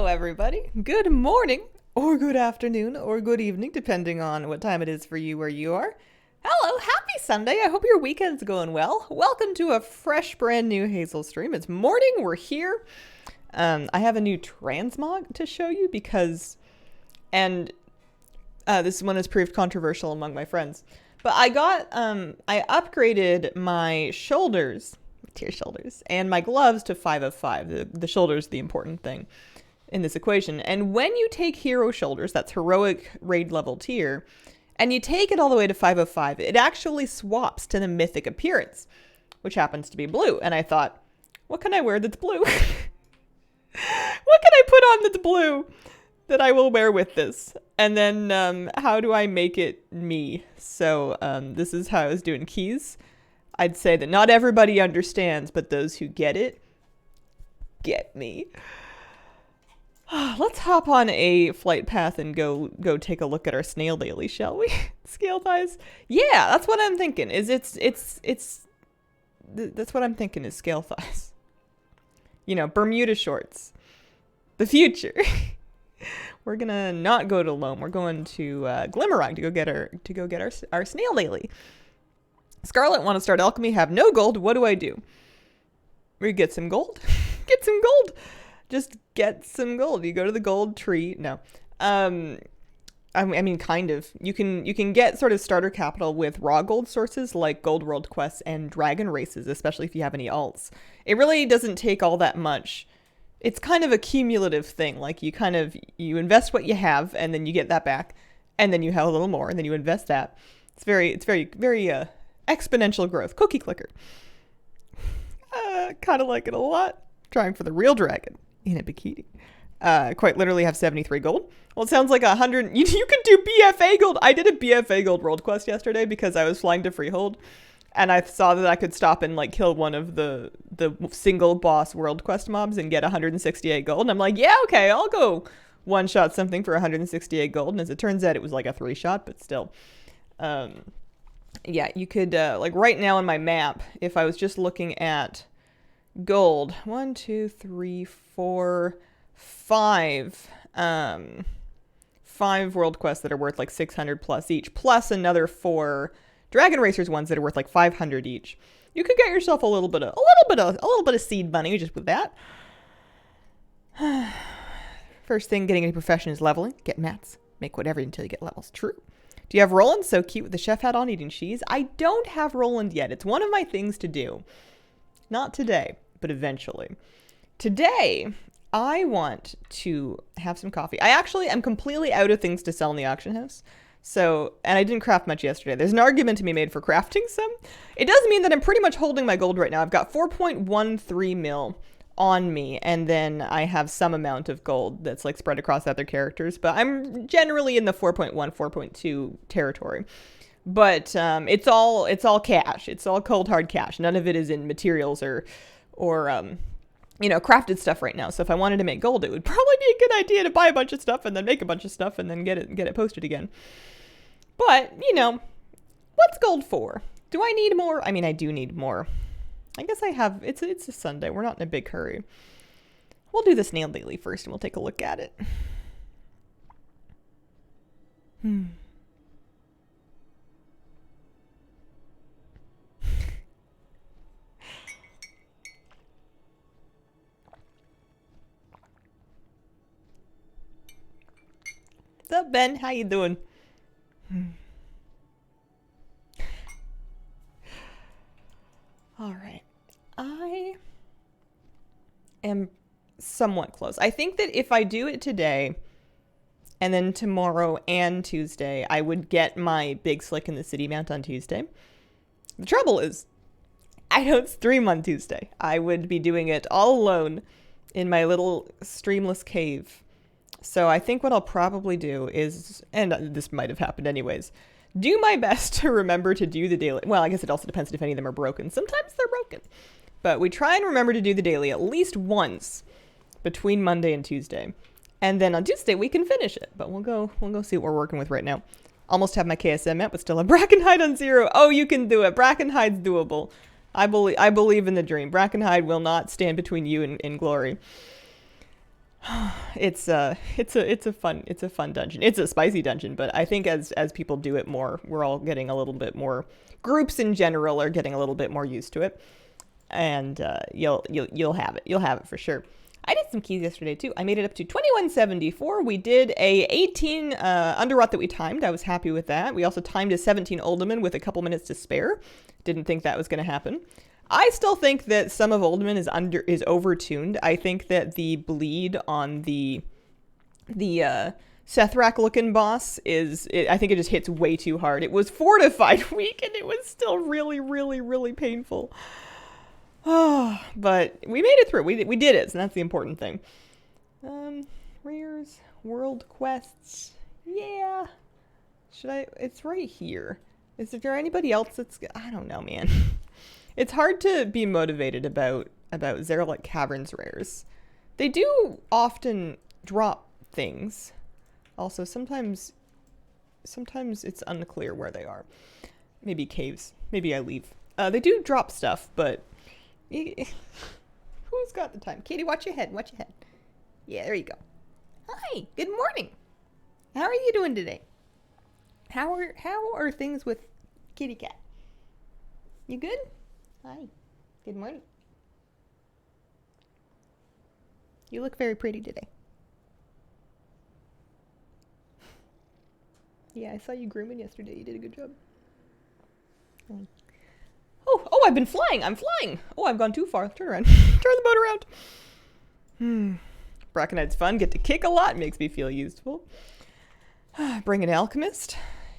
Hello, everybody. Good morning, or good afternoon, or good evening, depending on what time it is for you where you are. Hello, happy Sunday. I hope your weekend's going well. Welcome to a fresh, brand new Hazel stream. It's morning. We're here. I have a new transmog to show you because, and this one has proved controversial among my friends. But I upgraded my shoulders, tier shoulders, and my gloves to 5 of 5. The shoulder's the important thing in this equation. And when you take hero shoulders, that's heroic raid level tier, and you take it all the way to 5 of 5, it actually swaps to the mythic appearance, which happens to be blue. And I thought, what can I wear that's blue? What can I put on that's blue that I will wear with this? And then how do I make it me? So this is how I was doing keys. I'd say that not everybody understands, but those who get it, get me. Let's hop on a flight path and go take a look at our snail daily, shall we? Scale thighs. Yeah, that's what I'm thinking. That's what I'm thinking is scale thighs. You know, Bermuda shorts. The future. We're gonna not go to Loam. We're going to Glimmerung to go get our snail daily. Scarlet want to start alchemy. Have no gold. What do? We get some gold. Get some gold. Just get some gold. You go to the gold tree. No. I mean, kind of. You can get sort of starter capital with raw gold sources like Gold World Quests and Dragon Races, especially if you have any alts. It really doesn't take all that much. It's kind of a cumulative thing. Like you invest what you have and then you get that back and then you have a little more and then you invest that. It's very exponential growth. Cookie clicker. Kind of like it a lot. Trying for the real dragon in a bikini. Quite literally have 73 gold. Well, it sounds like 100. You can do BFA gold. I did a BFA gold world quest yesterday because I was flying to Freehold. And I saw that I could stop and like kill one of the single boss world quest mobs and get 168 gold. And I'm like, yeah, okay, I'll go one shot something for 168 gold. And as it turns out, it was like a 3-shot, but still. Yeah, you could like right now on my map, if I was just looking at gold, 1, 2, 3, 4, 5. 5 world quests that are worth like 600 plus each, plus another 4 Dragon Racers ones that are worth like 500 each. You could get yourself a little bit of seed money just with that. First thing getting any profession is leveling. Get mats. Make whatever until you get levels. True. Do you have Roland? So cute with the chef hat on eating cheese. I don't have Roland yet. It's one of my things to do. Not today, but eventually. Today, I want to have some coffee. I actually am completely out of things to sell in the auction house. So, and I didn't craft much yesterday. There's an argument to be made for crafting some. It does mean that I'm pretty much holding my gold right now. I've got 4.13 mil on me, and then I have some amount of gold that's like spread across other characters, but I'm generally in the 4.1, 4.2 territory. But it's all cash. It's all cold hard cash. None of it is in materials or crafted stuff right now. So if I wanted to make gold, it would probably be a good idea to buy a bunch of stuff and then make a bunch of stuff and then get it posted again. But, what's gold for? Do I need more? I mean, I do need more. I guess I have, it's a Sunday. We're not in a big hurry. We'll do the snail daily first and we'll take a look at it. What's up, Ben? How you doing? All right. I am somewhat close. I think that if I do it today and then tomorrow and Tuesday, I would get my big slick in the city mount on Tuesday. The trouble is, I don't stream on Tuesday. I would be doing it all alone in my little streamless cave. So I think what I'll probably do is, and this might have happened anyways, do my best to remember to do the daily. Well, I guess it also depends if any of them are broken. Sometimes they're broken. But we try and remember to do the daily at least once between Monday and Tuesday. And then on Tuesday we can finish it. But we'll go see what we're working with right now. Almost have my KSM out, but still have Brackenhide on 0. Oh, you can do it. Brackenhide's doable. I believe in the dream. Brackenhide will not stand between you and glory. It's a fun dungeon. It's a spicy dungeon, but I think as people do it more, we're all getting a little bit more. Groups in general are getting a little bit more used to it, and you'll have it. You'll have it for sure. I did some keys yesterday too. I made it up to 2174. We did a 18 underrot that we timed. I was happy with that. We also timed a 17 Uldaman with a couple minutes to spare. Didn't think that was going to happen. I still think that some of Uldaman is overtuned. I think that the bleed on the Sethrak looking boss I think it just hits way too hard. It was fortified weak and it was still really, really, really painful. But we made it through. We did it, so that's the important thing. Rares, world quests. Yeah. It's right here. Is there anybody else I don't know, man. It's hard to be motivated about Zerlik Caverns rares. They do often drop things. Also, sometimes it's unclear where they are. Maybe caves. Maybe I leave. They do drop stuff, but who's got the time? Katie, watch your head. Watch your head. Yeah, there you go. Hi. Good morning. How are you doing today? How are things with Kitty Cat? You good? Hi. Good morning. You look very pretty today. Yeah, I saw you grooming yesterday. You did a good job. Oh, I've been flying. I'm flying. Oh, I've gone too far. Turn around. Turn the boat around. Brackenhide's fun. Get to kick a lot. Makes me feel useful. Bring an alchemist.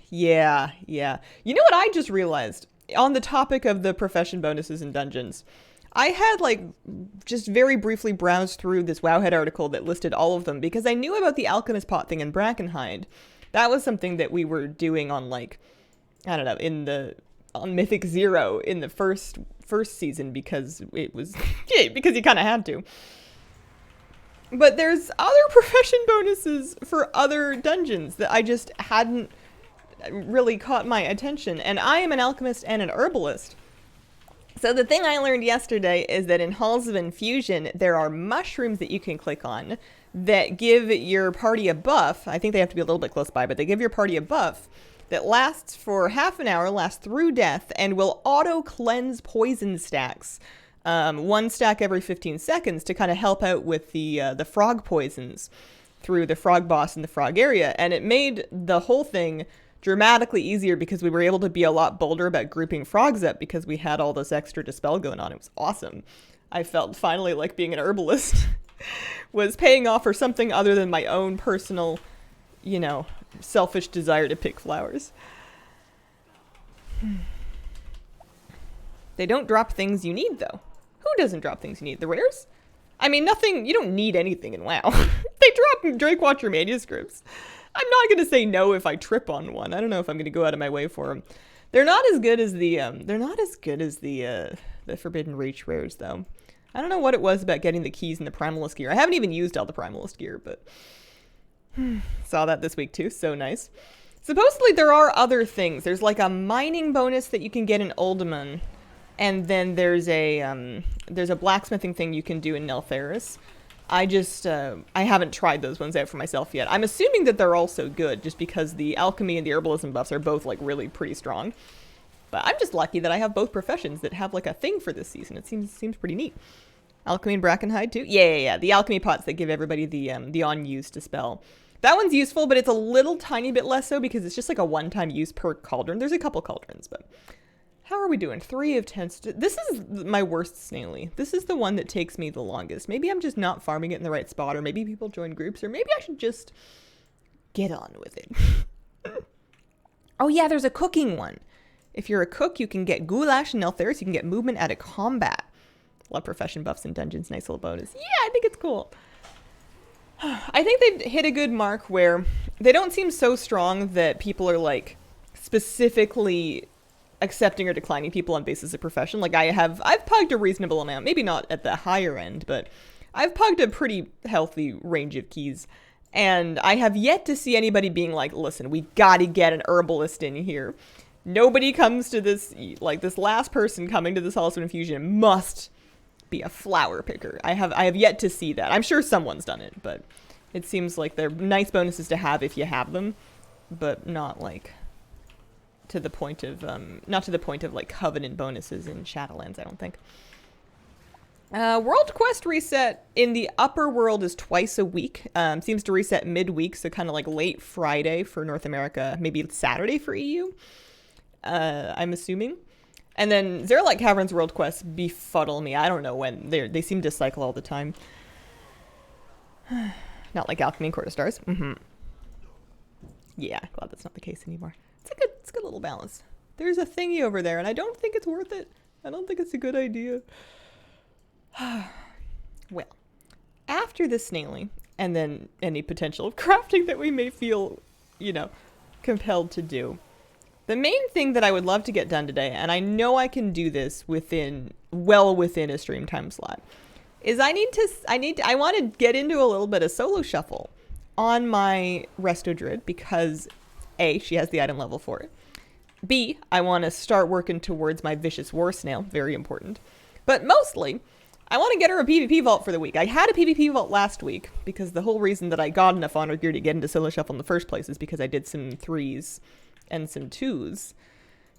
Yeah. You know what I just realized? On the topic of the profession bonuses in dungeons, I had just very briefly browsed through this Wowhead article that listed all of them because I knew about the alchemist pot thing in Brackenhide. That was something that we were doing on I don't know, on Mythic 0 in the first season because it was because you kind of had to. But there's other profession bonuses for other dungeons that I just hadn't really caught my attention, and I am an alchemist and an herbalist. So the thing I learned yesterday is that in Halls of Infusion, there are mushrooms that you can click on that give your party a buff. I think they have to be a little bit close by, but they give your party a buff that lasts for half an hour, lasts through death, and will auto-cleanse poison stacks. One stack every 15 seconds to kind of help out with the frog poisons through the frog boss in the frog area. And it made the whole thing dramatically easier because we were able to be a lot bolder about grouping frogs up because we had all this extra dispel going on. It was awesome. I felt finally like being an herbalist was paying off for something other than my own personal, selfish desire to pick flowers. They don't drop things you need, though. Who doesn't drop things you need? The rares? I mean, nothing, you don't need anything in WoW. They drop Drakewatcher manuscripts. I'm not going to say no if I trip on one. I don't know if I'm going to go out of my way for them. They're not as good as the Forbidden Reach rares, though. I don't know what it was about getting the keys and the Primalist gear. I haven't even used all the Primalist gear, but saw that this week too. So nice. Supposedly there are other things. There's a mining bonus that you can get in Uldaman, and then there's a blacksmithing thing you can do in Neltharis. I haven't tried those ones out for myself yet. I'm assuming that they're also good, just because the alchemy and the herbalism buffs are both really pretty strong. But I'm just lucky that I have both professions that have a thing for this season. It seems pretty neat. Alchemy and Brackenhide too. Yeah. The alchemy pots that give everybody the on-use dispel. That one's useful, but it's a little tiny bit less so because it's just a one-time use per cauldron. There's a couple cauldrons, but how are we doing? 3 of 10. This is my worst Snaily. This is the one that takes me the longest. Maybe I'm just not farming it in the right spot, or maybe people join groups, or maybe I should just get on with it. Oh yeah, there's a cooking one. If you're a cook, you can get Goulash and Neltharis. You can get movement out of combat. Love profession buffs in dungeons. Nice little bonus. Yeah, I think it's cool. I think they've hit a good mark where they don't seem so strong that people are specifically accepting or declining people on basis of profession. I've pugged a reasonable amount, maybe not at the higher end, but I've pugged a pretty healthy range of keys. And I have yet to see anybody being listen, we gotta get an herbalist in here. Nobody comes to this, this last person coming to this Halls of Infusion must be a flower picker. I have yet to see that. I'm sure someone's done it, but it seems like they're nice bonuses to have if you have them, but not like to the point of like Covenant bonuses in Shadowlands, I don't think. World Quest reset in the upper world is twice a week. Seems to reset midweek, so kind of like late Friday for North America, maybe Saturday for EU. I'm assuming. And then Zeralite Caverns World Quest befuddle me. I don't know when. They seem to cycle all the time. Not like Alchemy and Court of Stars. Yeah, glad that's not the case anymore. It's a good little balance. There's a thingy over there, and I don't think it's worth it. I don't think it's a good idea. Well, after the snailing, and then any potential of crafting that we may feel, compelled to do, the main thing that I would love to get done today, and I know I can do this well within a stream time slot, is I want to get into a little bit of solo shuffle on my Resto Druid because A, she has the item level for it. B, I want to start working towards my Vicious War Snail, very important. But mostly, I want to get her a PvP vault for the week. I had a PvP vault last week because the whole reason that I got enough honor gear to get into solo shuffle in the first place is because I did some 3s and some 2s.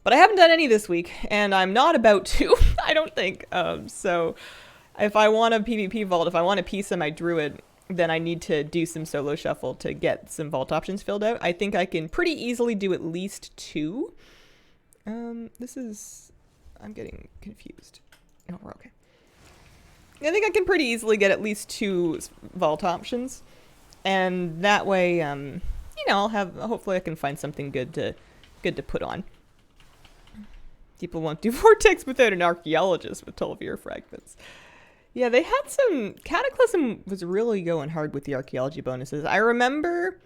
But I haven't done any this week, and I'm not about to, I don't think. So if I want a PvP vault, if I want a piece of my Druid, then I need to do some solo shuffle to get some vault options filled out. I think I can pretty easily do at least 2. I'm getting confused. Oh, we're okay. I think I can pretty easily get at least 2 vault options. And that way, hopefully I can find something good to put on. People won't do Vortex without an archaeologist with Tolvier fragments. Yeah, they had some... Cataclysm was really going hard with the archaeology bonuses. I remember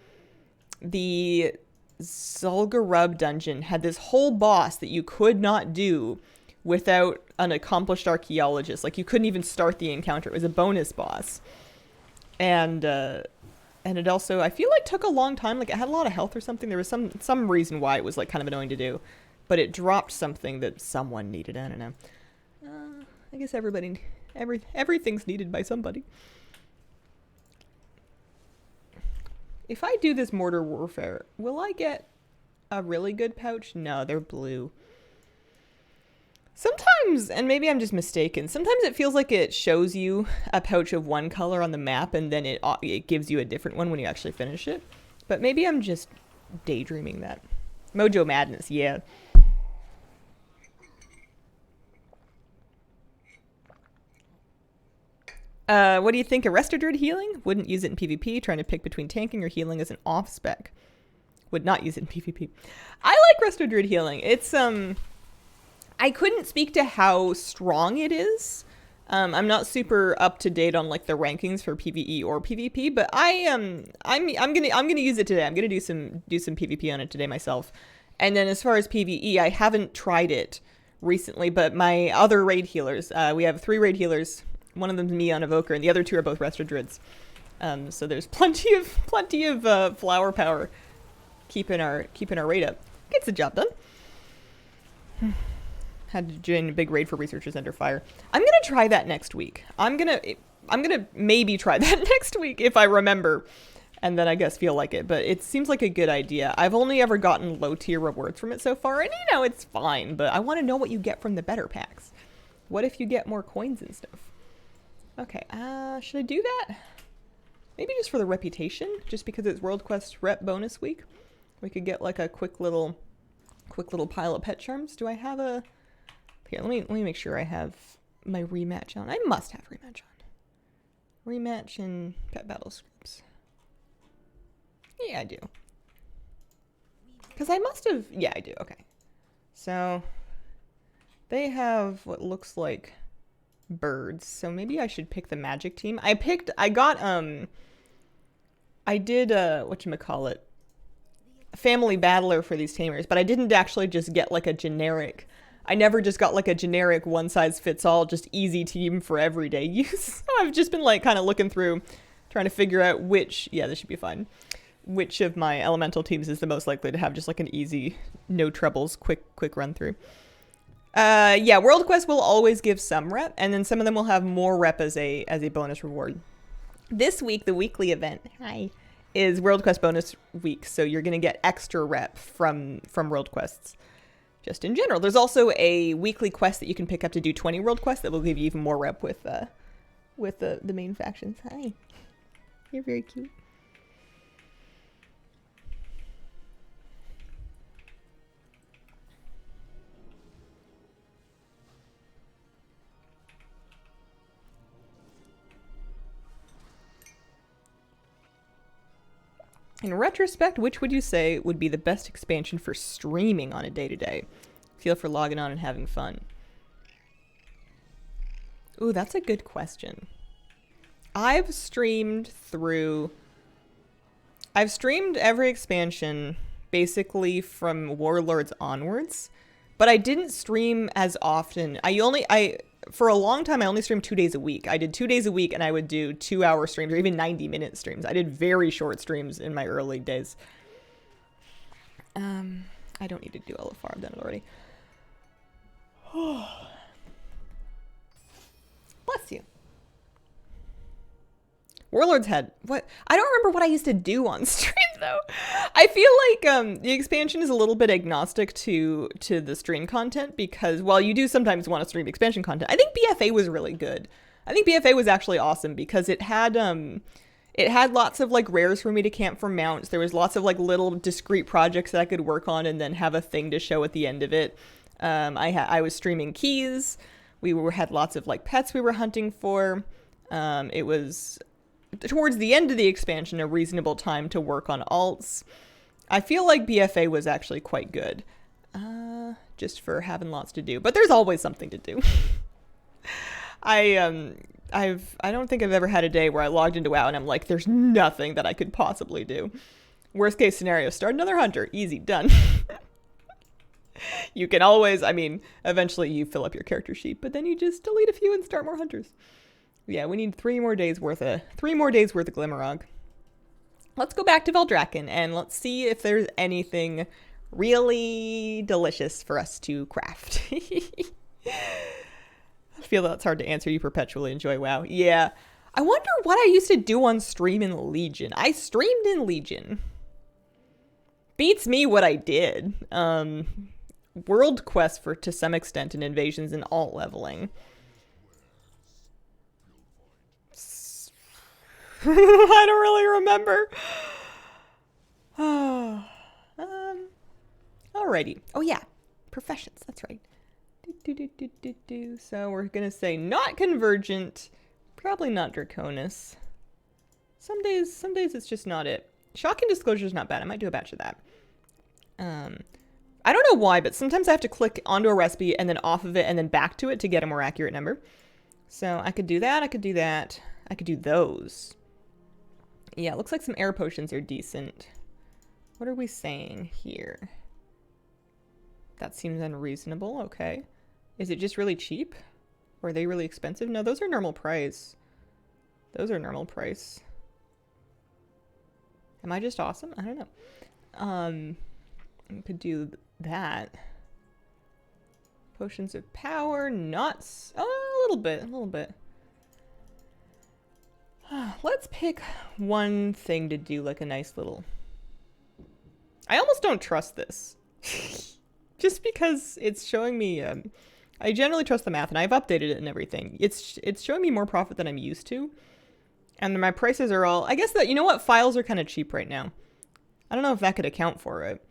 the Zul'Gurub dungeon had this whole boss that you could not do without an accomplished archaeologist. Like, you couldn't even start the encounter. It was a bonus boss. And it also, I feel like, took a long time. Like, it had a lot of health or something. There was some reason why it was, like, kind of annoying to do. But it dropped something that someone needed. I don't know. I guess everything's needed by somebody. If I do this Mortar Warfare, will I get a really good pouch? No, they're blue. Sometimes, and maybe I'm just mistaken, sometimes it feels like it shows you a pouch of one color on the map and then it gives you a different one when you actually finish it. But maybe I'm just daydreaming that. Mojo Madness, yeah. What do you think of Resto Druid healing? Wouldn't use it in PvP, trying to pick between tanking or healing as an off-spec. Would not use it in PvP. I like Resto Druid healing. It's, I couldn't speak to how strong it is. I'm not super up to date on like the rankings for PvE or PvP, but I'm gonna use it today. I'm gonna do some PvP on it today myself. And then as far as PvE, I haven't tried it recently, but my other raid healers, we have 3 raid healers. One of them's me on Evoker, and the other 2 are both Resto Druids. So there's plenty of flower power keeping our raid up. Gets the job done. Had to join a big raid for researchers under fire. I'm gonna try that next week. I'm gonna maybe try that next week if I remember, and then I guess feel like it. But it seems like a good idea. I've only ever gotten low tier rewards from it so far, and it's fine. But I want to know what you get from the better packs. What if you get more coins and stuff? Okay, should I do that? Maybe just for the reputation, just because it's World Quest rep bonus week. We could get like a quick little pile of pet charms. Do I have a... Here, let me make sure I have my rematch on. I must have rematch on. Rematch and pet battle scripts. Yeah, I do. Because I must have... Yeah, I do. Okay. So, they have what looks like birds. So maybe I should pick the magic team. I did, whatchamacallit, family battler for these tamers, but I didn't actually just get like a generic... I never just got like a generic one-size-fits-all, just easy team for everyday use. I've just been like kind of looking through, trying to figure out which, yeah, this should be fun, which of my elemental teams is the most likely to have just like an easy, no troubles, quick run through. Yeah, World Quest will always give some rep, and then some of them will have more rep as a bonus reward. This week, the weekly event, is World Quest bonus week, so you're gonna get extra rep from World Quests. Just in general, there's also a weekly quest that you can pick up to do 20 World Quests that will give you even more rep with the main factions. Hi, you're very cute. In retrospect, which would you say would be the best expansion for streaming on a day-to-day? Feel for logging on and having fun. Ooh, that's a good question. I've streamed every expansion basically from Warlords onwards, but I didn't stream as often. For a long time, I only streamed 2 days a week. I did 2 days a week, and I would do 2-hour streams or even 90-minute streams. I did very short streams in my early days. I don't need to do LFR. I've done it already. Bless you. Warlords had what? I don't remember what I used to do on stream though. I feel like the expansion is a little bit agnostic to the stream content because while you do sometimes want to stream expansion content, I think BFA was really good. I think BFA was actually awesome because it had lots of like rares for me to camp for mounts. There was lots of like little discrete projects that I could work on and then have a thing to show at the end of it. I was streaming keys. We had lots of like pets we were hunting for. It was towards the end of the expansion a reasonable time to work on alts. I feel like BFA was actually quite good, just for having lots to do. But there's always something to do. I don't think I've ever had a day where I logged into WoW and I'm like, there's nothing that I could possibly do. Worst case scenario, start another hunter. Easy, done. You can always, eventually you fill up your character sheet, but then you just delete a few and start more hunters. Yeah, we need 3 more days worth of Glimmerog. Let's go back to Veldraken and let's see if there's anything really delicious for us to craft. I feel that's hard to answer. You perpetually enjoy WoW. Yeah. I wonder what I used to do on stream in Legion. I streamed in Legion. Beats me what I did. World Quest to some extent and invasions and alt leveling. I don't really remember. Alrighty. Oh yeah, professions. That's right. So we're gonna say not convergent, probably not Draconis. Some days it's just not it. Shocking disclosure is not bad. I might do a batch of that. I don't know why, but sometimes I have to click onto a recipe and then off of it and then back to it to get a more accurate number. So I could do that. I could do that. I could do those. Yeah, it looks like some air potions are decent. What are we saying here? That seems unreasonable. Okay. Is it just really cheap? Or are they really expensive? No, those are normal price. Those are normal price. Am I just awesome? I don't know. I could do that. Potions of power, nuts. Oh, a little bit. Let's pick one thing to do like a nice little... I almost don't trust this. Just because it's showing me... I generally trust the math and I've updated it and everything. It's showing me more profit than I'm used to. And my prices are all... I guess that, you know what? Files are kind of cheap right now. I don't know if that could account for it.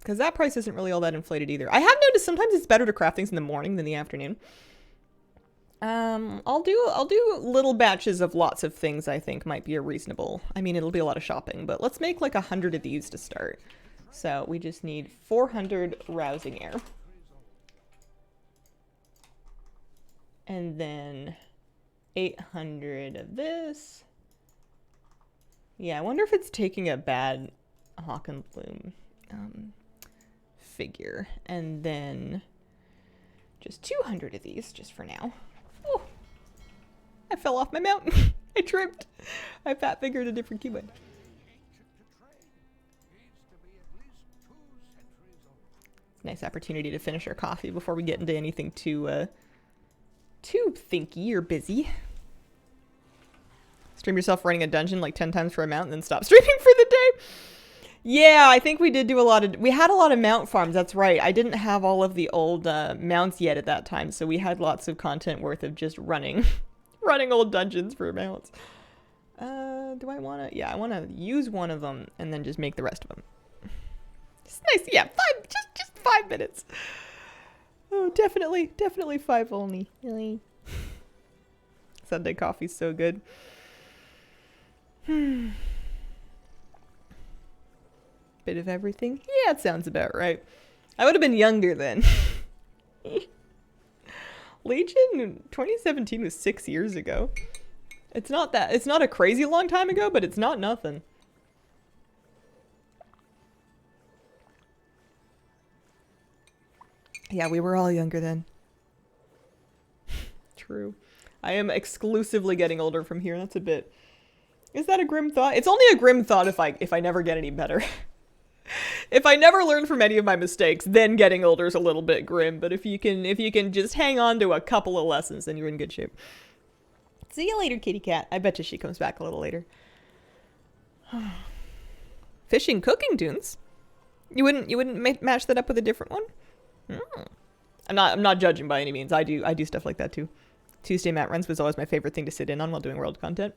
Because that price isn't really all that inflated either. I have noticed sometimes it's better to craft things in the morning than the afternoon. I'll do little batches of lots of things I think might be a reasonable... it'll be a lot of shopping, but let's make like 100 of these to start. So we just need 400 rousing air. And then 800 of this. Yeah, I wonder if it's taking a bad Hawk and Bloom figure. And then just 200 of these just for now. Oh, I fell off my mountain. I tripped. I fat fingered a different keybind. Nice opportunity to finish our coffee before we get into anything too thinky or busy. Stream yourself running a dungeon like 10 times for a mount and then stop streaming for the day. Yeah, I think we did do we had a lot of mount farms, that's right. I didn't have all of the old mounts yet at that time, so we had lots of content worth of just running old dungeons for mounts. Do I want to? Yeah, I want to use one of them and then just make the rest of them. It's nice, yeah, just 5 minutes. Oh, definitely 5 only. Really? Sunday coffee's so good. Bit of everything? Yeah, it sounds about right. I would have been younger then. Legion 2017 was 6 years ago. It's not a crazy long time ago, but it's not nothing. Yeah, we were all younger then. True. I am exclusively getting older from here. That's a bit... Is that a grim thought? It's only a grim thought if I never get any better. If I never learn from any of my mistakes, then getting older is a little bit grim. But if you can just hang on to a couple of lessons, then you're in good shape. See you later, kitty cat. I bet you she comes back a little later. Fishing cooking tunes. You wouldn't match that up with a different one? I'm not judging by any means. I do stuff like that too. Tuesday mat runs was always my favorite thing to sit in on while doing world content.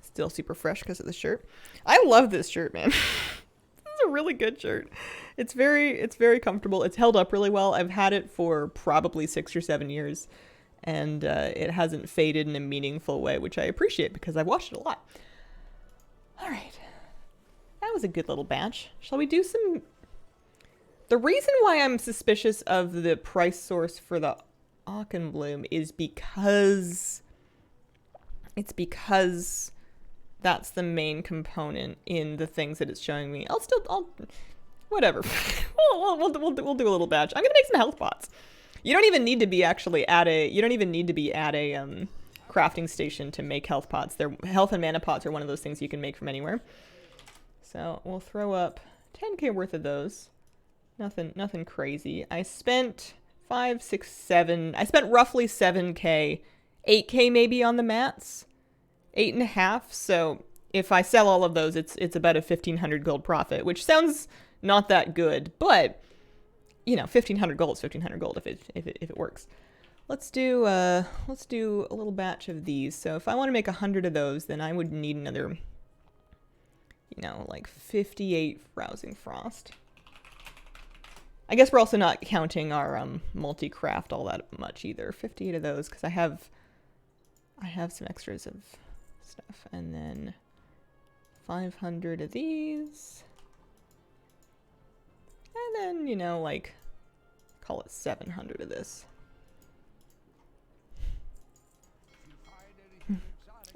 Still super fresh because of the shirt. I love this shirt, man. This is a really good shirt. It's very comfortable. It's held up really well. I've had it for probably 6 or 7 years, and it hasn't faded in a meaningful way, which I appreciate because I've watched it a lot. All right. That was a good little batch. Shall we do some... The reason why I'm suspicious of the price source for the Aukenbloom is because... It's because that's the main component in the things that it's showing me. Whatever. we'll do a little batch. I'm gonna make some health pots. You don't even need to be at a crafting station to make health pots. Their health and mana pots are one of those things you can make from anywhere. So we'll throw up 10k worth of those. Nothing crazy. I spent 5, 6, 7. I spent roughly 7k, 8k maybe on the mats, 8.5. So if I sell all of those, it's about a 1,500 gold profit, which sounds not that good, but you know, 1,500 gold is 1,500 gold if it works. Let's do a little batch of these. So if I want to make 100 of those, then I would need another, like 58 Rousing Frost. I guess we're also not counting our multi-craft all that much either. 58 of those because I have some extras of stuff, and then 500 of these, and then like call it 700 of this.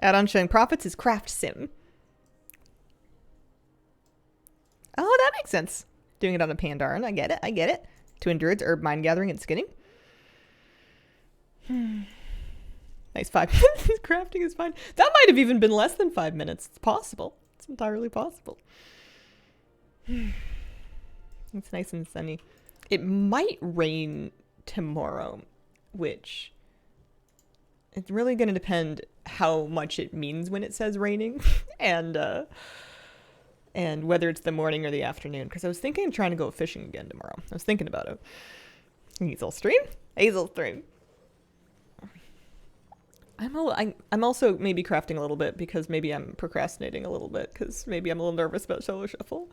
Add-on showing profits is Craft Sim. Oh, that makes sense. Doing it on a Pandaren. I get it. To Endurance, Herb Mine Gathering, and Skinning. Nice 5 minutes. Crafting is fine. That might have even been less than 5 minutes. It's possible. It's entirely possible. It's nice and sunny. It might rain tomorrow, which... It's really going to depend how much it means when it says raining. And whether it's the morning or the afternoon. Because I was thinking of trying to go fishing again tomorrow. I was thinking about it. Hazel stream? Hazel stream. I'm also maybe crafting a little bit because maybe I'm procrastinating a little bit. Because maybe I'm a little nervous about Solo Shuffle.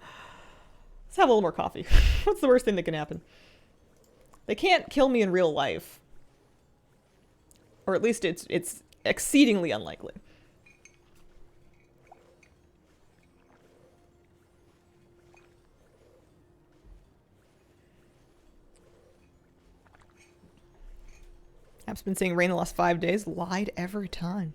Let's have a little more coffee. What's the worst thing that can happen? They can't kill me in real life. Or at least it's exceedingly unlikely. App's been saying rain the last 5 days. Lied every time.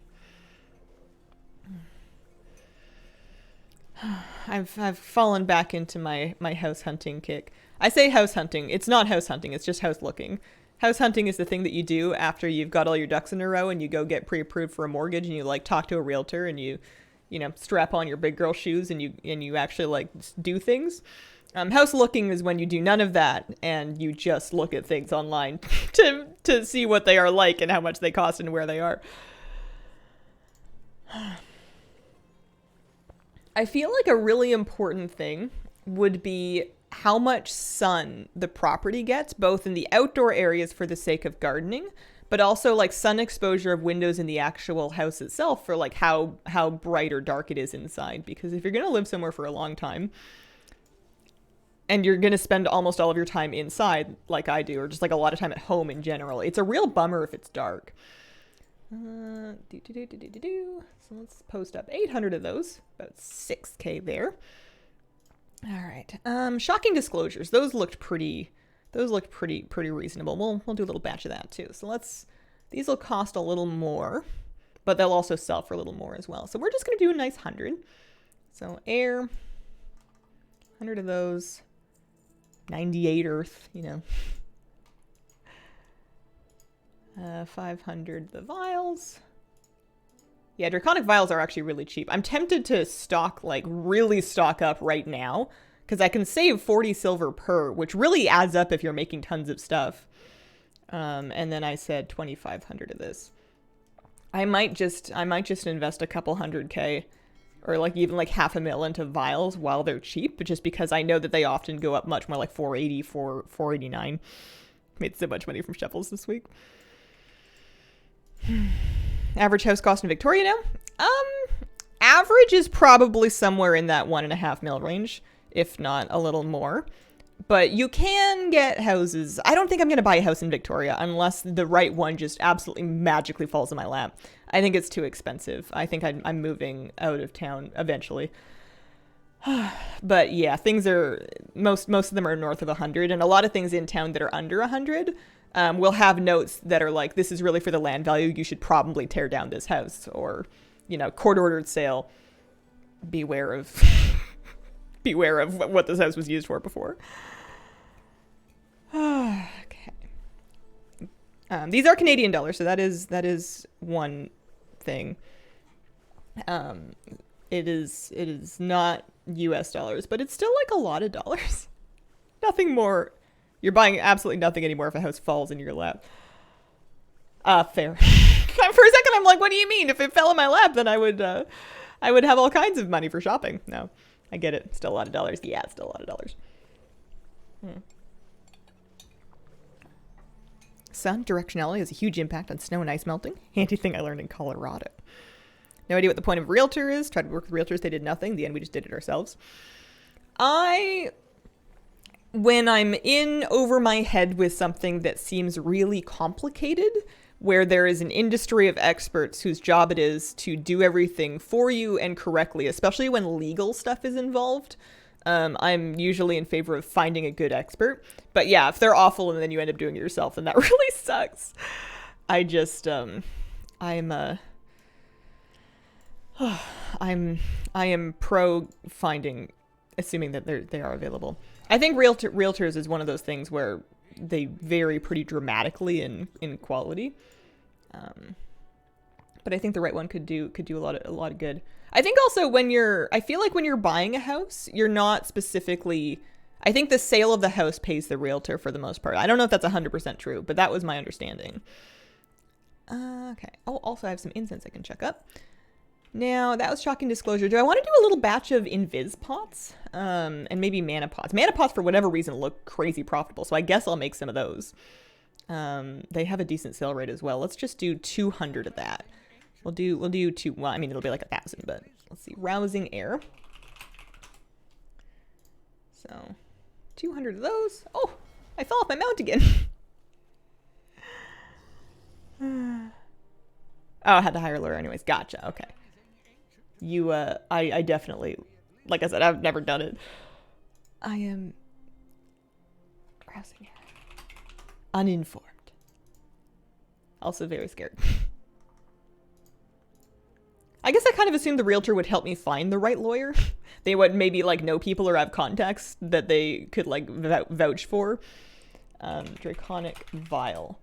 I've fallen back into my house hunting kick. I say house hunting. It's not house hunting. It's just house looking. House hunting is the thing that you do after you've got all your ducks in a row and you go get pre-approved for a mortgage and you like talk to a realtor and you strap on your big girl shoes and you actually like do things. House looking is when you do none of that and you just look at things online to see what they are like and how much they cost and where they are. I feel like a really important thing would be how much sun the property gets, both in the outdoor areas for the sake of gardening, but also like sun exposure of windows in the actual house itself for like how bright or dark it is inside. Because if you're going to live somewhere for a long time and you're going to spend almost all of your time inside like I do, or just like a lot of time at home in general, it's a real bummer if it's dark. So let's post up 800 of those, about 6K there. All right. Shocking disclosures. Those looked pretty reasonable. We'll do a little batch of that too. So these will cost a little more, but they'll also sell for a little more as well. So we're just going to do a nice 100. So air, 100 of those, 98 earth, 500 the vials. Yeah, draconic vials are actually really cheap. I'm tempted to really stock up right now because I can save 40 silver per, which really adds up if you're making tons of stuff. And then I said 2,500 of this. I might just invest a couple 100K or like even like half a mil into vials while they're cheap, just because I know that they often go up much more, like 480, 489. Made so much money from shovels this week. Average house cost in Victoria now? Average is probably somewhere in that 1.5 mil range, if not a little more. But you can get houses. I don't think I'm going to buy a house in Victoria unless the right one just absolutely magically falls in my lap. I think it's too expensive. I think I'm moving out of town eventually. But yeah, things are, most of them are north of 100, and a lot of things in town that are under 100 will have notes that are like, this is really for the land value, you should probably tear down this house, or, court-ordered sale. Beware of what this house was used for before. Okay. These are Canadian dollars, so that is one thing. It is not US dollars, but it's still like a lot of dollars. Nothing more. You're buying absolutely nothing anymore if a house falls in your lap. Fair. For a second, I'm like, what do you mean? If it fell in my lap, then I would have all kinds of money for shopping. No, I get it. Still a lot of dollars. Yeah, it's still a lot of dollars. Sun directionality has a huge impact on snow and ice melting. Handy thing I learned in Colorado. No idea what the point of a realtor is. Tried to work with realtors. They did nothing. In the end, we just did it ourselves. When I'm in over my head with something that seems really complicated, where there is an industry of experts whose job it is to do everything for you and correctly, especially when legal stuff is involved, I'm usually in favor of finding a good expert. But yeah, if they're awful and then you end up doing it yourself, then that really sucks. I am pro finding, assuming that they are available. I think realtors is one of those things where they vary pretty dramatically in quality. But I think the right one could do a lot of good. I think also I feel like when you're buying a house, you're not specifically, I think the sale of the house pays the realtor for the most part. I don't know if that's 100% true, but that was my understanding. Okay. Oh, also I have some incense I can check up. Now, that was shocking disclosure. Do I want to do a little batch of invis pots? And maybe mana pots. Mana pots, for whatever reason, look crazy profitable, so I guess I'll make some of those. They have a decent sale rate as well. Let's just do 200 of that. We'll do two. Well, I mean, it'll be like 1,000, but let's see. Rousing air. So, 200 of those. Oh, I fell off my mount again. Oh, I had the higher lure anyways. Gotcha. Okay. I definitely, like I said, I've never done it. I am rousing air. Uninformed. Also very scared. I guess I kind of assumed the realtor would help me find the right lawyer. They would maybe like know people or have contacts that they could like vouch for. Draconic vial.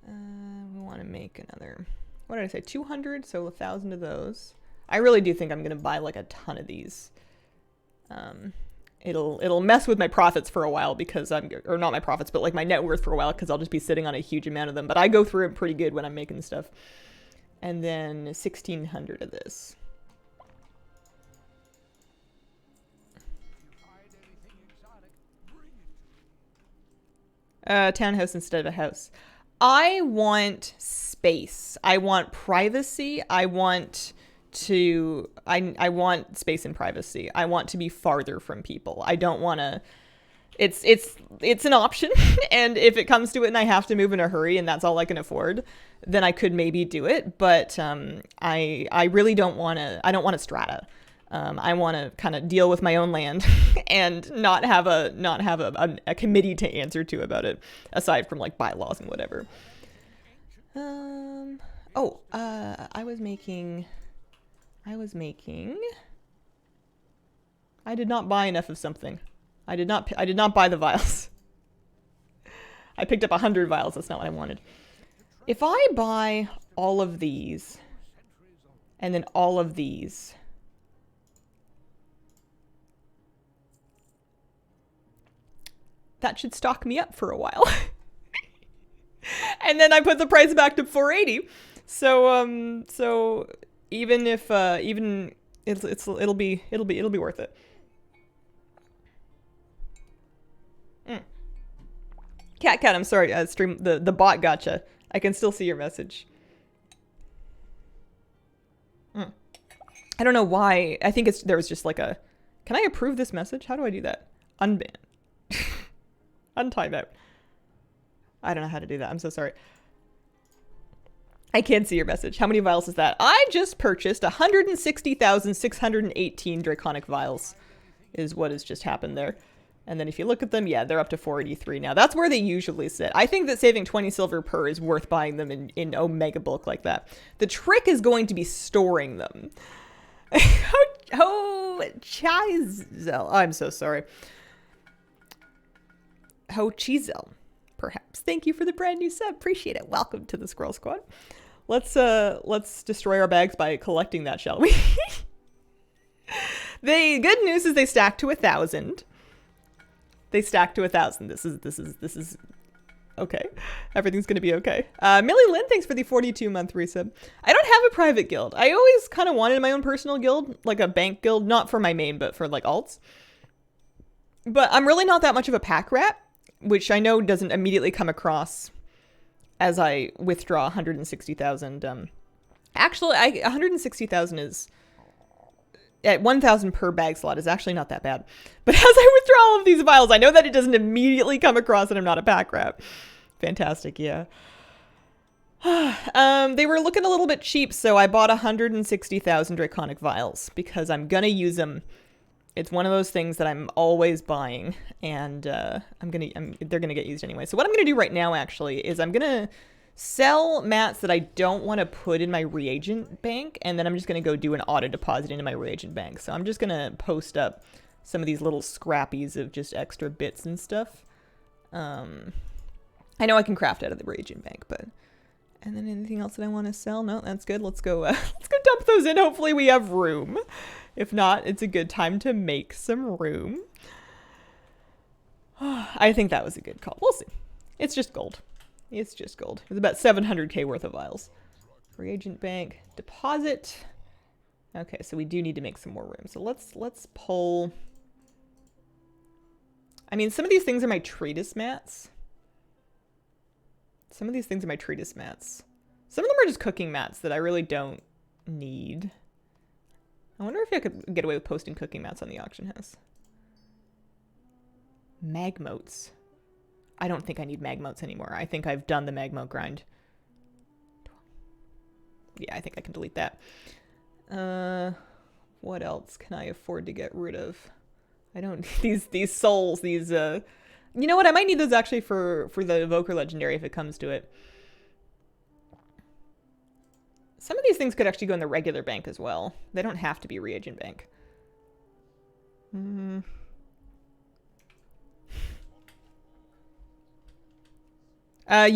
We want to make another, what did I say? 200, so 1,000 of those. I really do think I'm going to buy like a ton of these. it'll mess with my profits for a while because or not my profits, but like my net worth for a while because I'll just be sitting on a huge amount of them. But I go through it pretty good when I'm making stuff. And then 1,600 of this. Townhouse instead of a house. I want space. I want privacy. I want space and privacy. I want to be farther from people. I don't want to. It's an option, and if it comes to it and I have to move in a hurry and that's all I can afford, then I could maybe do it. But I really don't want to. I don't want a strata. I want to kind of deal with my own land and not have a committee to answer to about it, aside from like bylaws and whatever. I was making. I did not buy enough of something. I did not buy the vials. I picked up 100 vials. That's not what I wanted. If I buy all of these and then all of these, that should stock me up for a while. And then I put the price back to 480. So even if it'll be worth it. Cat, I'm sorry. Stream the bot gotcha. I can still see your message. I don't know why. I think there was just like a. Can I approve this message? How do I do that? Unban. Untime out. I don't know how to do that. I'm so sorry. I can't see your message. How many vials is that? I just purchased 160,618 draconic vials is what has just happened there. And then if you look at them, yeah, they're up to 483 now. That's where they usually sit. I think that saving 20 silver per is worth buying them in Omega bulk like that. The trick is going to be storing them. Hazel. I'm so sorry. Hazel, perhaps. Thank you for the brand new sub. Appreciate it. Welcome to the Squirrel Squad. Let's destroy our bags by collecting that, shall we? The good news is they stack to 1,000. They stack to 1,000. This is okay. Everything's gonna be okay. Millie Lynn, thanks for the 42-month resub. I don't have a private guild. I always kind of wanted my own personal guild, like a bank guild, not for my main, but for like alts. But I'm really not that much of a pack rat, which I know doesn't immediately come across as I withdraw 160,000. Actually, 160,000 is at 1,000 per bag slot is actually not that bad. But as I withdraw all of these vials, I know that it doesn't immediately come across that I'm not a pack rat. Fantastic, yeah. They were looking a little bit cheap, so I bought 160,000 draconic vials because I'm gonna use them. It's one of those things that I'm always buying, and they're gonna get used anyway. So what I'm gonna do right now, actually, is I'm gonna sell mats that I don't want to put in my reagent bank, and then I'm just gonna go do an auto deposit into my reagent bank. So I'm just gonna post up some of these little scrappies of just extra bits and stuff. I know I can craft out of the reagent bank, but and then anything else that I want to sell? No, that's good. Let's go dump those in. Hopefully we have room. If not, it's a good time to make some room. I think that was a good call. We'll see. It's just gold. It's just gold. It's about 700k worth of vials. Reagent bank, deposit. Okay, so we do need to make some more room. So let's pull. I mean, some of these things are my treatise mats. Some of these things are my treatise mats. Some of them are just cooking mats that I really don't need. I wonder if I could get away with posting cooking mats on the auction house. Magmotes. I don't think I need magmotes anymore. I think I've done the magmote grind. Yeah, I think I can delete that. What else can I afford to get rid of? I don't these souls, these you know what? I might need those actually for the Evoker Legendary if it comes to it. Some of these things could actually go in the regular bank as well. They don't have to be reagent bank. You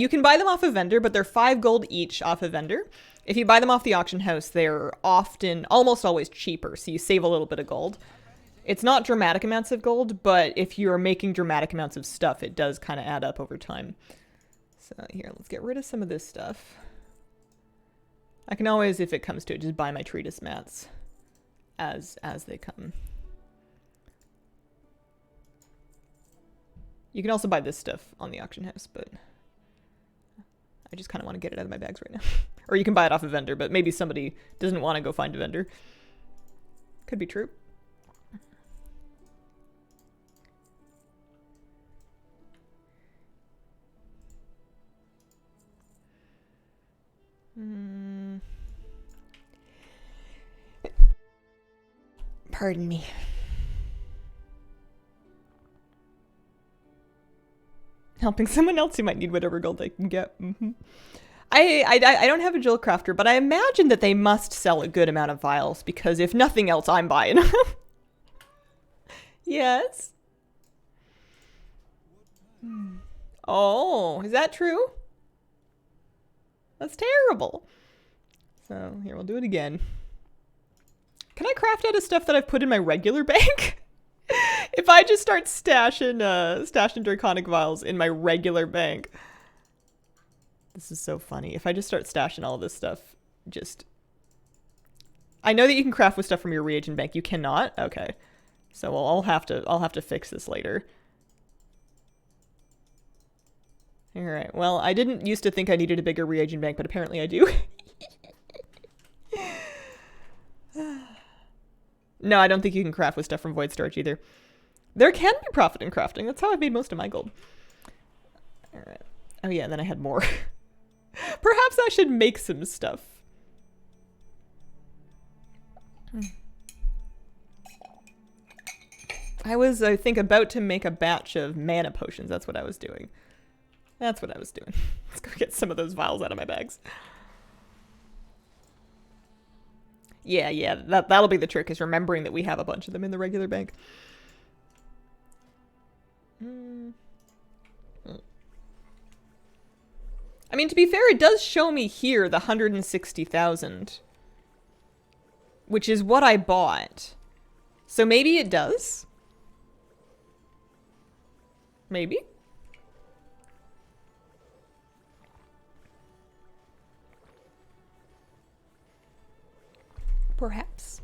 can buy them off a vendor, but they're 5 gold each off a vendor. If you buy them off the auction house, they're often, almost always cheaper, so you save a little bit of gold. It's not dramatic amounts of gold, but if you're making dramatic amounts of stuff, it does kind of add up over time. So here, let's get rid of some of this stuff. I can always, if it comes to it, just buy my treatise mats as they come. You can also buy this stuff on the auction house, but I just kind of want to get it out of my bags right now. Or you can buy it off a vendor, but maybe somebody doesn't want to go find a vendor. Could be true. Pardon me. Helping someone else who might need whatever gold they can get. I don't have a jewel crafter, but I imagine that they must sell a good amount of vials, because if nothing else, I'm buying them. Yes. Oh, is that true? That's terrible. So here, we'll do it again. Can I craft out of stuff that I've put in my regular bank? If I just start stashing draconic vials in my regular bank. This is so funny. If I just start stashing all this stuff, I know that you can craft with stuff from your reagent bank. You cannot? Okay. So I'll have to fix this later. All right. Well, I didn't used to think I needed a bigger reagent bank, but apparently I do. No, I don't think you can craft with stuff from Void Storage either. There can be profit in crafting. That's how I've made most of my gold. All right. Oh yeah, and then I had more. Perhaps I should make some stuff. I was, I think, about to make a batch of mana potions. That's what I was doing. That's what I was doing. Let's go get some of those vials out of my bags. Yeah, that'll be the trick, is remembering that we have a bunch of them in the regular bank. I mean, to be fair, it does show me here the 160,000, which is what I bought. So maybe it does? Maybe? Perhaps.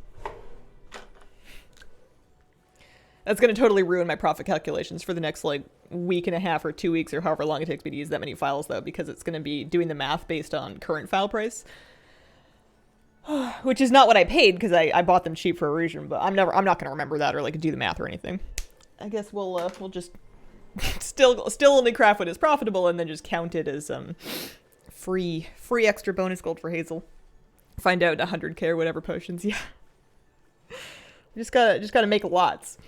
That's going to totally ruin my profit calculations for the next, like, week and a half or 2 weeks or however long it takes me to use that many files, though, because it's going to be doing the math based on current file price. Which is not what I paid, because I bought them cheap for a reason, but I'm not going to remember that or, like, do the math or anything. I guess we'll just still only craft what is profitable and then just count it as free extra bonus gold for Hazel. Find out 100k or whatever potions. Yeah. Just gotta make lots.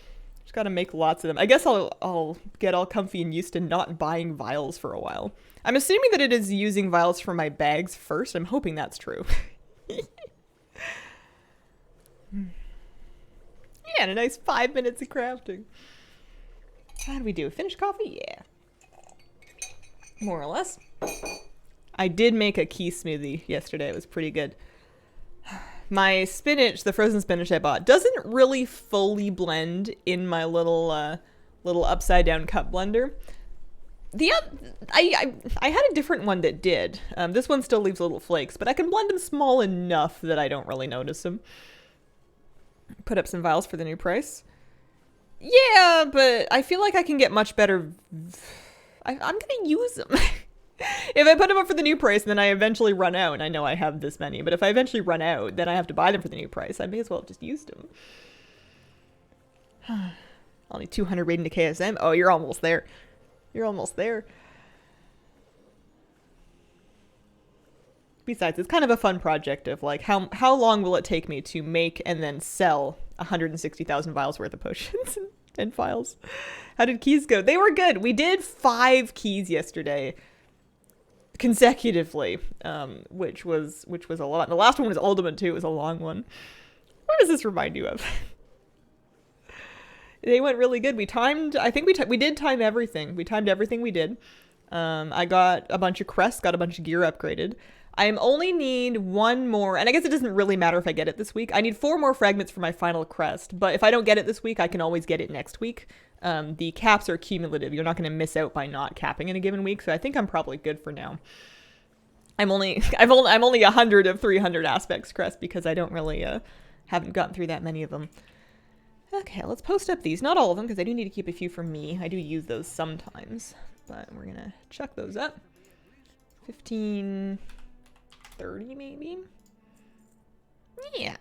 Just gotta make lots of them. I guess I'll get all comfy and used to not buying vials for a while. I'm assuming that it is using vials from my bags first. I'm hoping that's true. Yeah, and a nice 5 minutes of crafting. How did we do? Finished coffee? Yeah. More or less. I did make a key smoothie yesterday. It was pretty good. My spinach, the frozen spinach I bought, doesn't really fully blend in my little upside down cup blender. I had a different one that did. This one still leaves little flakes, but I can blend them small enough that I don't really notice them. Put up some vials for the new price. Yeah, but I feel like I can get much better. I'm gonna use them. If I put them up for the new price and then I eventually run out, and I know I have this many, but if I eventually run out, then I have to buy them for the new price. I may as well have just used them. Only 200 rating to KSM. Oh, you're almost there. You're almost there. Besides, it's kind of a fun project of like, how long will it take me to make and then sell 160,000 vials worth of potions and files? How did keys go? They were good. We did 5 keys yesterday. Consecutively, which was a lot. The last one was Ultimate too. It was a long one. What does this remind you of? They went really good. We timed. I think we did time everything. We timed everything we did. I got a bunch of crests, got a bunch of gear upgraded. I only need one more, and I guess it doesn't really matter if I get it this week. I need 4 more fragments for my final crest, but if I don't get it this week, I can always get it next week. The caps are cumulative. You're not going to miss out by not capping in a given week, so I think I'm probably good for now. I'm only 100 of 300 aspects crest because I don't really haven't gotten through that many of them. Okay, let's post up these. Not all of them, because I do need to keep a few for me. I do use those sometimes, but we're gonna chuck those up. 15, 30 maybe? Yeah.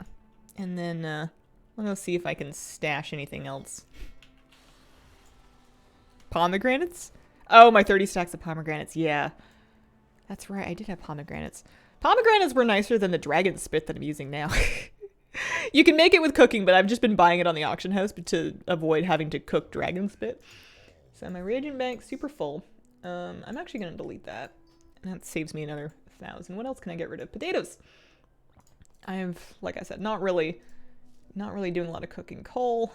And then I'll go see if I can stash anything else. Pomegranates? Oh, my 30 stacks of pomegranates, yeah. That's right, I did have pomegranates. Pomegranates were nicer than the dragon spit that I'm using now. You can make it with cooking, but I've just been buying it on the auction house to avoid having to cook dragon spit. So my reagent bank, super full. I'm actually going to delete that. And that saves me another 1,000. What else can I get rid of? Potatoes. I have, like I said, not really doing a lot of cooking. Coal.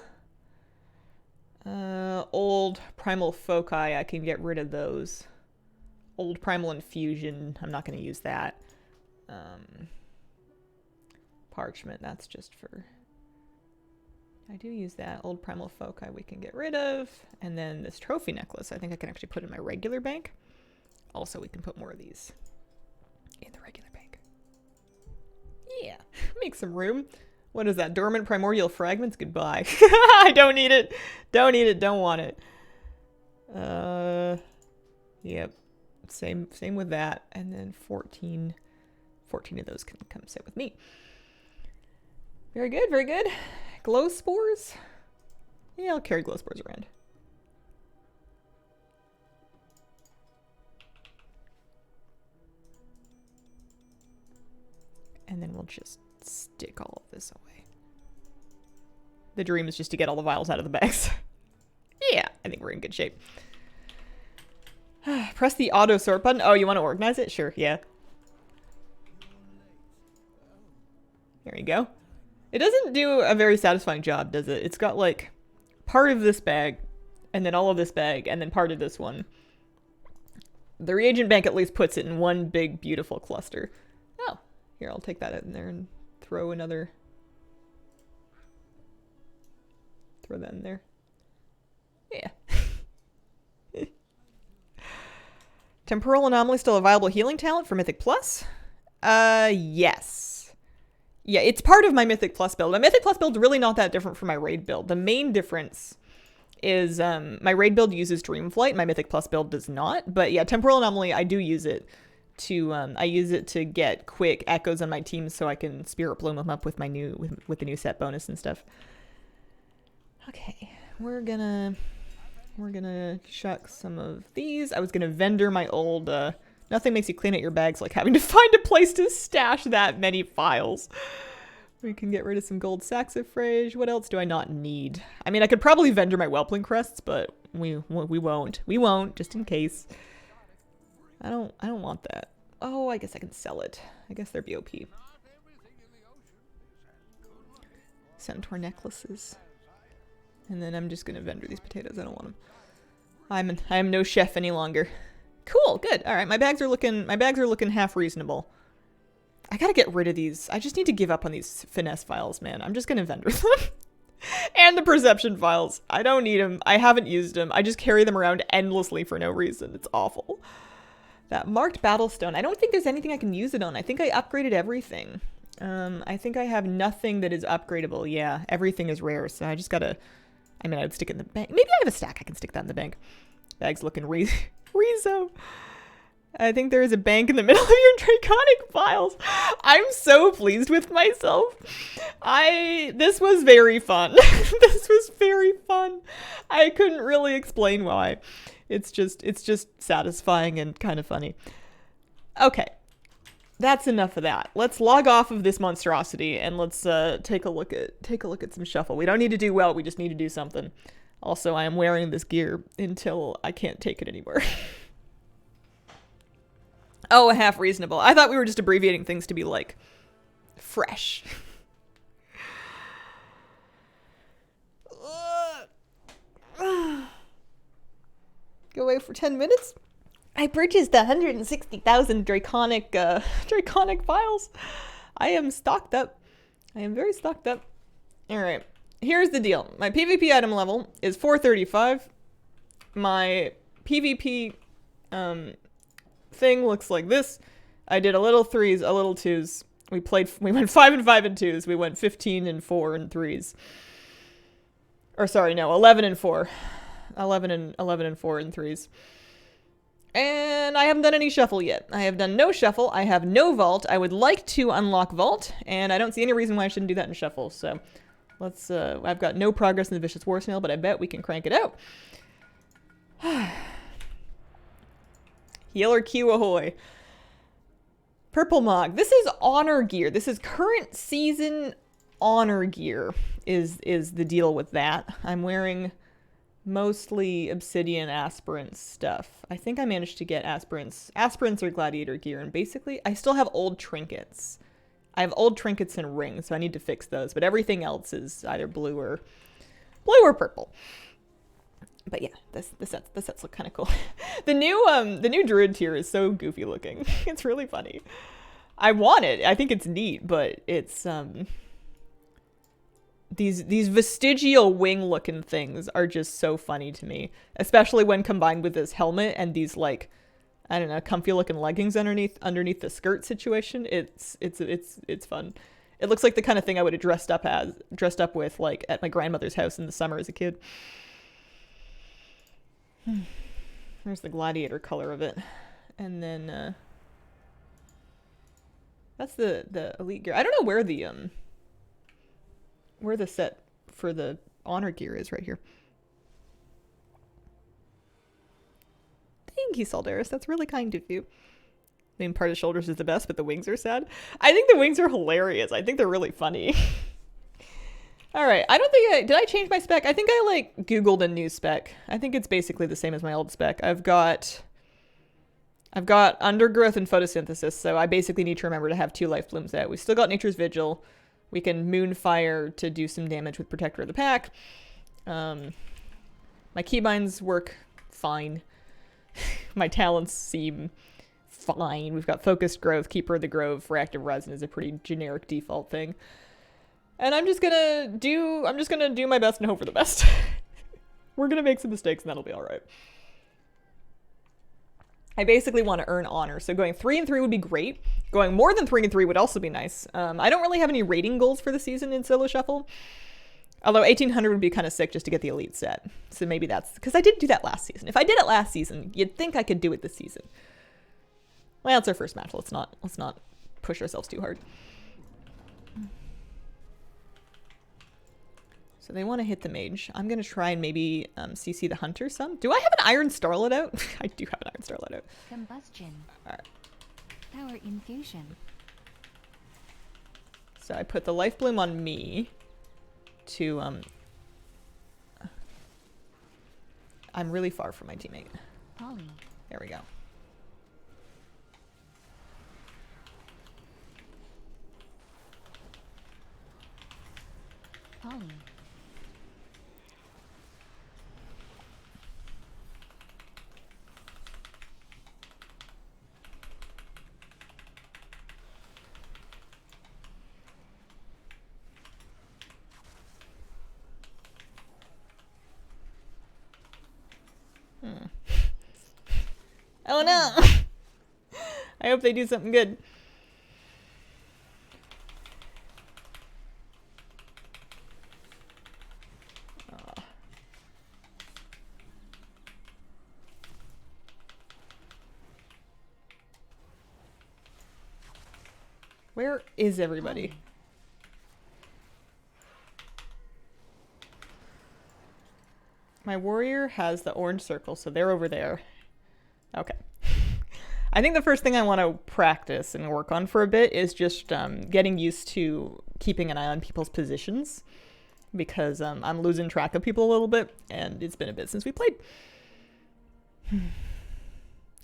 Old primal foci, I can get rid of those. Old primal infusion, I'm not going to use that. Parchment, that's just for... I do use that. Old primal foci we can get rid of. And then this trophy necklace, I think I can actually put in my regular bank. Also, we can put more of these in the regular bank. Yeah, make some room. What is that? Dormant primordial fragments? Goodbye. I don't need it. Don't need it. Don't want it. Yep. Same with that. And then 14 of those can come sit with me. Very good, very good. Glow spores? Yeah, I'll carry glow spores around. And then we'll just stick all of this away. The dream is just to get all the vials out of the bags. Yeah, I think we're in good shape. Press the auto sort button. Oh, you want to organize it? Sure, yeah. There you go. It doesn't do a very satisfying job, does it? It's got like part of this bag and then all of this bag and then part of this one. The reagent bank at least puts it in one big beautiful cluster. Oh, here, I'll take that in there and throw another. Throw that in there. Yeah. Temporal Anomaly still a viable healing talent for Mythic Plus? Yes. Yeah, it's part of my Mythic Plus build. My Mythic Plus build is really not that different from my Raid build. The main difference is my Raid build uses Dreamflight. My Mythic Plus build does not. But yeah, Temporal Anomaly, I do use it to I use it to get quick echoes on my team so I can Spirit Bloom them up with my new with the new set bonus and stuff. Okay, we're gonna chuck some of these. I was gonna vendor my old nothing makes you clean out your bags like having to find a place to stash that many files. We can get rid of some gold saxifrage. What else do I not need? I mean, I could probably vendor my Whelpling crests, but we won't. We won't, just in case. I don't want that. Oh, I guess I can sell it. I guess they're BOP. Centaur necklaces. And then I'm just gonna vendor these potatoes. I don't want them. I am no chef any longer. Cool, good. All right, my bags are looking half reasonable. I gotta get rid of these. I just need to give up on these finesse files, man. I'm just gonna vendor them. And the perception files. I don't need them. I haven't used them. I just carry them around endlessly for no reason. It's awful. That marked battlestone. I don't think there's anything I can use it on. I think I upgraded everything. I think I have nothing that is upgradable. Yeah, everything is rare, so I just gotta... I mean, I would stick it in the bank. Maybe I have a stack. I can stick that in the bank. Bag's looking Rezo. I think there is a bank in the middle of your draconic files. I'm so pleased with myself. This was very fun. This was very fun. I couldn't really explain why. It's just satisfying and kind of funny. Okay. That's enough of that. Let's log off of this monstrosity and let's take a look at some shuffle. We don't need to do well, we just need to do something. Also, I am wearing this gear until I can't take it anymore. Oh, half reasonable. I thought we were just abbreviating things to be like fresh. Go away for 10 minutes? I purchased 160,000 draconic files. I am stocked up. I am very stocked up. All right. Here's the deal. My PvP item level is 435. My PvP thing looks like this. I did a little 3s, a little 2s. We went 5 and 5 and 2s. We went 15 and 4 and 3s. Or sorry, no, 11 and 4. 11 and 4 and 3s. And I haven't done any shuffle yet. I have done no shuffle. I have no vault. I would like to unlock vault, and I don't see any reason why I shouldn't do that in shuffle. So let's, I've got no progress in the Vicious War Snail, but I bet we can crank it out. Healer Q ahoy. Purple Mog. This is honor gear. This is current season honor gear is the deal with that. I'm wearing mostly Obsidian Aspirant stuff. I think I managed to get Aspirants. Aspirants are gladiator gear, and basically I still have old trinkets. I have old trinkets and rings, so I need to fix those, but everything else is either blue or purple. But yeah, the sets look kind of cool. The new druid tier is so goofy looking. It's really funny. I want it. I think it's neat, but it's these vestigial wing looking things are just so funny to me, especially when combined with this helmet and these, like, I don't know, comfy looking leggings underneath the skirt situation. It's fun. It looks like the kind of thing I would have dressed up with, like, at my grandmother's house in the summer as a kid. There's the gladiator color of it. And then that's the elite gear. I don't know where the set for the honor gear is right here. Thank you, Saldaris. That's really kind of you. I mean, part of shoulders is the best, but the wings are sad. I think the wings are hilarious. I think they're really funny. All right. I don't think did I change my spec? I think I, like, Googled a new spec. I think it's basically the same as my old spec. I've got undergrowth and photosynthesis, so I basically need to remember to have 2 life blooms out. We've still got Nature's Vigil. We can Moonfire to do some damage with Protector of the Pack. My keybinds work fine. My talents seem fine. We've got Focused Growth, Keeper of the Grove, Reactive Resin is a pretty generic default thing. And I'm just gonna do my best and hope for the best. We're gonna make some mistakes and that'll be alright. I basically want to earn honor, so going 3 and 3 would be great. Going more than 3 and 3 would also be nice. I don't really have any rating goals for the season in Solo Shuffle. Although 1800 would be kind of sick just to get the elite set. So maybe that's... because I did do that last season. If I did it last season, you'd think I could do it this season. Well, it's our first match. Let's not push ourselves too hard. So they want to hit the mage. I'm going to try and maybe CC the hunter some. Do I have an iron starlet out? I do have an iron starlet out. Combustion. All right. Power infusion. So I put the life bloom on me to I'm really far from my teammate. Polly. There we go. Polly. Oh no! I hope they do something good. Where is everybody? My warrior has the orange circle, so they're over there. Okay. I think the first thing I want to practice and work on for a bit is just getting used to keeping an eye on people's positions, because I'm losing track of people a little bit, and it's been a bit since we played.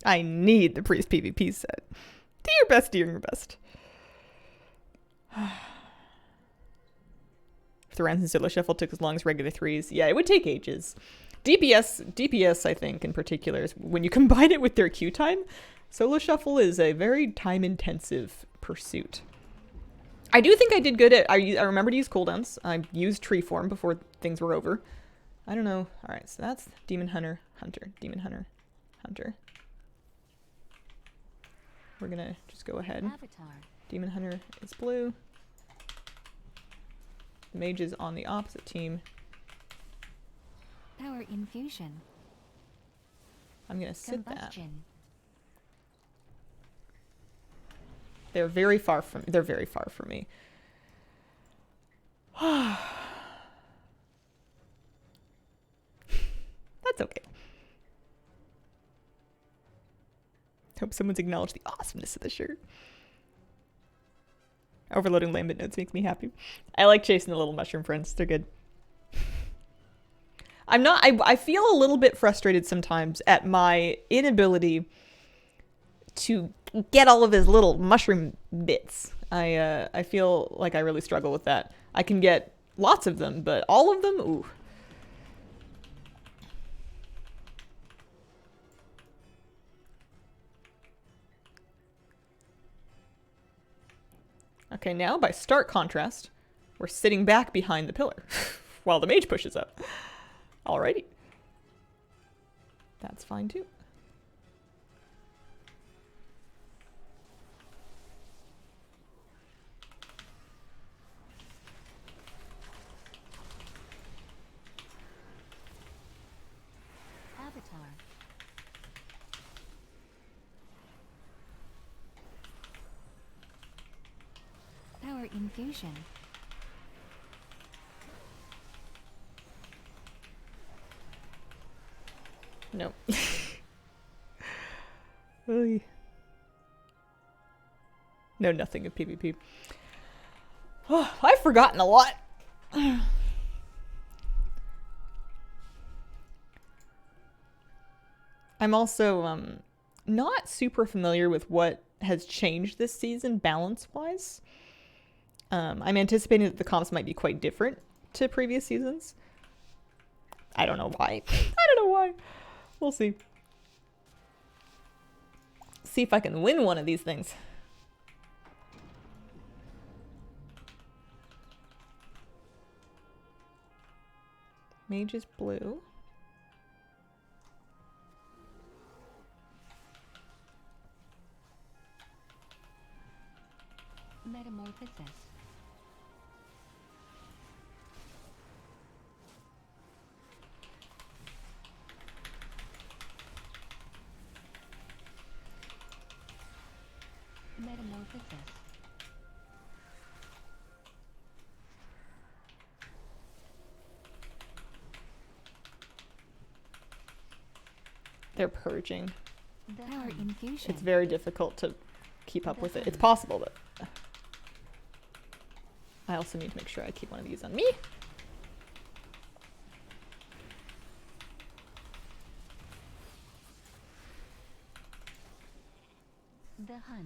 I need the priest PvP set. Do your best, do your best. If the rounds in Solo Shuffle took as long as regular 3s, yeah, it would take ages. DPS, I think, in particular, is when you combine it with their Q time, Solo Shuffle is a very time-intensive pursuit. I do think I did good at... I remember to use cooldowns. I used Tree Form before things were over. I don't know. Alright, so that's Demon Hunter, Hunter, Demon Hunter, Hunter. We're gonna just go ahead. Avatar. Demon Hunter is blue. The mage is on the opposite team. Power infusion. I'm gonna sit that. Combustion. They're very far from me. That's okay. Hope someone's acknowledged the awesomeness of the shirt. Overloading Lambent notes makes me happy. I like chasing the little mushroom friends. They're good. I feel a little bit frustrated sometimes at my inability to get all of his little mushroom bits. I feel like I really struggle with that. I can get lots of them, but all of them? Ooh. Okay, now by stark contrast, we're sitting back behind the pillar while the mage pushes up. Alrighty. That's fine too. Avatar. Power infusion. No. Really? No, nothing of PvP. Oh, I've forgotten a lot. I'm also not super familiar with what has changed this season balance-wise. I'm anticipating that the comps might be quite different to previous seasons. I don't know why. I don't know why. We'll see. See if I can win one of these things. Mage is blue. Metamorphosis. Metamorphosis. They're purging. Power infusion. It's very difficult to keep up with it. It's possible, but I also need to make sure I keep one of these on me. The Hunt.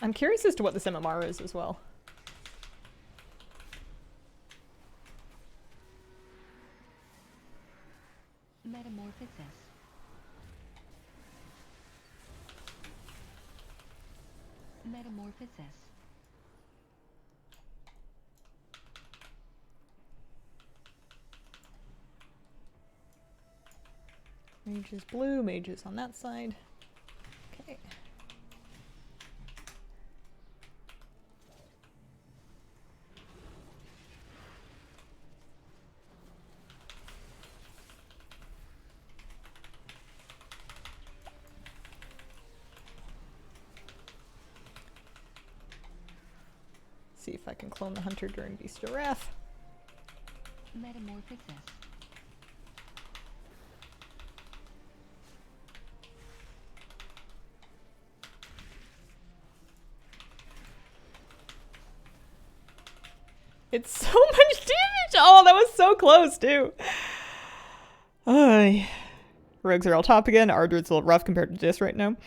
I'm curious as to what this MMR is as well. Metamorphosis. Metamorphosis. Mage is blue, mage is on that side. Okay. See if I can clone the hunter during Beast of Wrath. Metamorphosis. It's so much damage! Oh, that was so close, too. Rogues are all top again. Ardred's a little rough compared to this right now.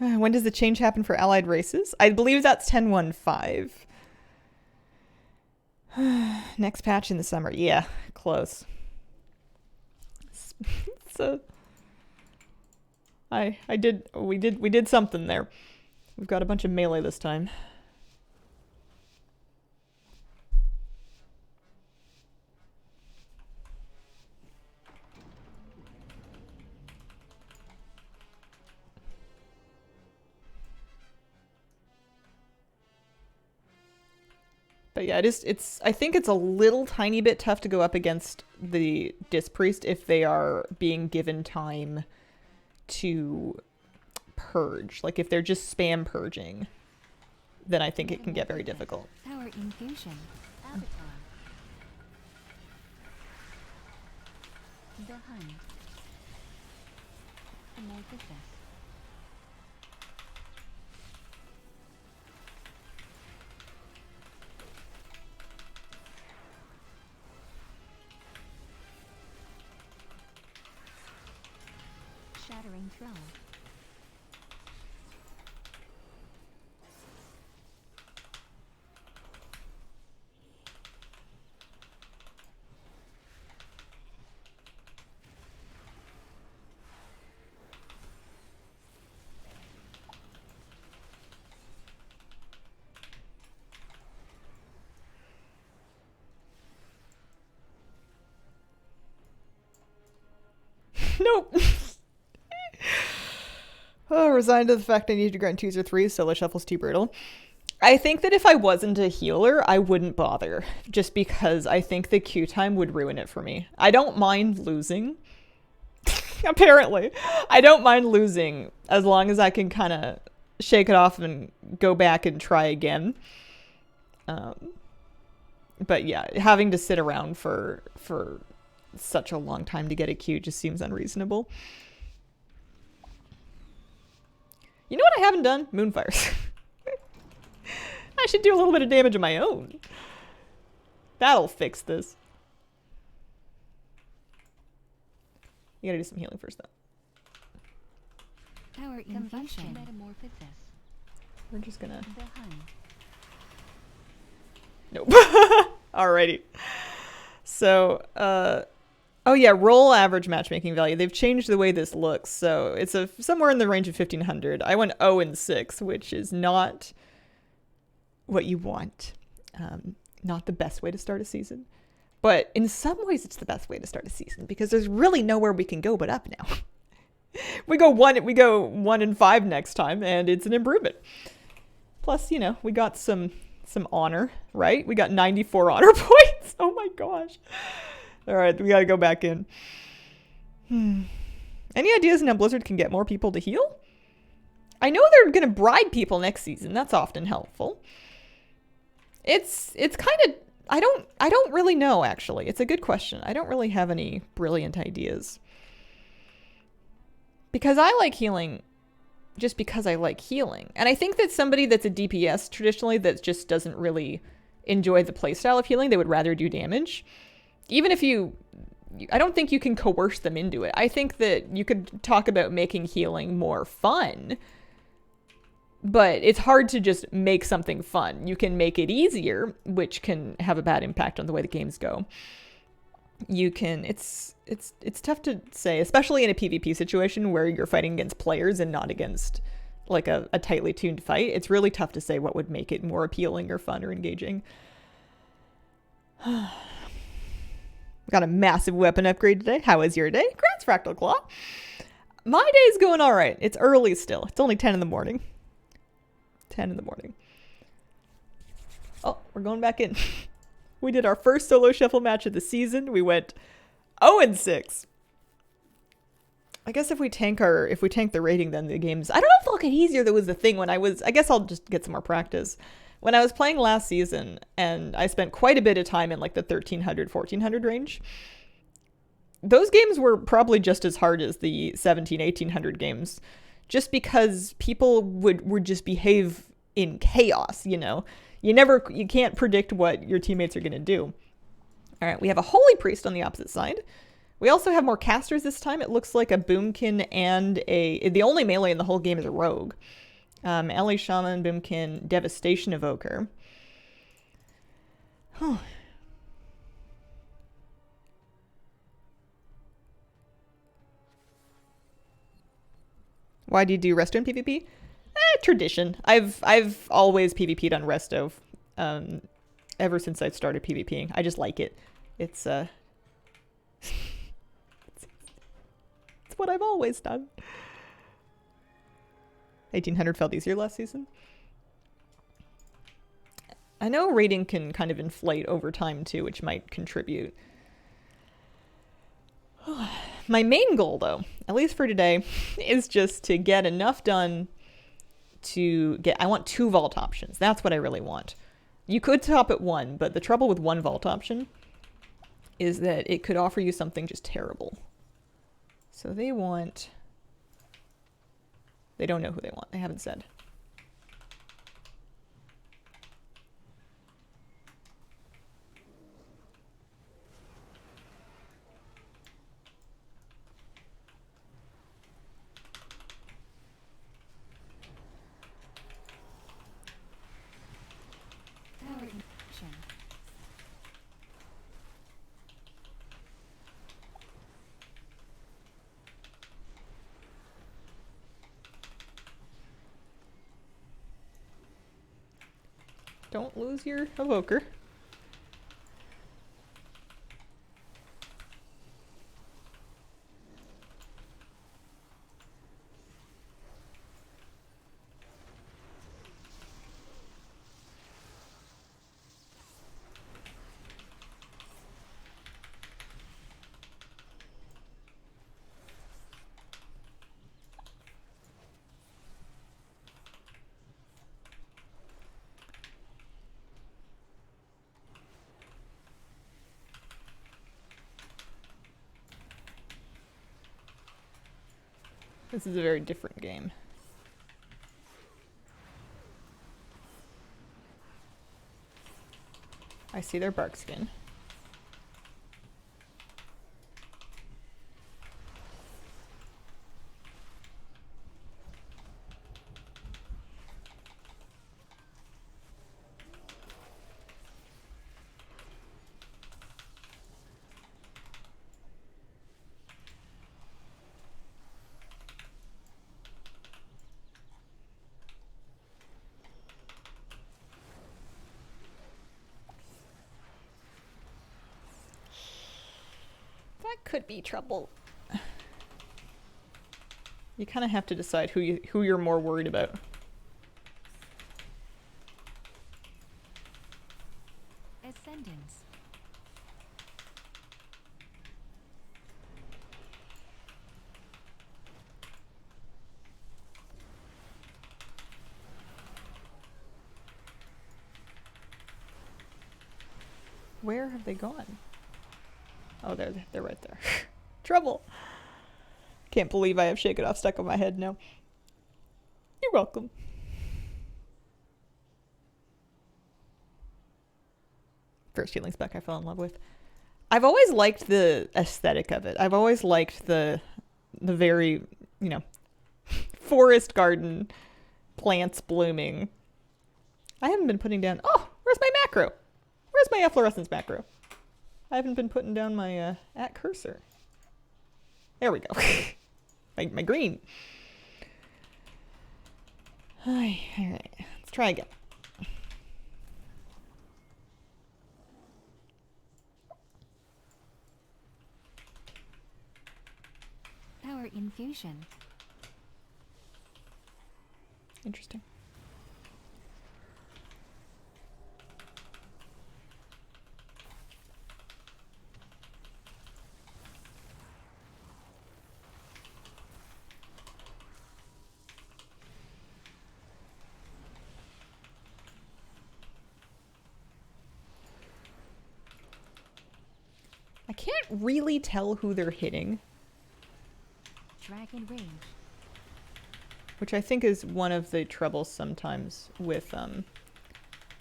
When does the change happen for allied races? I believe that's 10.15. Next patch in the summer. Yeah, close. So we did something there. We've got a bunch of melee this time. But yeah, I think it's a little tiny bit tough to go up against the Disc Priest if they are being given time to purge. Like if they're just spam purging, then I think it can get very difficult. Power infusion. Avatar. The Hun. Amorphosis. Shattering throw. Nope. Oh, resigned to the fact I need to grind 2s or 3s, solo shuffle's too brutal. I think that if I wasn't a healer, I wouldn't bother. Just because I think the queue time would ruin it for me. I don't mind losing. Apparently. I don't mind losing as long as I can kind of shake it off and go back and try again. But yeah, having to sit around for such a long time to get a queue just seems unreasonable. You know what I haven't done? Moonfires. I should do a little bit of damage of my own. That'll fix this. You gotta do some healing first, though. Power infusion. Metamorphosis. We're just gonna... The Hun. Nope. Alrighty. So, oh yeah, roll average matchmaking value. They've changed the way this looks, so it's somewhere in the range of 1500. I went 0-6, which is not what you want. Not the best way to start a season. But in some ways, it's the best way to start a season because there's really nowhere we can go but up now. we go 1-5 next time, and it's an improvement. Plus, you know, we got some honor, right? We got 94 honor points. Oh my gosh. All right, we gotta go back in. Any ideas on how Blizzard can get more people to heal? I know they're gonna bribe people next season. That's often helpful. It's kind of I don't really know, actually. It's a good question. I don't really have any brilliant ideas. Because I like healing just because I like healing. And I think that somebody that's a DPS traditionally that just doesn't really enjoy the playstyle of healing, they would rather do damage. Even if I don't think you can coerce them into it. I think that you could talk about making healing more fun, but it's hard to just make something fun. You can make it easier, which can have a bad impact on the way the games go. It's tough to say, especially in a PvP situation where you're fighting against players and not against like a tightly tuned fight. It's really tough to say what would make it more appealing or fun or engaging. Got a massive weapon upgrade today. How was your day? Congrats, Fractal Claw. My day's going all right. It's early still. It's only 10 in the morning. 10 in the morning. Oh, we're going back in. We did our first solo shuffle match of the season. We went 0-6. I guess if we tank the rating, then the games... I don't know if it'll get easier. That was the thing when I guess I'll just get some more practice. When I was playing last season, and I spent quite a bit of time in like the 1300, 1400 range, those games were probably just as hard as the 17, 1800 games, just because people would just behave in chaos, you know? You can't predict what your teammates are going to do. All right, we have a Holy Priest on the opposite side. We also have more casters this time. It looks like a Boomkin and the only melee in the whole game is a rogue. Ellie Shaman, Boomkin, Devastation Evoker. Huh. Why do you do Resto in PvP? Tradition. I've always PvP'd on Resto, ever since I started PvPing. I just like it. It's it's what I've always done. 1800 felt easier last season. I know rating can kind of inflate over time too, which might contribute. My main goal, though, at least for today, is just to get enough done to get... I want 2 vault options. That's what I really want. You could top at 1, but the trouble with 1 vault option is that it could offer you something just terrible. So they want... They don't know who they want. They haven't said. Tower infusion. Don't lose your evoker. This is a very different game. I see their bark skin. That could be trouble. You kind of have to decide who you're more worried about. Ascendance. Where have they gone? Oh, they're right there. Trouble. Can't believe I have Shake It Off stuck on my head now. You're welcome. First healing spec I fell in love with. I've always liked the aesthetic of it. I've always liked the very, forest garden, plants blooming. I haven't been putting down... Oh, where's my macro? Where's my efflorescence macro? I haven't been putting down my at cursor. There we go. my green. Alright, let's try again. Power infusion. Interesting. I can't really tell who they're hitting, Dragon range. which I think is one of the troubles sometimes with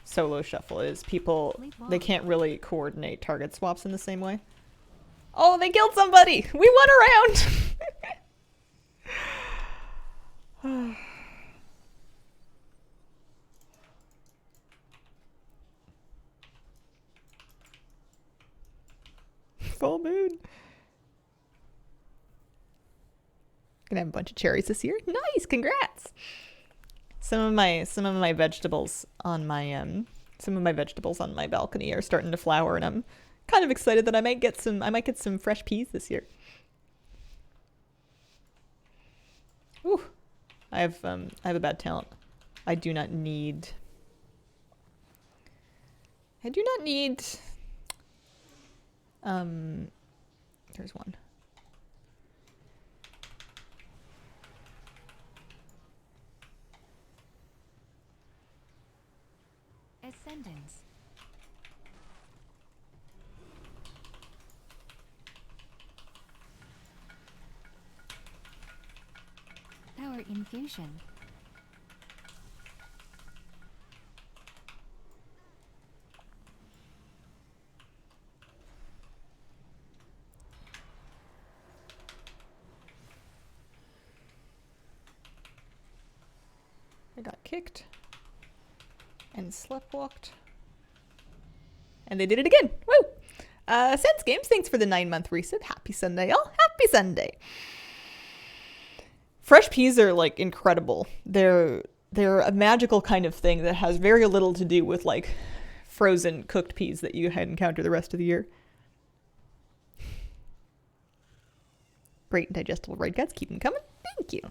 solo shuffle is people, they can't really coordinate target swaps in the same way. Oh, they killed somebody. We won around. Full moon. Gonna have a bunch of cherries this year. Nice, congrats. Some of my vegetables on my balcony are starting to flower, and I'm kind of excited that I might get some fresh peas this year. Ooh, I have a bad talent. I do not need. There's one. Ascendance. Power infusion. I got kicked and sleptwalked. And they did it again. Woo! Sense Games, thanks for the 9-month resub. Happy Sunday, y'all. Happy Sunday. Fresh peas are like incredible. They're a magical kind of thing that has very little to do with like frozen cooked peas that you had encountered the rest of the year. Great and digestible red guts. Keep them coming. Thank you.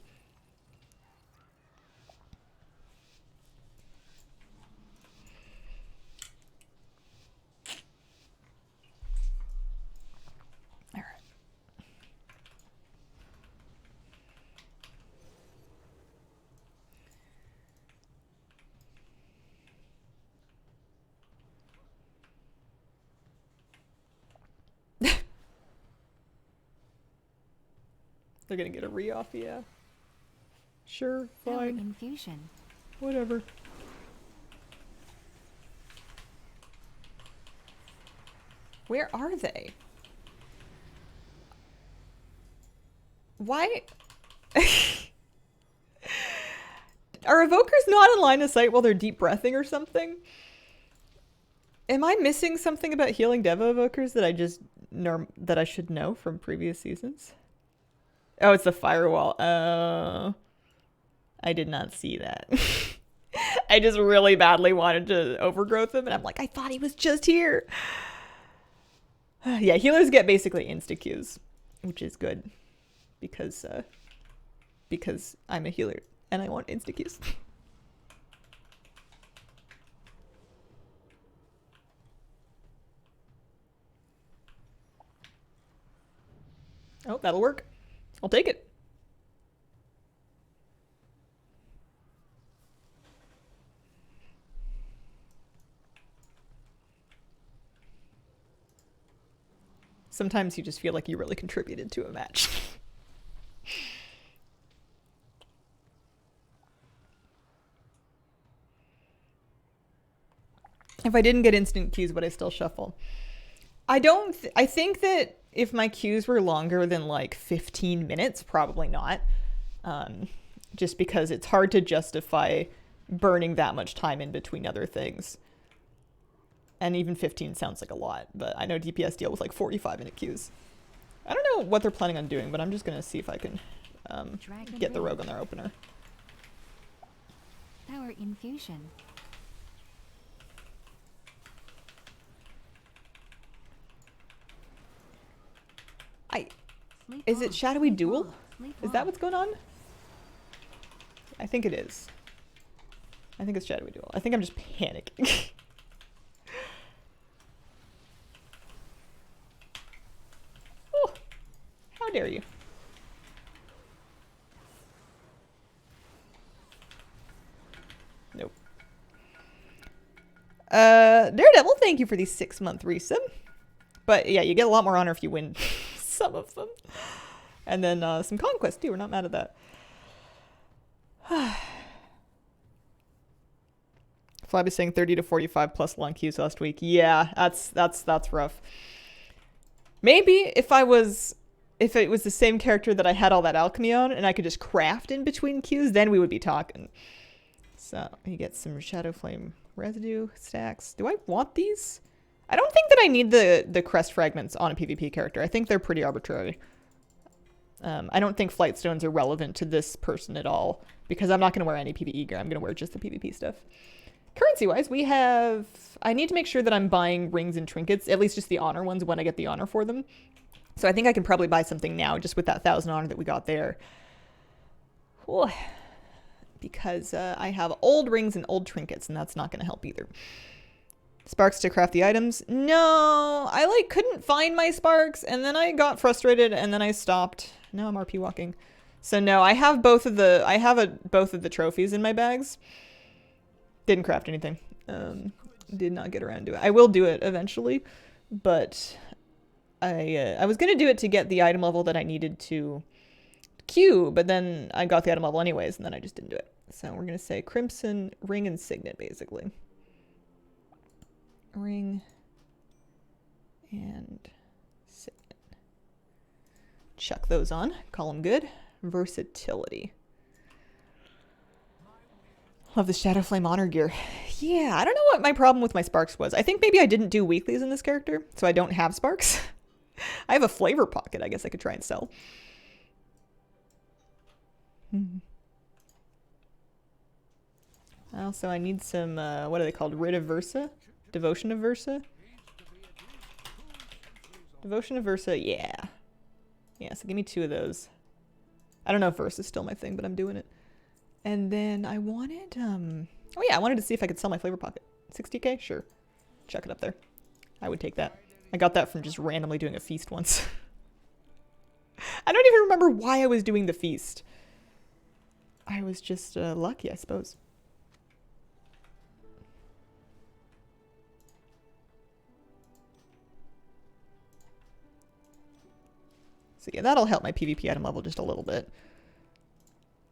They're gonna get a re-off, yeah. Sure, Power fine. infusion. Whatever. Where are they? Why? Are evokers not in line of sight while they're deep breathing or something? Am I missing something about healing Devo evokers that I should know from previous seasons? Oh, it's the firewall. Oh. I did not see that. I just really badly wanted to overgrowth him, and I'm like, I thought he was just here. Yeah, healers get basically insta-Qs, which is good. Because I'm a healer, and I want insta-Qs. Oh, that'll work. I'll take it. Sometimes you just feel like you really contributed to a match. If I didn't get instant Qs, would I still shuffle? I think that if my queues were longer than like 15 minutes, probably not. Just because it's hard to justify burning that much time in between other things. And even 15 sounds like a lot, but I know DPS deal with like 45-minute queues. I don't know what they're planning on doing, but I'm just going to see if I can get the rogue on their opener. Power infusion. Is it Shadowy Duel? Is that what? what's going on? I think it is. I think it's Shadowy Duel. I think I'm just panicking. Oh, how dare you? Nope. Daredevil, thank you for the 6-month resub. But yeah, you get a lot more honor if you win some of them. And then some conquest too. We're not mad at that. Flab is saying 30 to 45 plus long queues last week. Yeah, that's rough. Maybe if it was the same character that I had all that alchemy on and I could just craft in between queues, then we would be talking. So you get some Shadow Flame residue stacks. Do I want these? I don't think that I need the crest fragments on a PvP character. I think they're pretty arbitrary. I don't think flight stones are relevant to this person at all because I'm not going to wear any PvE gear. I'm going to wear just the PvP stuff. Currency-wise, we have... I need to make sure that I'm buying rings and trinkets, at least just the honor ones when I get the honor for them. So I think I can probably buy something now just with that 1,000 honor that we got there. Whew. Because I have old rings and old trinkets, and that's not going to help either. Sparks to craft the items. No, I like couldn't find my sparks, and then I got frustrated, and then I stopped. Now I'm RP walking. So no, I have both of the trophies in my bags. Didn't craft anything. Did not get around to it. I will do it eventually, but I was gonna do it to get the item level that I needed to queue, but then I got the item level anyways, and then I just didn't do it. So we're gonna say Crimson Ring and Signet, basically. Ring and Signet. Chuck those on. Call them good. Versatility. Love the Shadow Flame Honor gear. Yeah, I don't know what my problem with my sparks was. I think maybe I didn't do weeklies in this character, so I don't have sparks. I have a flavor pocket I guess I could try and sell. Also, I need some, what are they called? Writ of Versa? Devotion of Versa? Devotion of Versa, yeah. Yeah, so give me 2 of those. I don't know if Versa's still my thing, but I'm doing it. And then I wanted, oh yeah, I wanted to see if I could sell my flavor pocket. 60k? Sure. Chuck it up there. I would take that. I got that from just randomly doing a feast once. I don't even remember why I was doing the feast. I was just lucky, I suppose. So yeah, that'll help my PvP item level just a little bit.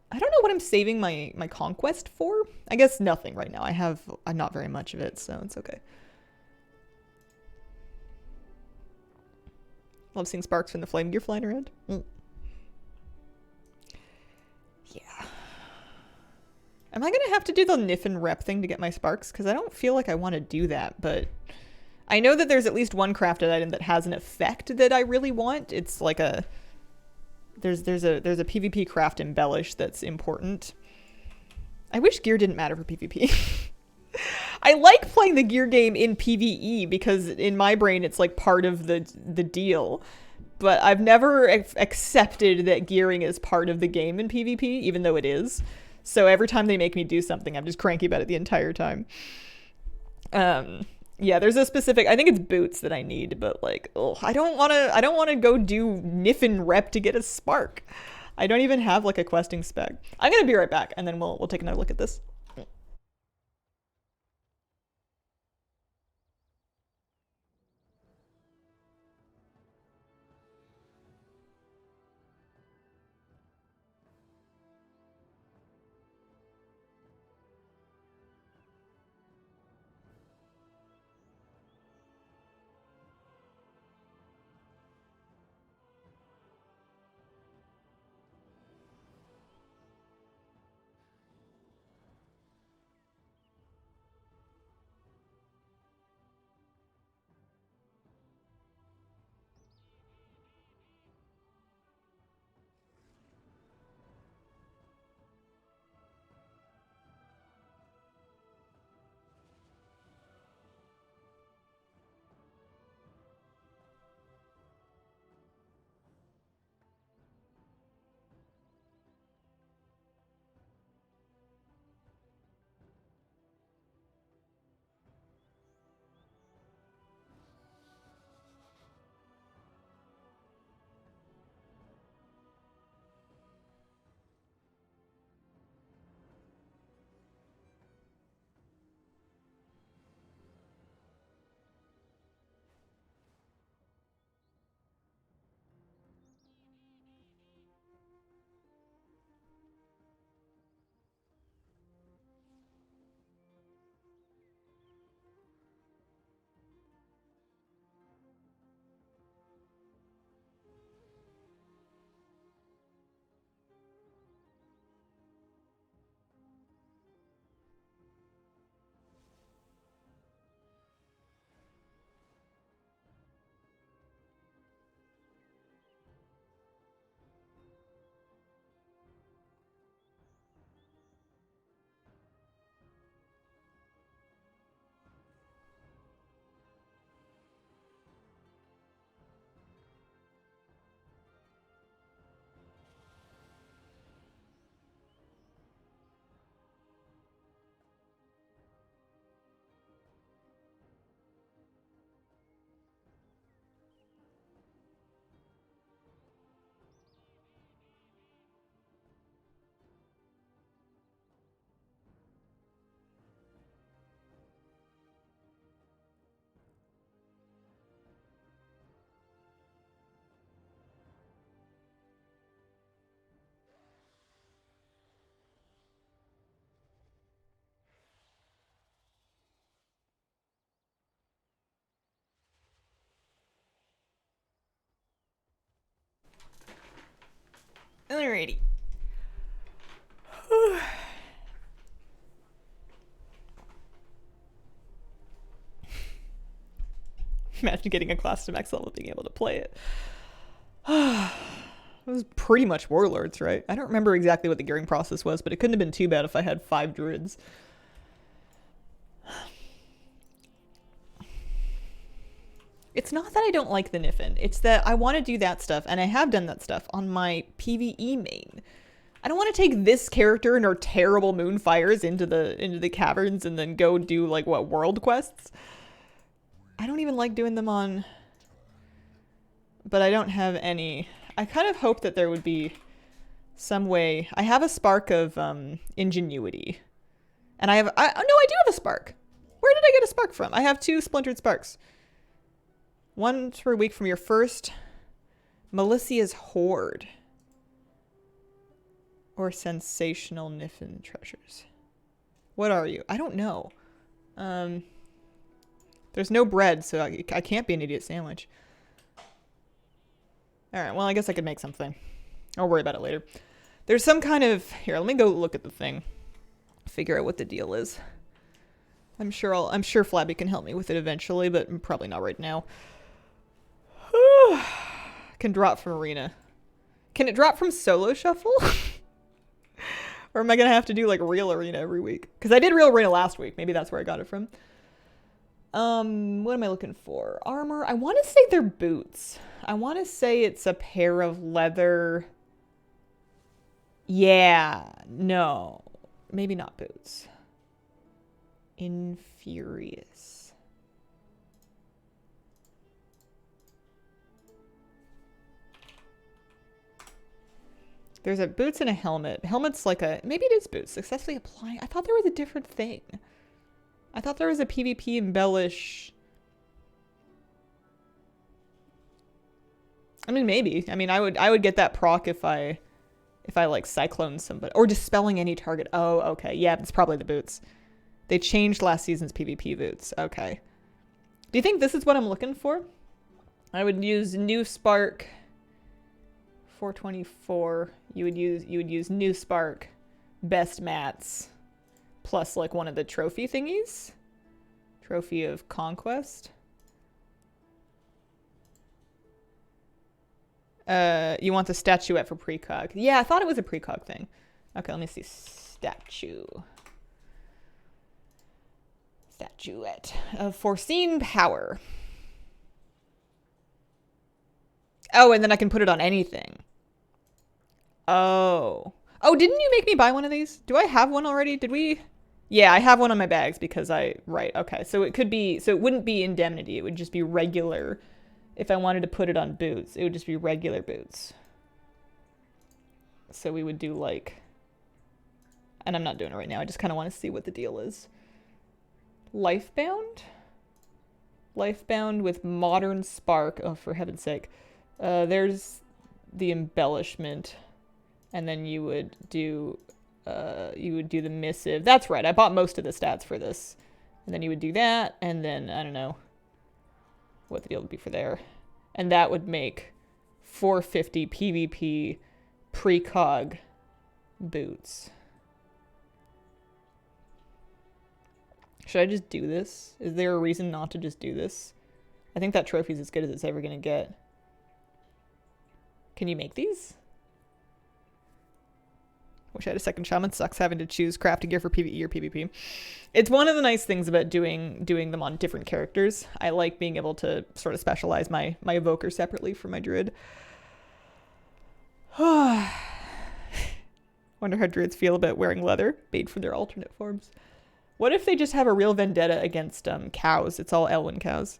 I don't know what I'm saving my conquest for. I guess nothing right now. I'm not very much of it, so it's okay. Love seeing sparks from the flame gear flying around. Yeah. Am I gonna have to do the Nif and Rep thing to get my sparks? Because I don't feel like I want to do that, but I know that there's at least one crafted item that has an effect that I really want. It's like a there's a PvP craft embellish that's important. I wish gear didn't matter for PvP. I like playing the gear game in PvE because in my brain it's like part of the deal. But I've never accepted that gearing is part of the game in PvP, even though it is. So every time they make me do something, I'm just cranky about it the entire time. Yeah, there's a specific, I think it's boots that I need, but like, oh, I don't want to go do Nif and Rep to get a spark. I don't even have like a questing spec. I'm going to be right back and then we'll take another look at this. Alrighty. Imagine getting a class to max level and being able to play it. It was pretty much warlords, right? I don't remember exactly what the gearing process was, but it couldn't have been too bad if I had 5 druids. It's not that I don't like the Niffin. It's that I want to do that stuff, and I have done that stuff on my PvE main. I don't want to take this character and her terrible moonfires into the caverns and then go do, like, what, world quests? I don't even like doing them on... But I don't have any... I kind of hope that there would be some way... I have a spark of ingenuity. And I do have a spark. Where did I get a spark from? I have 2 splintered sparks. 1 per week from your first Melicia's Hoard. Or Sensational Niffin Treasures. What are you? I don't know. There's no bread, so I can't be an idiot sandwich. Alright, well, I guess I could make something. I'll worry about it later. There's some kind of... Here, let me go look at the thing. Figure out what the deal is. I'm sure Flabby can help me with it eventually, but probably not right now. Can drop from arena. Can it drop from solo shuffle? Or am I gonna have to do like real arena every week? Because I did real arena last week. Maybe that's where I got it from. What am I looking for? Armor. I want to say they're boots. I want to say it's a pair of leather. Yeah. No. Maybe not boots. Infurious. There's a boots and a helmet. Helmet's like a... Maybe it is boots. Successfully applying... I thought there was a different thing. I thought there was a PvP embellish... I mean, maybe. I mean, I would get that proc if I like cyclone somebody. Or dispelling any target. Oh, okay. Yeah, it's probably the boots. They changed last season's PvP boots. Okay. Do you think this is what I'm looking for? I would use new spark... 424. You would use new spark, best mats, plus like one of the trophy thingies. Trophy of conquest. You want the statuette for precog. Yeah, I thought it was a precog thing. Okay, let me see. Statuette of foreseen power. Oh, and then I can put it on anything. Oh. Oh, didn't you make me buy one of these? Do I have one already? Did we? Yeah, I have one on my bags because right, okay. So it could be, so it wouldn't be indemnity. It would just be regular. If I wanted to put it on boots, it would just be regular boots. So we would do like, and I'm not doing it right now. I just kind of want to see what the deal is. Lifebound? Lifebound with modern spark. Oh, for heaven's sake. There's the embellishment, and then you would do the missive. That's right. I bought most of the stats for this, and then you would do that, and then I don't know what the deal would be for there, and that would make 450 PvP precog boots. Should I just do this? Is there a reason not to just do this? I think that trophy's as good as it's ever gonna get. Can you make these? Wish I had a second shaman. Sucks having to choose crafting gear for PvE or PvP. It's one of the nice things about doing them on different characters. I like being able to sort of specialize my evoker separately from my druid. Wonder how druids feel about wearing leather made from their alternate forms. What if they just have a real vendetta against cows? It's all Elwyn cows.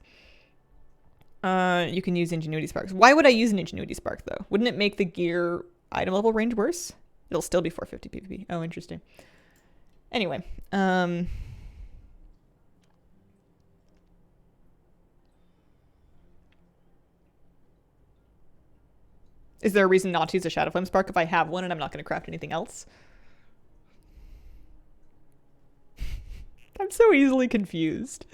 You can use Ingenuity Sparks. Why would I use an Ingenuity Spark, though? Wouldn't it make the gear item level range worse? It'll still be 450 PvP. Oh, interesting. Anyway. Is there a reason not to use a Shadow Flame Spark if I have one and I'm not going to craft anything else? I'm so easily confused.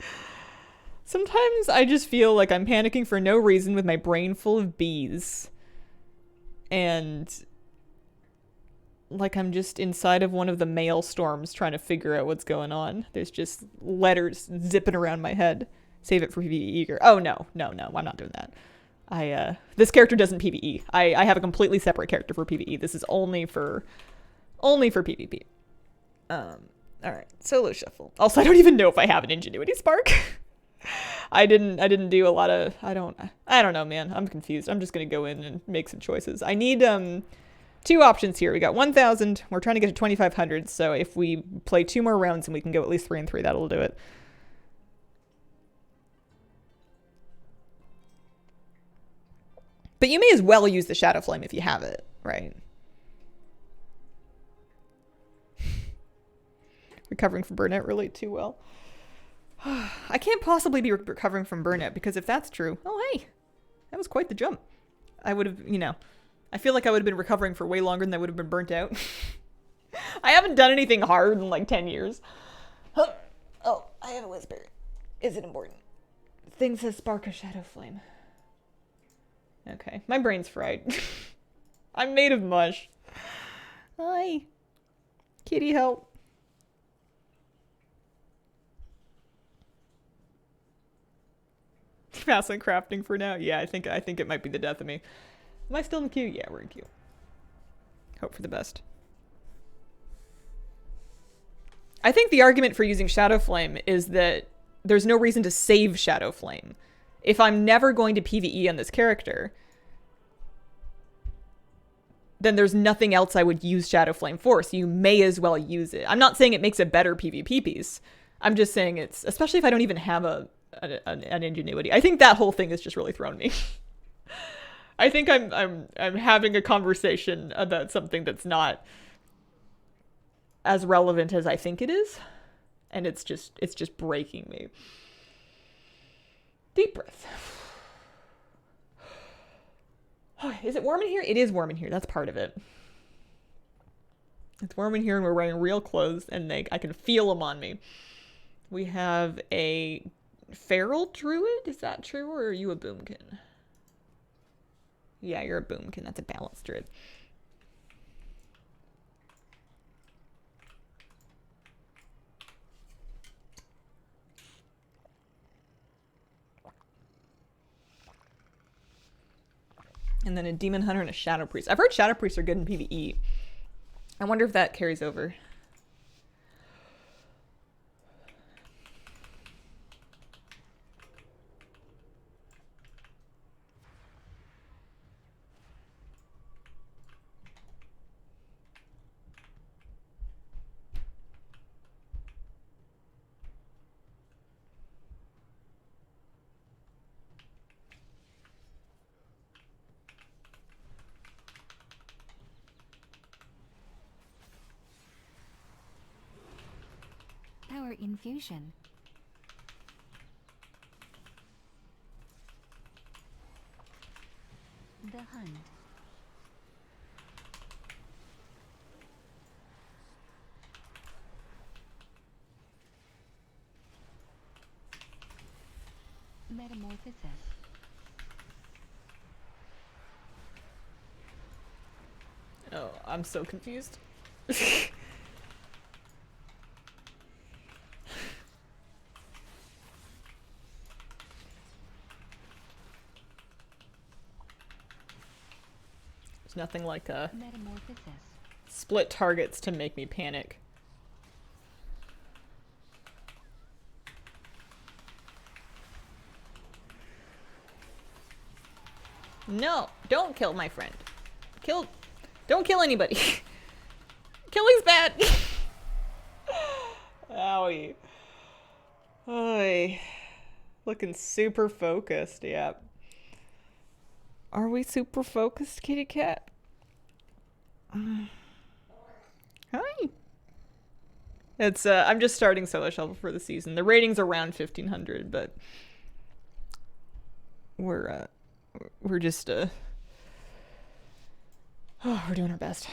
Sometimes I just feel like I'm panicking for no reason with my brain full of bees. and like I'm just inside of one of the maelstorms trying to figure out what's going on. There's just letters zipping around my head. Save it for PvE eager. Oh no, I'm not doing that. This character doesn't PvE. I have a completely separate character for PvE. This is only for PvP. All right, solo shuffle. Also, I don't even know if I have an ingenuity spark. I didn't do a lot of. I don't know, man. I'm confused. I'm just gonna go in and make some choices. I need two options here. We got 1,000. We're trying to get to 2,500. So if we play 2 more rounds and we can go at least 3 and 3, that'll do it. But you may as well use the Shadow Flame if you have it, right? Recovering from burnout relate too well. I can't possibly be recovering from burnout because if that's true, oh hey, that was quite the jump. I would have, I feel like I would have been recovering for way longer than I would have been burnt out. I haven't done anything hard in like 10 years. Oh, I have a whisper. Is it important? Thing says spark a shadow flame. Okay, my brain's fried. I'm made of mush. Hi. Kitty, help. Pass on crafting for now. Yeah, I think it might be the death of me. Am I still in queue? Yeah, we're in queue. Hope for the best. I think the argument for using Shadow Flame is that there's no reason to save Shadow Flame. If I'm never going to PvE on this character, then there's nothing else I would use Shadow Flame for, so you may as well use it. I'm not saying it makes a better PvP piece. I'm just saying it's, especially if I don't even have an ingenuity. I think that whole thing has just really thrown me. I think I'm having a conversation about something that's not as relevant as I think it is, and it's just breaking me. Deep breath. Is it warm in here? It is warm in here. That's part of it. It's warm in here, and we're wearing real clothes, and I can feel them on me. We have a feral druid. Is that true, or are you a boomkin? Yeah, you're a boomkin. That's a balanced druid. And then a demon hunter and a shadow priest. I've heard shadow priests are good in PvE. I wonder if that carries over. Power infusion. The hunt. Metamorphosis. Oh, I'm so confused. There's nothing like Metamorphosis. split targets to make me panic. No, don't kill my friend. Don't kill anybody. Killing's bad. Owie. Oy. Looking super focused, yeah. Are we super focused, kitty cat? Hi. It's I'm just starting solo shuffle for the season. The rating's around 1,500, but we're just we're doing our best.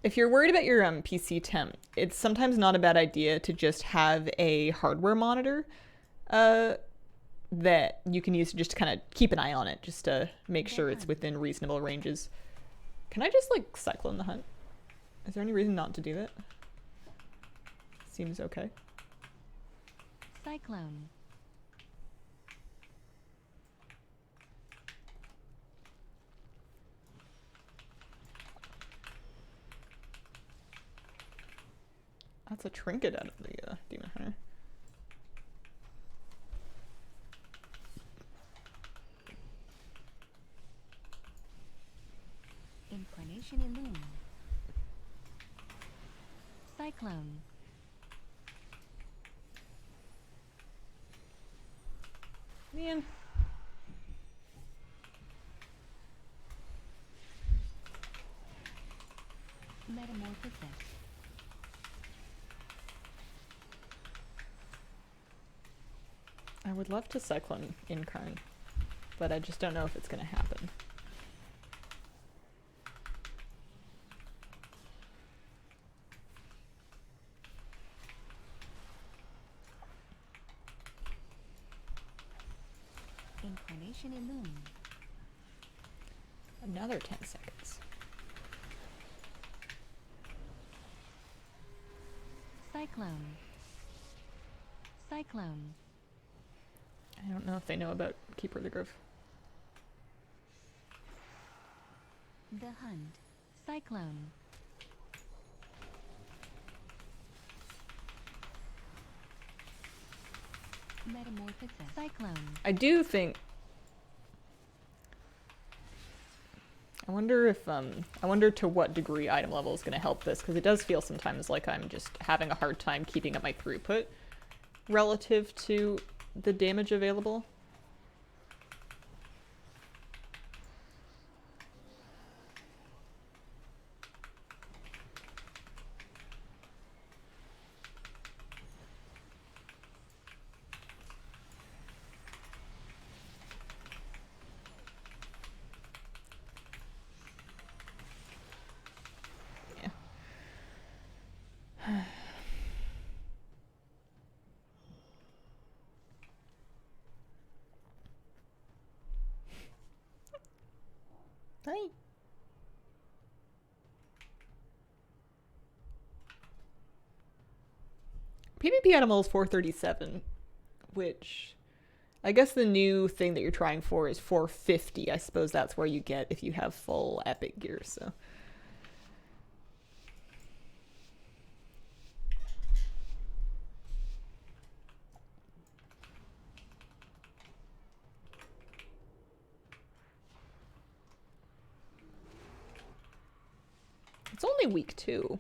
If you're worried about your PC temp, it's sometimes not a bad idea to just have a hardware monitor uh, that you can use to just kind of keep an eye on it, just to make sure it's within reasonable ranges. Can I just like cyclone the hunt? Is there any reason not to do that? Seems okay. Cyclone. That's a trinket out of the Demon Hunter. Incarnation Illume. Cyclone. Man. Metamorphosis. I would love to cyclone Incarn, but I just don't know if it's going to happen. Incarnation Illume. Another 10 seconds. Cyclone. Cyclone. I don't know if they know about Keeper of the Grove. The Hunt. Cyclone. Metamorphosis. Cyclone. I do think... I wonder to what degree item level is going to help this, because it does feel sometimes like I'm just having a hard time keeping up my throughput relative to the damage available. Hi. PvP animal is 437, which I guess the new thing that you're trying for is 450. I suppose that's where you get if you have full epic gear, so. It's only week 2.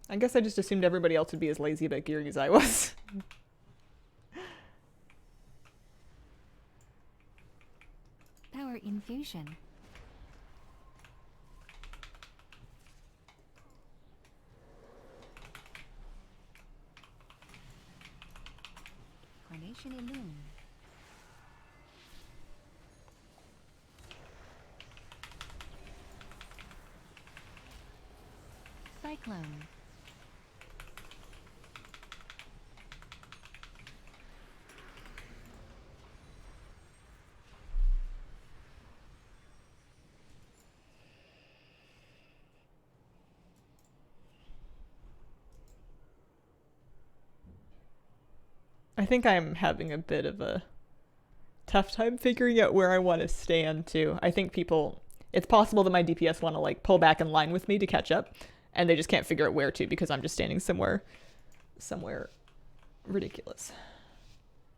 I guess I just assumed everybody else would be as lazy about gearing as I was. Power Infusion. Incarnation Illume. Cyclone. I think I'm having a bit of a tough time figuring out where I want to stand too. I think it's possible that my DPS want to like pull back in line with me to catch up, and they just can't figure out where to because I'm just standing somewhere ridiculous.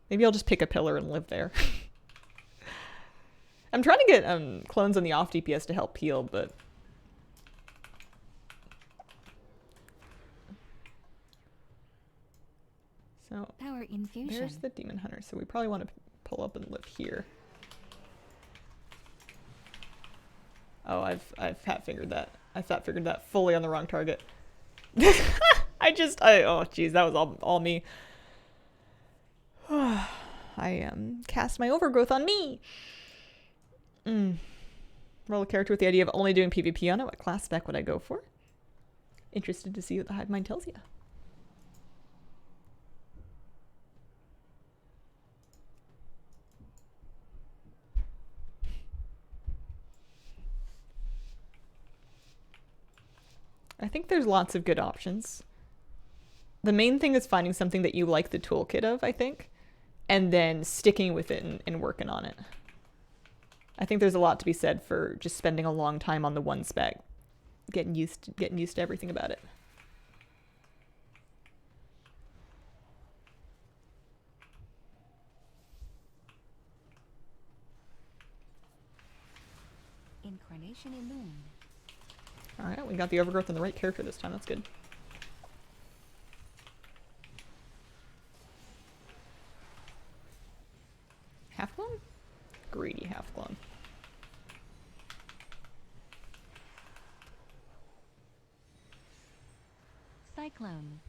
Maybe I'll just pick a pillar and live there. I'm trying to get clones on the off DPS to help heal, but so Power Infusion. there's the Demon Hunter, so we probably want to pull up and live here. Oh, I've fat fingered that. I fat figured that fully on the wrong target. Oh geez, that was all me. I cast my overgrowth on me. Roll a character with the idea of only doing PvP on it. What class spec would I go for? Interested to see what the hive mind tells you. I think there's lots of good options. The main thing is finding something that you like the toolkit of, I think, and then sticking with it and working on it. I think there's a lot to be said for just spending a long time on the one spec, getting used to everything about it. Incarnation Illume. All right, we got the overgrowth on the right character this time. That's good. Half-clone? Greedy half-clone. Cyclone.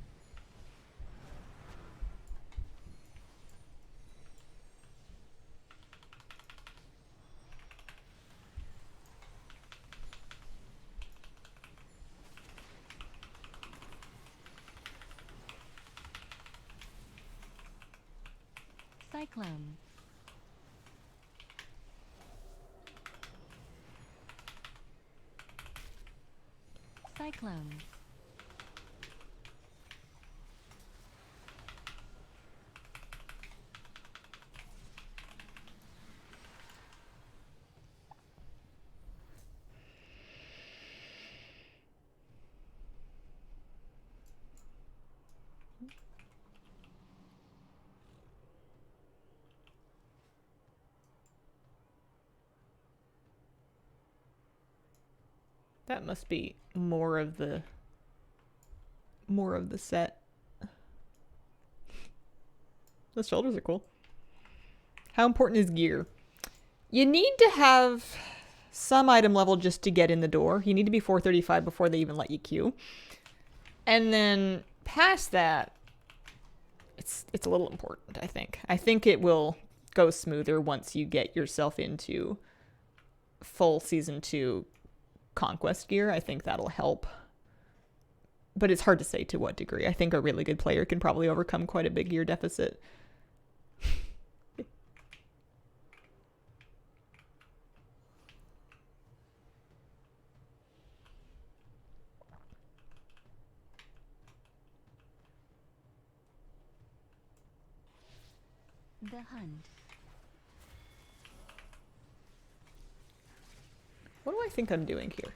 Cyclone. Cyclone. That must be more of the set. The shoulders are cool. How important is gear? You need to have some item level just to get in the door. You need to be 435 before they even let you queue. And then past that, it's a little important, I think. I think it will go smoother once you get yourself into full Season 2 Conquest gear. I think that'll help. But it's hard to say to what degree. I think a really good player can probably overcome quite a big gear deficit. The Hunt. What do I think I'm doing here?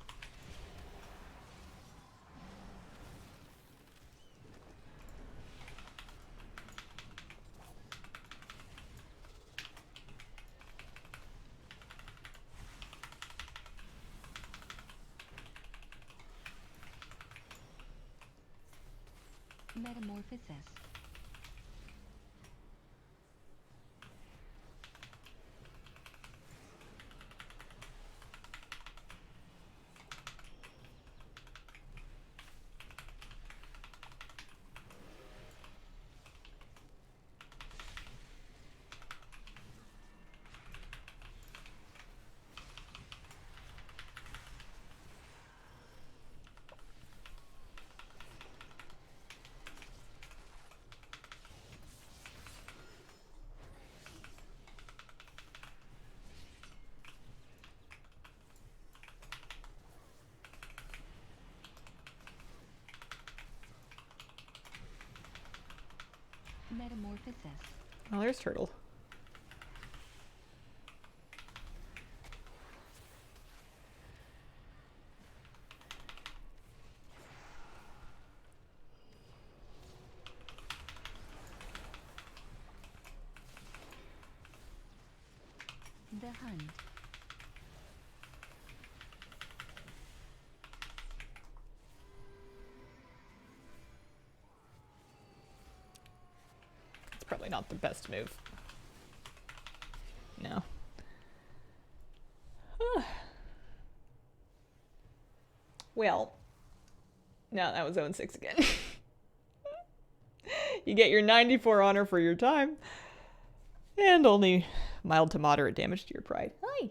Metamorphosis. Metamorphosis. Oh, there's Turtle. The Hunt. It's probably not the best move. No. Well, no, that was zone 6 again. You get your 94 honor for your time. And only mild to moderate damage to your pride. Hi.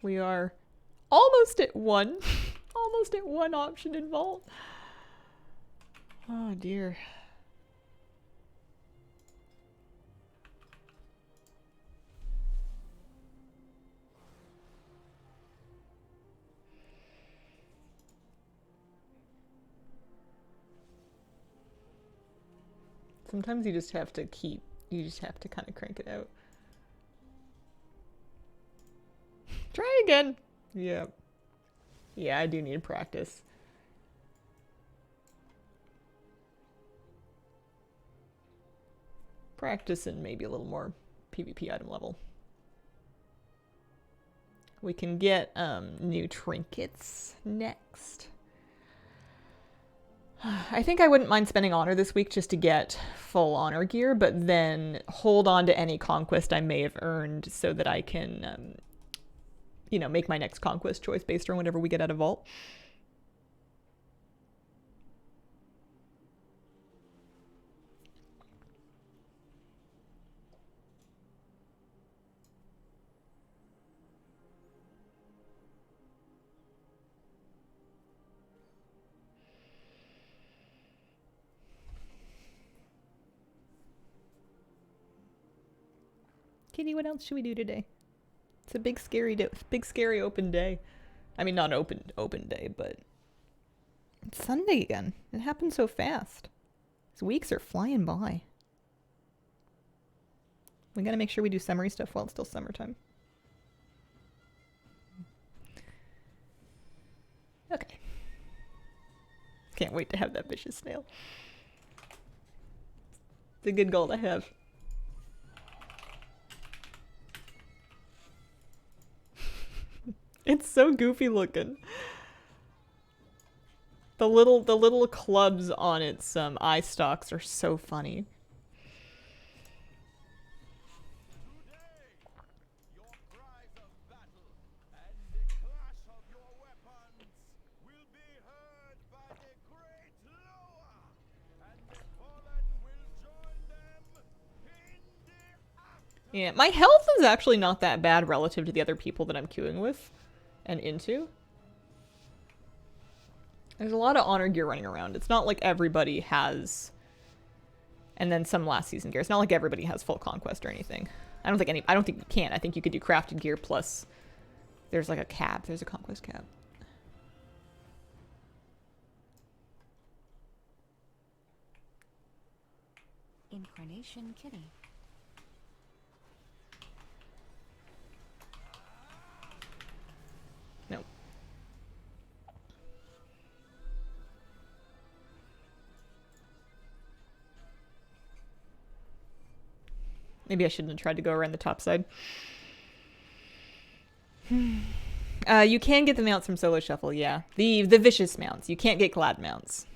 We are almost at one. Almost at one option in vault. Oh dear. Sometimes you just have to kind of crank it out. Try again. Yeah. Yeah, I do need practice. Practice and maybe a little more PvP item level. We can get new trinkets next. I think I wouldn't mind spending honor this week just to get full honor gear, but then hold on to any conquest I may have earned so that I can, you know, make my next conquest choice based on whatever we get out of vault. Kitty, what else should we do today? It's a big scary open day. I mean, not open day, but it's Sunday again. It happened so fast. These weeks are flying by. We gotta make sure we do summary stuff while it's still summertime. Okay. Can't wait to have that vicious snail. It's a good goal to have. It's so goofy looking. The little clubs on its eye stalks are so funny. Yeah, my health is actually not that bad relative to the other people that I'm queuing with and into. There's a lot of honor gear running around. It's not like everybody has, and then some last season gear. It's not like everybody has full conquest or anything. I don't think you can. I think you could do crafted gear plus there's like a cap. There's a conquest cap. Incarnation Kitty. No. Maybe I shouldn't have tried to go around the top side. You can get the mounts from Solo Shuffle, yeah. The vicious mounts. You can't get glad mounts.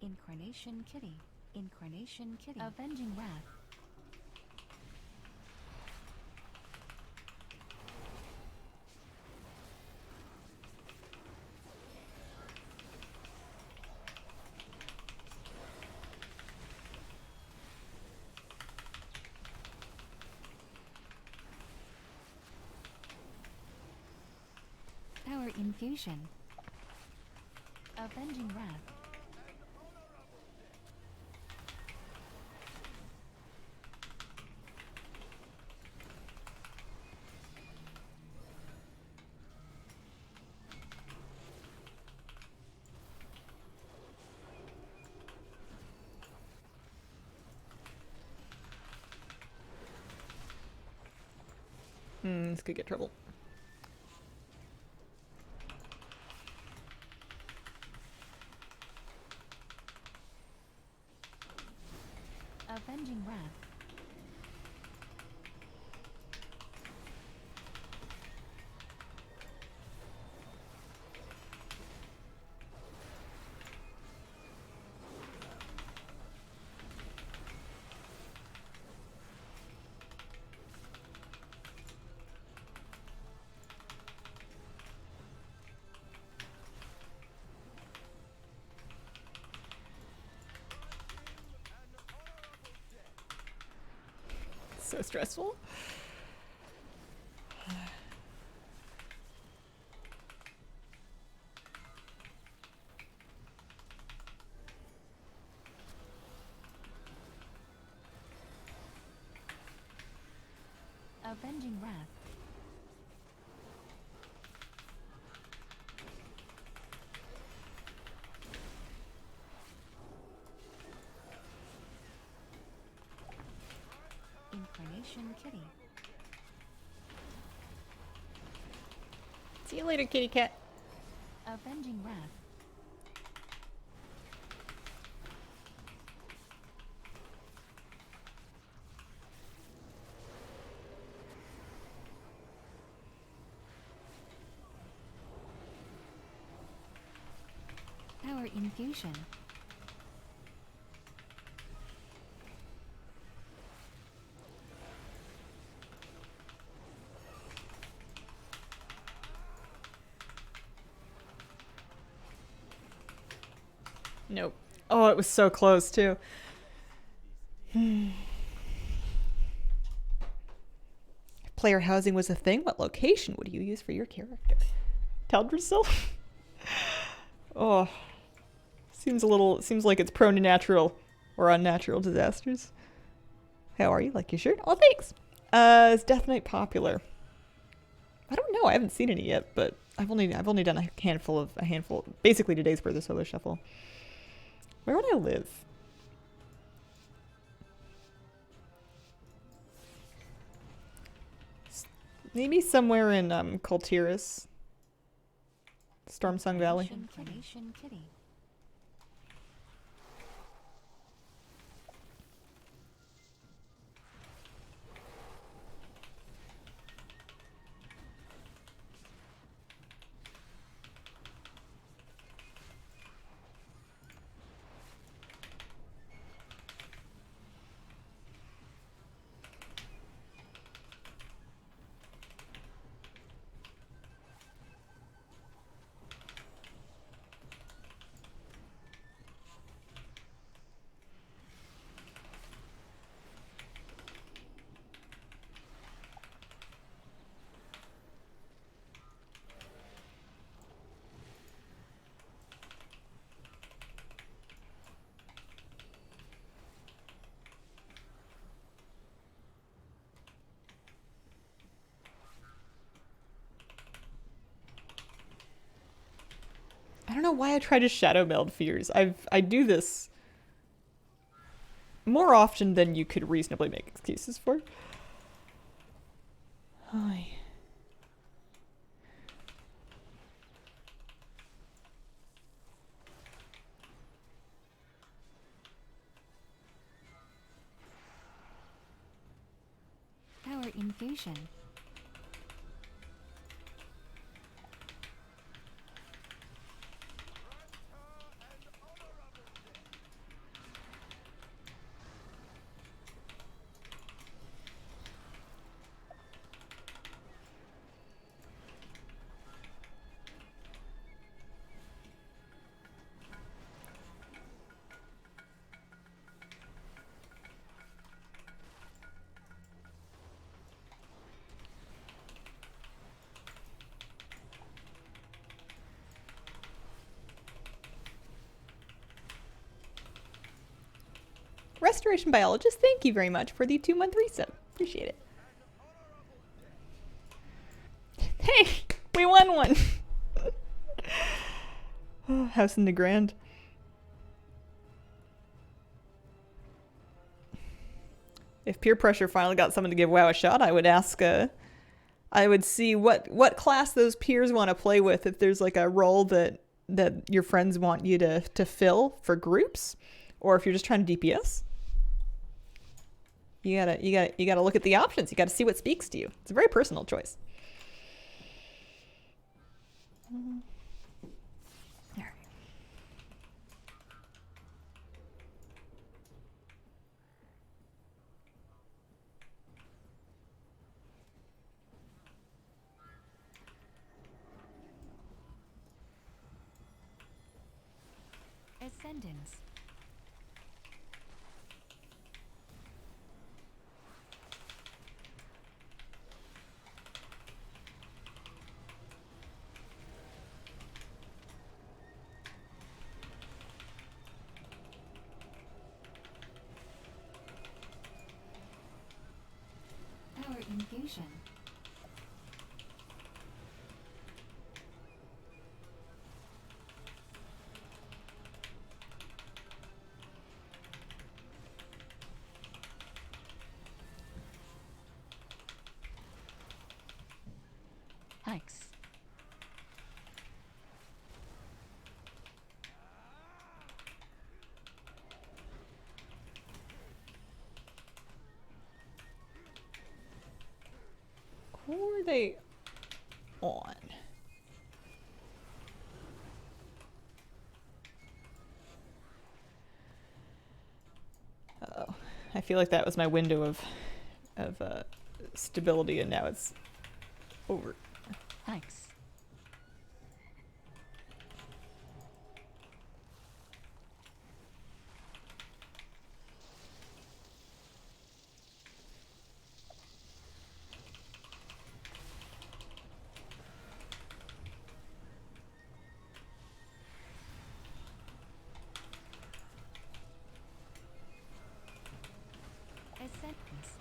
Incarnation Kitty. Incarnation Kitty. Avenging Wrath. Power Infusion. Avenging Wrath. This could get trouble. Avenging Wrath. So stressful. Avenging Wrath. Incarnation Kitty. See you later, kitty cat. Avenging Wrath. Power Infusion. Nope. Oh, it was so close too. If player housing was a thing, what location would you use for your character? Teldrassil? Oh, seems like it's prone to natural or unnatural disasters. How are you? Like your shirt? Oh, thanks. Is Death Knight popular? I don't know. I haven't seen any yet, but I've only done a handful. Basically today's for the solo shuffle. Where would I live? Maybe somewhere in Kultiris, Stormsong Valley. Incarnation Kitty. I don't know why I try to shadow meld fears. I do this more often than you could reasonably make excuses for. Hi. Power Infusion. Restoration Biologist, thank you very much for the 2-month resub. Appreciate it. Hey, we won one. Oh, House in the Grand. If peer pressure finally got someone to give WoW a shot, I would ask, I would see what class those peers want to play with. If there's like a role that your friends want you to fill for groups, or if you're just trying to DPS. You gotta look at the options. You gotta see what speaks to you. It's a very personal choice. All right. infusion. Hex. Who are they on? Uh-oh. I feel like that was my window of stability, and now it's over. Hex. Ascendance.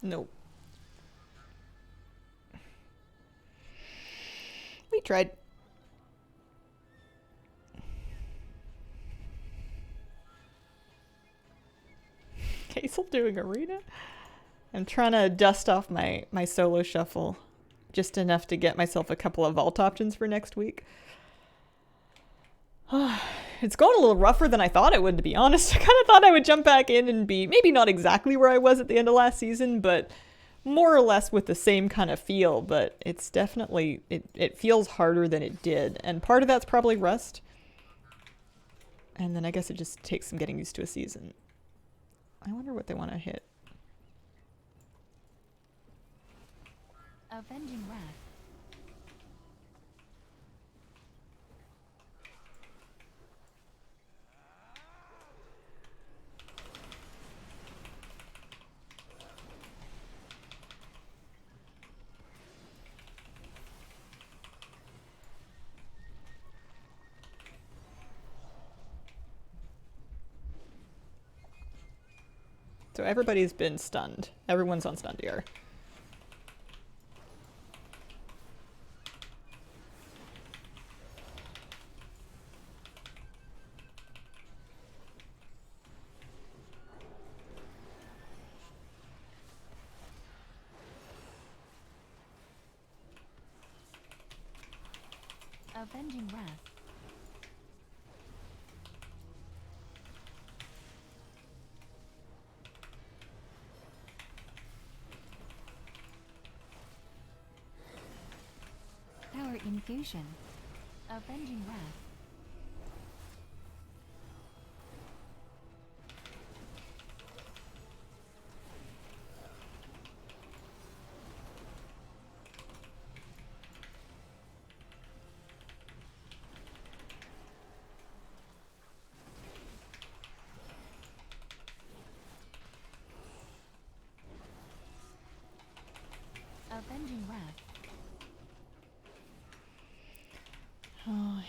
Nope. We tried. Hazel doing arena? I'm trying to dust off my solo shuffle just enough to get myself a couple of vault options for next week. It's going a little rougher than I thought it would, to be honest. I kind of thought I would jump back in and be maybe not exactly where I was at the end of last season, but more or less with the same kind of feel. But it's definitely, it feels harder than it did. And part of that's probably rust. And then I guess it just takes some getting used to a season. I wonder what they want to hit. Avenging Wrath. So everybody's been stunned. Everyone's on stun DR. Avenging Wrath. Power infusion. Avenging Wrath. Avenging Wrath. Oh.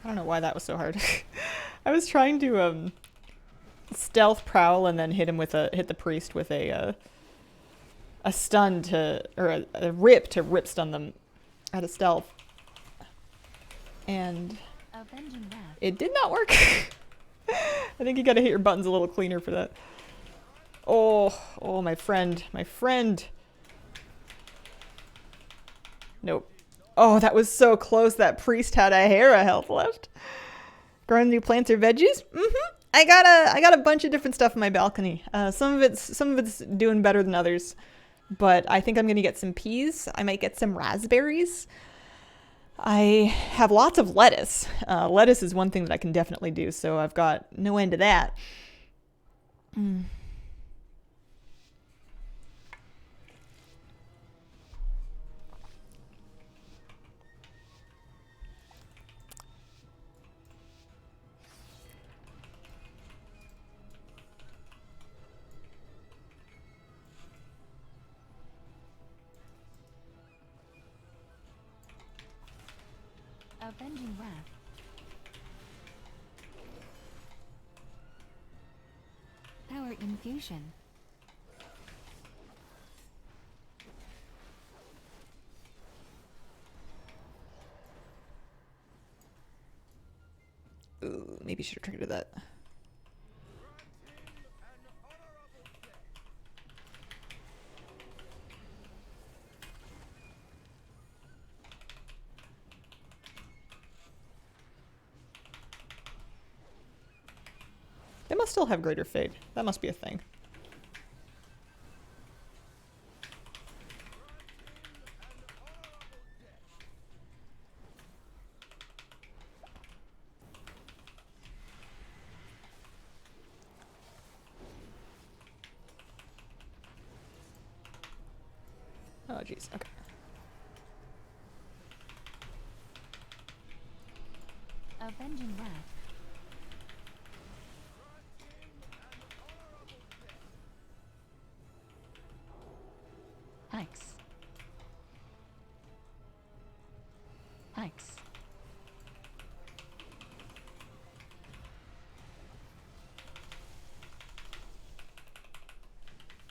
I don't know why that was so hard. I was trying to stealth prowl and then hit the priest with a stun to, or a rip stun them out of stealth. And Avenging Wrath. it did not work. I think you gotta hit your buttons a little cleaner for that. Oh, my friend. Nope. Oh, that was so close. That priest had a hair of health left. Growing new plants or veggies? Mm-hmm. I got a bunch of different stuff on my balcony. Some of it's doing better than others. But I think I'm gonna get some peas. I might get some raspberries. I have lots of lettuce. Lettuce is one thing that I can definitely do, so I've got no end of that. Mm. Avenging Wrath. Power infusion. Ooh, maybe should have triggered that. They must still have greater fate. That must be a thing. Oh, jeez. Okay. Avenging Wrath. Hikes. Hikes.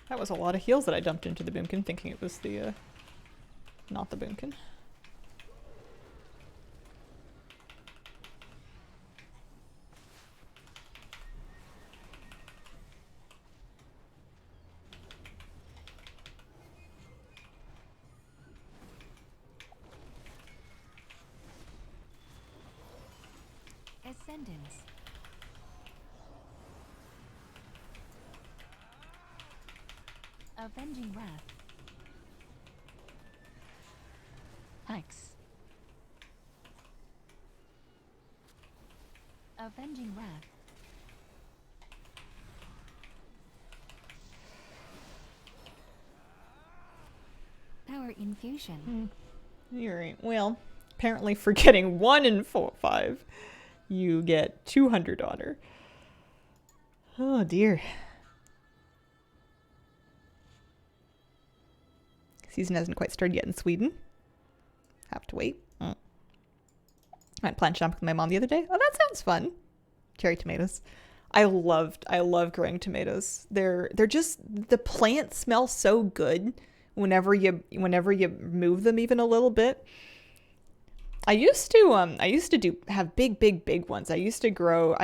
That was a lot of heals that I dumped into the boomkin, thinking it was the, not the boomkin. Ascendance. Avenging Wrath. Hikes. Avenging Wrath. Power infusion. You're right. Well, apparently for getting 1 in 5, you get 200 honor. Oh dear. Season hasn't quite started yet in Sweden. Have to wait. I went plant shopping with my mom the other day. Oh, that sounds fun. Cherry tomatoes. I love growing tomatoes. They're just, the plants smell so good whenever you move them even a little bit. I used to have big ones. I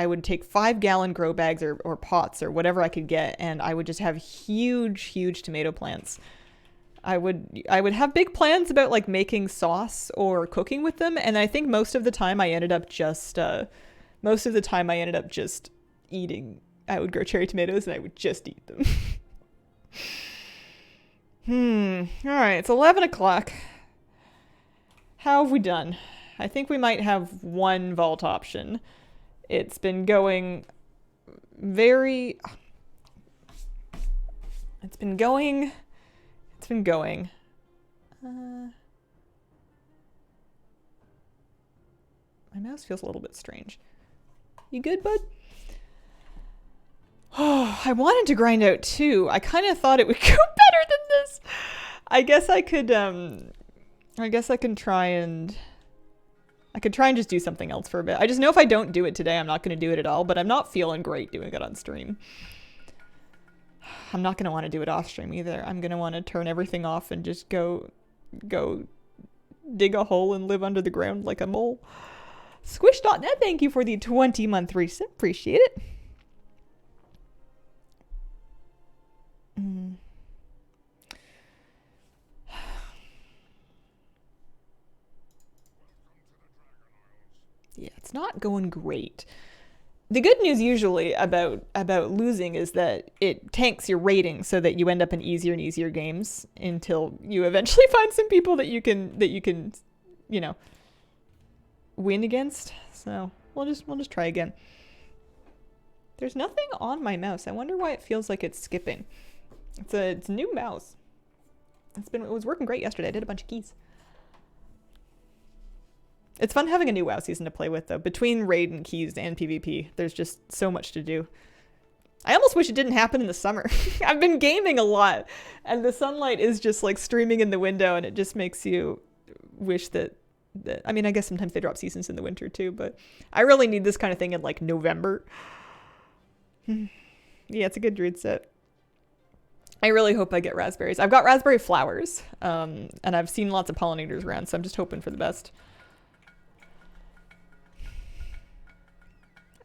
would take 5-gallon grow bags or pots or whatever I could get, and I would just have huge tomato plants. I would have big plans about like making sauce or cooking with them, and I think most of the time I ended up just eating. I would grow cherry tomatoes and I would just eat them. All right, it's 11 o'clock. How have we done? I think we might have one vault option. It's been going very... It's been going... My mouse feels a little bit strange. You good, bud? Oh, I wanted to grind out 2. I kind of thought it would go better than this. I guess I could try and just do something else for a bit. I just know if I don't do it today, I'm not going to do it at all, but I'm not feeling great doing it on stream. I'm not going to want to do it off stream either. I'm going to want to turn everything off and just go dig a hole and live under the ground like a mole. Squish.net, thank you for the 20-month resub. Appreciate it. Yeah, It's not going great. The good news usually about losing is that it tanks your rating so that you end up in easier and easier games until you eventually find some people that you can, you know, win against. So we'll just try again. There's nothing on my mouse. I wonder why it feels like it's skipping. It's a new mouse. It was working great yesterday. I did a bunch of keys. It's fun having a new WoW season to play with, though. Between raid and keys and PvP, there's just so much to do. I almost wish it didn't happen in the summer. I've been gaming a lot, and the sunlight is just like streaming in the window, and it just makes you wish that I mean, I guess sometimes they drop seasons in the winter too, but I really need this kind of thing in like November. Yeah, it's a good druid set. I really hope I get raspberries. I've got raspberry flowers, and I've seen lots of pollinators around, so I'm just hoping for the best.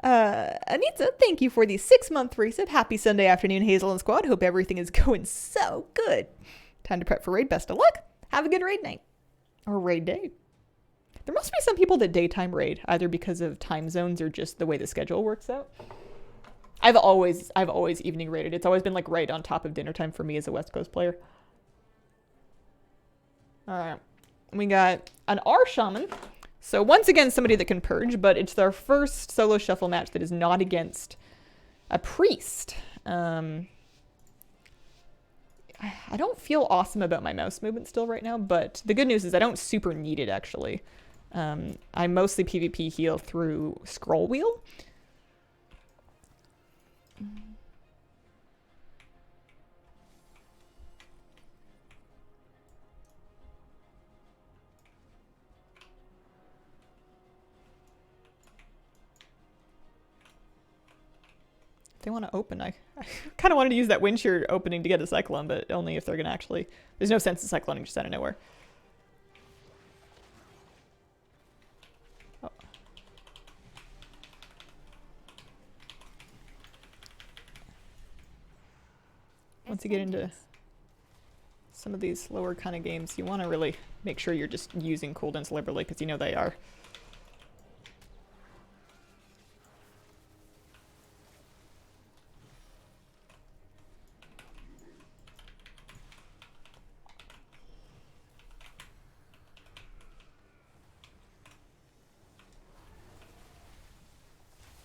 Anita, thank you for the 6-month resub. Happy Sunday afternoon, Hazel and Squad. Hope everything is going so good. Time to prep for raid. Best of luck. Have a good raid night. Or raid day. There must be some people that daytime raid, either because of time zones or just the way the schedule works out. I've always evening raided. It's always been like right on top of dinner time for me as a West Coast player. Alright. We got an R Shaman. So once again, somebody that can purge, but it's their first solo shuffle match that is not against a priest. I don't feel awesome about my mouse movement still right now, but the good news is I don't super need it, actually. I mostly PvP heal through scroll wheel. They want to open. I kind of wanted to use that wind shear opening to get a cyclone, but only if they're going to actually... There's no sense in cycloning just out of nowhere. Oh. Once you get into some of these lower kind of games, you want to really make sure you're just using cooldowns liberally, because you know they are.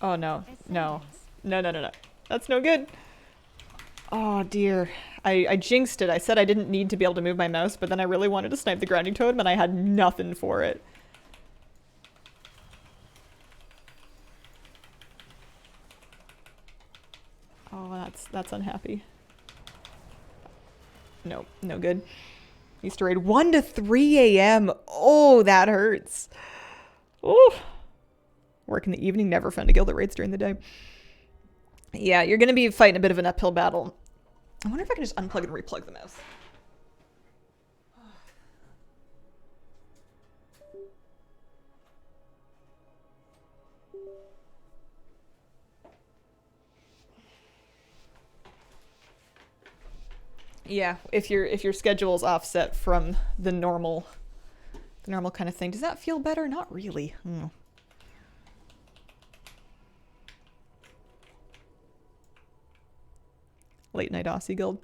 Oh, no. No. No, no, no, no. That's no good. Oh, dear. I jinxed it. I said I didn't need to be able to move my mouse, but then I really wanted to snipe the grounding totem, and I had nothing for it. Oh, that's unhappy. No, no good. Used to raid 1 to 3 a.m. Oh, that hurts. Oh. Work in the evening, never fun to kill the raids during the day. Yeah, you're going to be fighting a bit of an uphill battle. I wonder if I can just unplug and replug the mouse. Yeah, if your schedule's offset from the normal kind of thing. Does that feel better? Not really. Late night Aussie guild.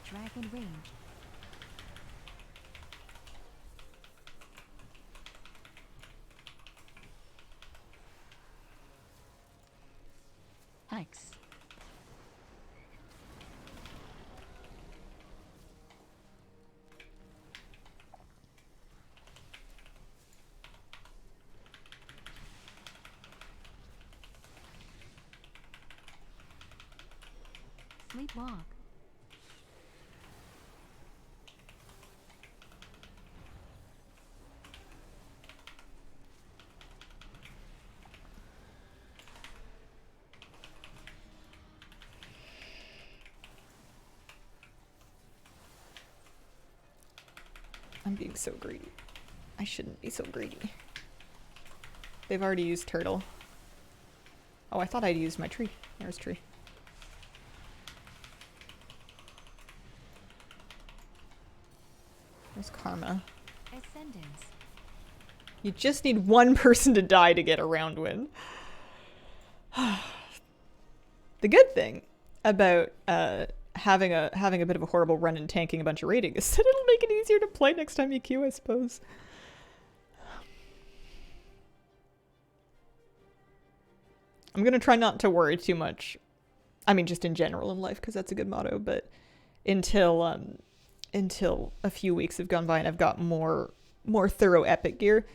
Dragon range. Hex. Sleepwalk. I'm being so greedy. I shouldn't be so greedy. They've already used turtle. Oh, I thought I'd used my tree. There's tree. There's karma. Ascendance. You just need one person to die to get a round win. The good thing about having a bit of a horrible run and tanking a bunch of rating is that it'll make it easier to play next time you queue, I suppose. I'm gonna try not to worry too much. I mean, just in general in life, because that's a good motto. But until a few weeks have gone by and I've got more thorough epic gear.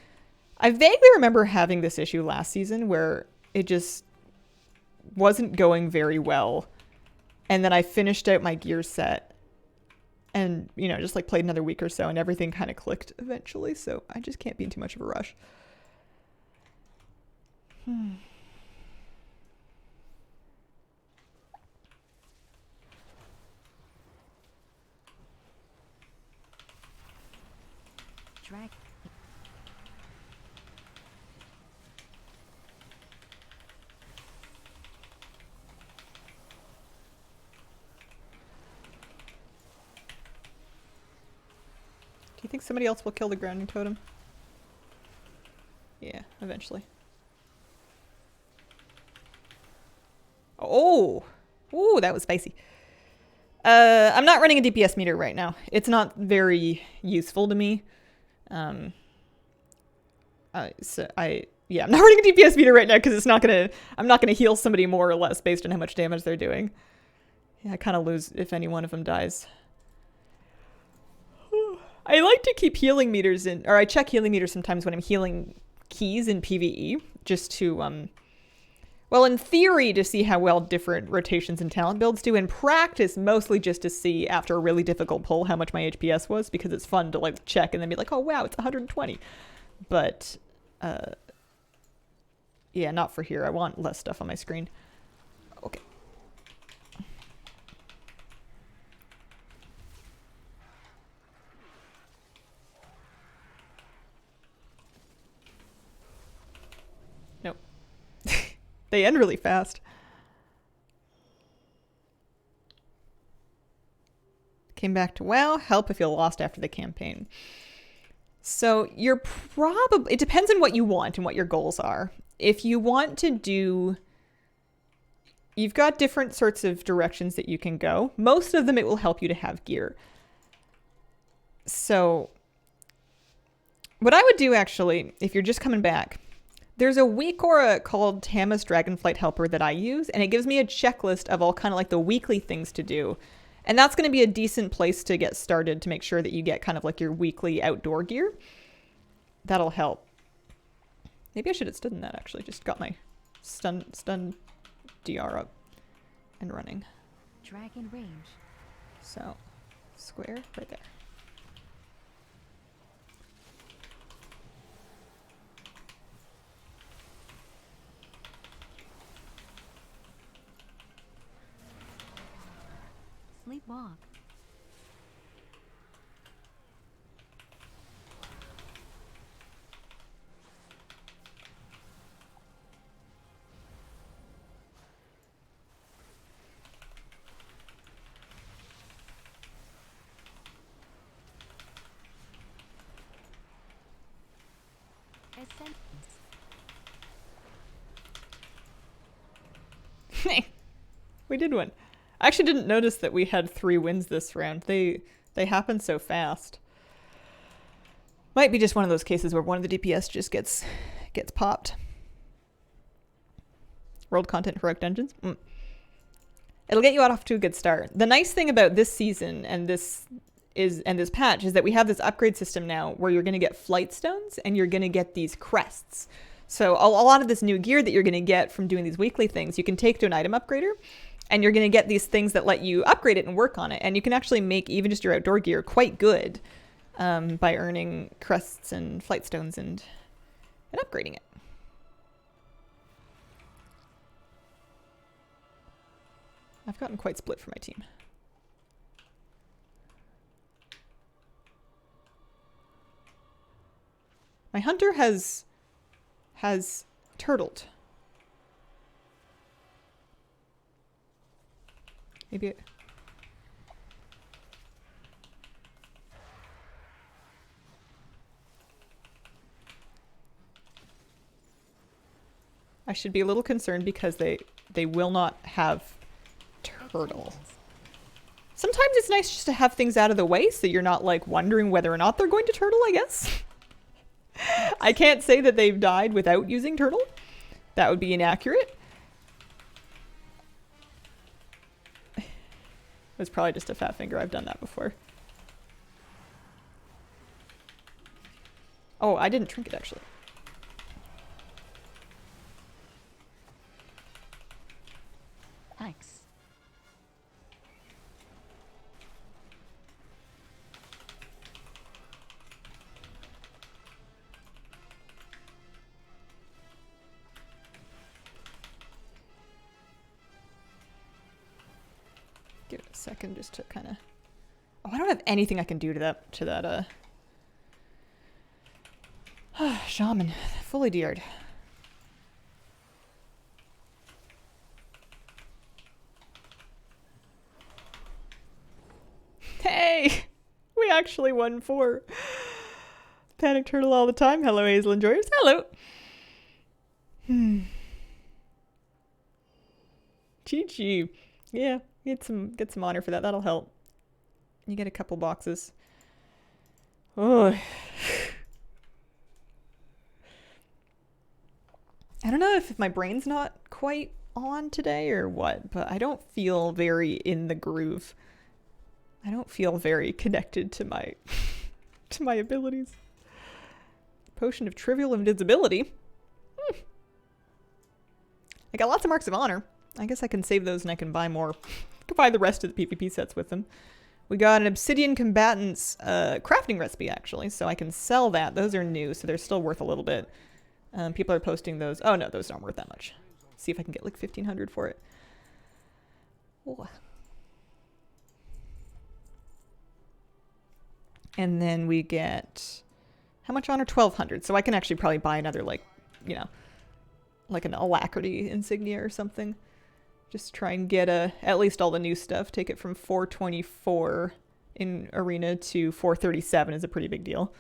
I vaguely remember having this issue last season where it just wasn't going very well, and then I finished out my gear set, and you know, just like played another week or so, and everything kind of clicked eventually. So I just can't be in too much of a rush. Drag. Do you think somebody else will kill the grounding totem? Yeah, eventually. Oh! Ooh, that was spicy. I'm not running a DPS meter right now. It's not very useful to me. Yeah, I'm not running a DPS meter right now because I'm not gonna heal somebody more or less based on how much damage they're doing. Yeah, I kind of lose if any one of them dies. I like to keep healing meters in, or I check healing meters sometimes when I'm healing keys in PvE, just to, well, in theory, to see how well different rotations and talent builds do. In practice, mostly just to see, after a really difficult pull, how much my HPS was, because it's fun to, like, check and then be like, oh, wow, it's 120. But, yeah, not for here. I want less stuff on my screen. Okay. Nope. They end really fast. Came back to WoW. Help if you lost after the campaign. So you're probably... It depends on what you want and what your goals are. If you want to do... You've got different sorts of directions that you can go. Most of them, it will help you to have gear. So what I would do, actually, if you're just coming back... There's a week aura called Tama's Dragonflight Helper that I use, and it gives me a checklist of all kind of like the weekly things to do. And that's going to be a decent place to get started to make sure that you get kind of like your weekly outdoor gear. That'll help. Maybe I should have stood in that, actually. Just got my stun DR up and running. Dragon range. So, square right there. Sleepwalk. Ascendance. We did win. I actually didn't notice that we had 3 wins this round. They happen so fast. Might be just one of those cases where one of the DPS just gets popped. World content heroic dungeons. It'll get you off to a good start. The nice thing about this season and this patch is that we have this upgrade system now where you're going to get flight stones and you're going to get these crests. So a lot of this new gear that you're going to get from doing these weekly things, you can take to an item upgrader, and you're going to get these things that let you upgrade it and work on it. And you can actually make even just your outdoor gear quite good by earning crests and flight stones and upgrading it. I've gotten quite split for my team. My hunter has turtled. Maybe it... I should be a little concerned because they will not have turtle. Sometimes it's nice just to have things out of the way so you're not like wondering whether or not they're going to turtle, I guess. I can't say that they've died without using turtle. That would be inaccurate. It was probably just a fat finger. I've done that before. Oh, I didn't trinket actually. Thanks. Give it a second just to kind of... Oh, I don't have anything I can do to that, shaman. Fully deared. Hey! We actually won 4. Panic turtle all the time. Hello, Hazel Enjoyers. Hello! GG. Yeah, get some honor for that. That'll help. You get a couple boxes. Oh. I don't know if my brain's not quite on today or what, but I don't feel very in the groove. I don't feel very connected to my to my abilities. Potion of Trivial Invisibility. I got lots of Marks of Honor. I guess I can save those and I can buy more. I can buy the rest of the PvP sets with them. We got an Obsidian Combatants crafting recipe, actually, so I can sell that. Those are new, so they're still worth a little bit. People are posting those. Oh, no, those aren't worth that much. See if I can get like 1,500 for it. Oh. And then we get... How much honor? 1,200. So I can actually probably buy another, like, you know, like an alacrity insignia or something. Just try and get at least all the new stuff. Take it from 424 in arena to 437 is a pretty big deal.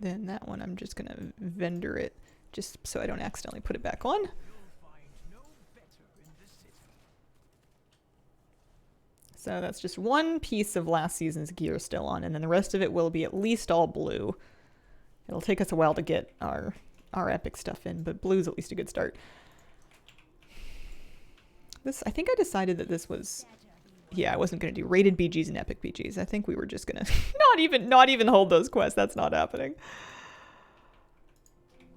Then that one I'm just gonna vendor it just so I don't accidentally put it back on. So that's just one piece of last season's gear still on, and then the rest of it will be at least all blue. It'll take us a while to get our epic stuff in, but blue's at least a good start. This, I think I decided that this was, yeah, I wasn't going to do rated BGs and epic BGs. I think we were just going to not even hold those quests. That's not happening.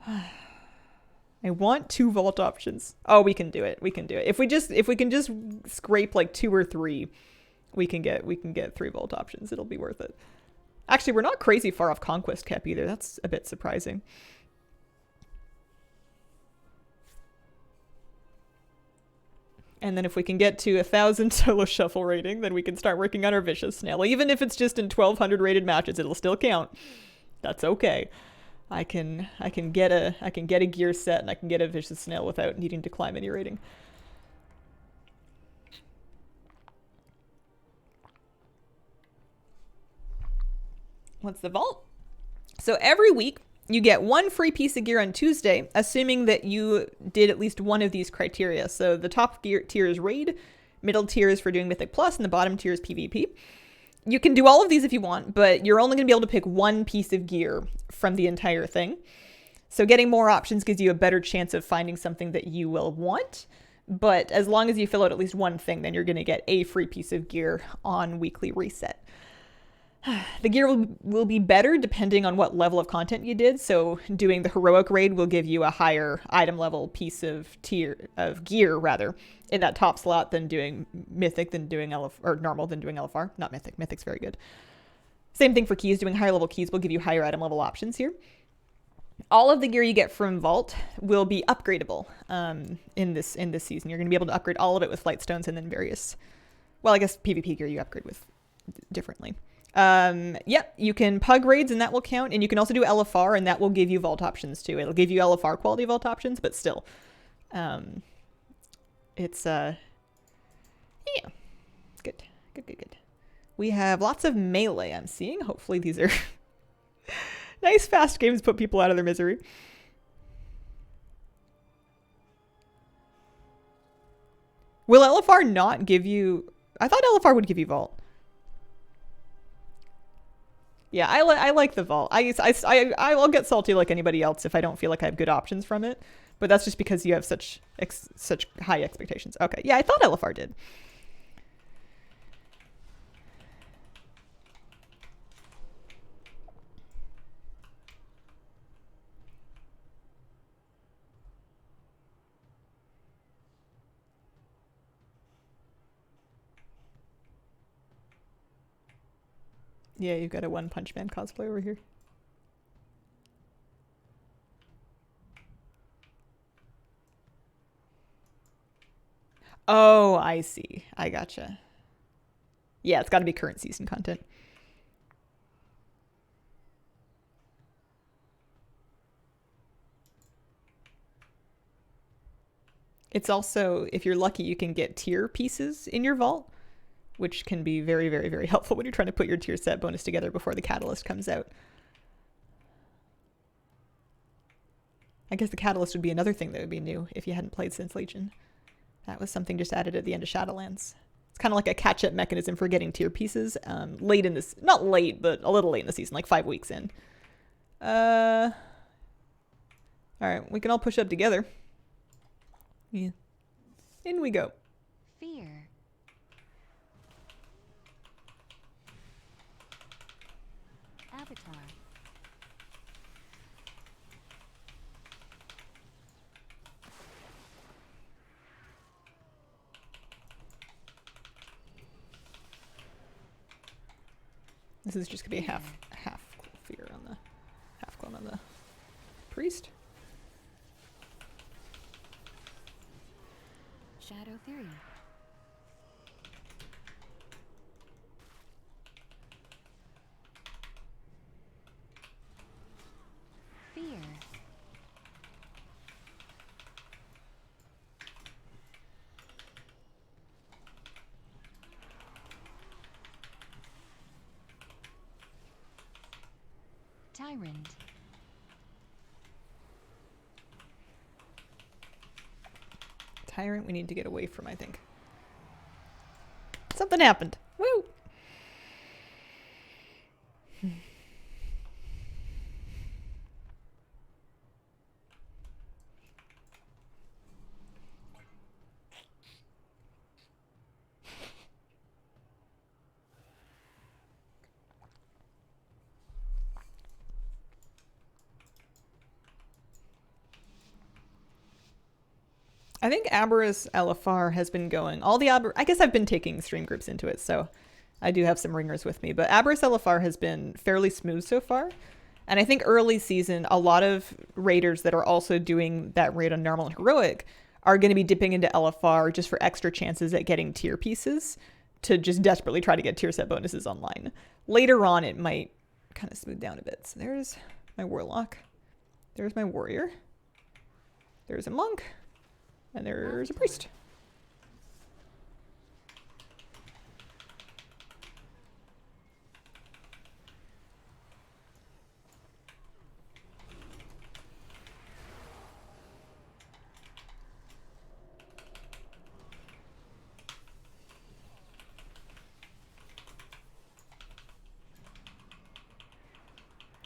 I want 2 vault options. Oh, we can do it. We can do it. If we can just scrape like 2 or 3, we can get 3 vault options. It'll be worth it. Actually, we're not crazy far off conquest cap either. That's a bit surprising. And then if we can get to 1,000 solo shuffle rating, then we can start working on our vicious snail. Even if it's just in 1,200 rated matches, it'll still count. That's okay. I can get a gear set and I can get a vicious snail without needing to climb any rating. What's the vault? So every week you get 1 free piece of gear on Tuesday, assuming that you did at least one of these criteria. So the top tier is raid, middle tier is for doing Mythic Plus, and the bottom tier is PvP. You can do all of these if you want, but you're only going to be able to pick 1 piece of gear from the entire thing. So getting more options gives you a better chance of finding something that you will want. But as long as you fill out at least 1 thing, then you're going to get a free piece of gear on weekly reset. The gear will be better depending on what level of content you did. So doing the heroic raid will give you a higher item level piece of gear rather in that top slot than doing mythic, than doing or normal, than doing LFR. Not mythic. Mythic's very good. Same thing for keys. Doing higher level keys will give you higher item level options here. All of the gear you get from Vault will be upgradable in this season. You're going to be able to upgrade all of it with light stones and then various, well, I guess PvP gear you upgrade with differently. Yep, you can pug raids and that will count, and you can also do LFR and that will give you Vault options too. It'll give you LFR quality Vault options, but still, it's yeah, good. We have lots of melee I'm seeing. Hopefully these are nice fast games put people out of their misery. Will LFR not give you... I thought LFR would give you Vault. Yeah, I like the Vault. I'll get salty like anybody else if I don't feel like I have good options from it. But that's just because you have such high expectations. Okay, yeah, I thought LFR did. Yeah, you've got a One Punch Man cosplay over here. Oh, I see. I gotcha. Yeah, it's got to be current season content. It's also, if you're lucky, you can get tier pieces in your vault, which can be very, very, very helpful when you're trying to put your tier set bonus together before the catalyst comes out. I guess the catalyst would be another thing that would be new if you hadn't played since Legion. That was something just added at the end of Shadowlands. It's kind of like a catch-up mechanism for getting tier pieces late in this, not late, but a little late in the season, like 5 weeks in. All right, we can all push up together. Yeah. In we go. Fear. Avatar. This is just gonna be a half fear on the half clone on the priest. Shadow Theory. Fear. Tyrant. Tyrant we need to get away from, I think. Something happened. Woo! I think Aberrus LFR has been going. I guess I've been taking stream groups into it, so I do have some ringers with me. But Aberrus LFR has been fairly smooth so far. And I think early season, a lot of raiders that are also doing that raid on normal and heroic are going to be dipping into LFR just for extra chances at getting tier pieces to just desperately try to get tier set bonuses online. Later on, it might kind of smooth down a bit. So there's my warlock. There's my warrior. There's a monk. And there's a priest.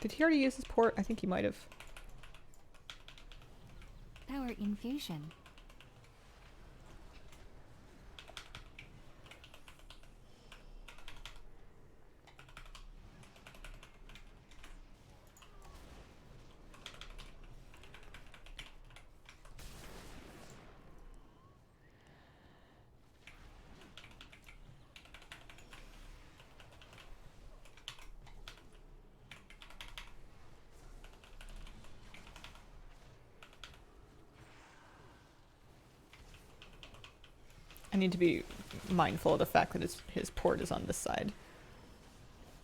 Did he already use his port? I think he might have. Power Infusion. I need to be mindful of the fact that his port is on this side.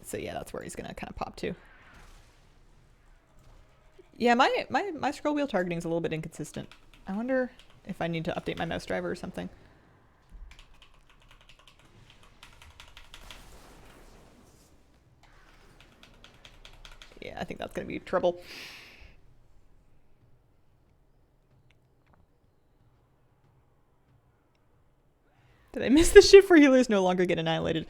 So yeah, that's where he's gonna kind of pop to. Yeah, my scroll wheel targeting is a little bit inconsistent. I wonder if I need to update my mouse driver or something. Yeah, I think that's gonna be trouble. Did I miss the shift where healers no longer get annihilated?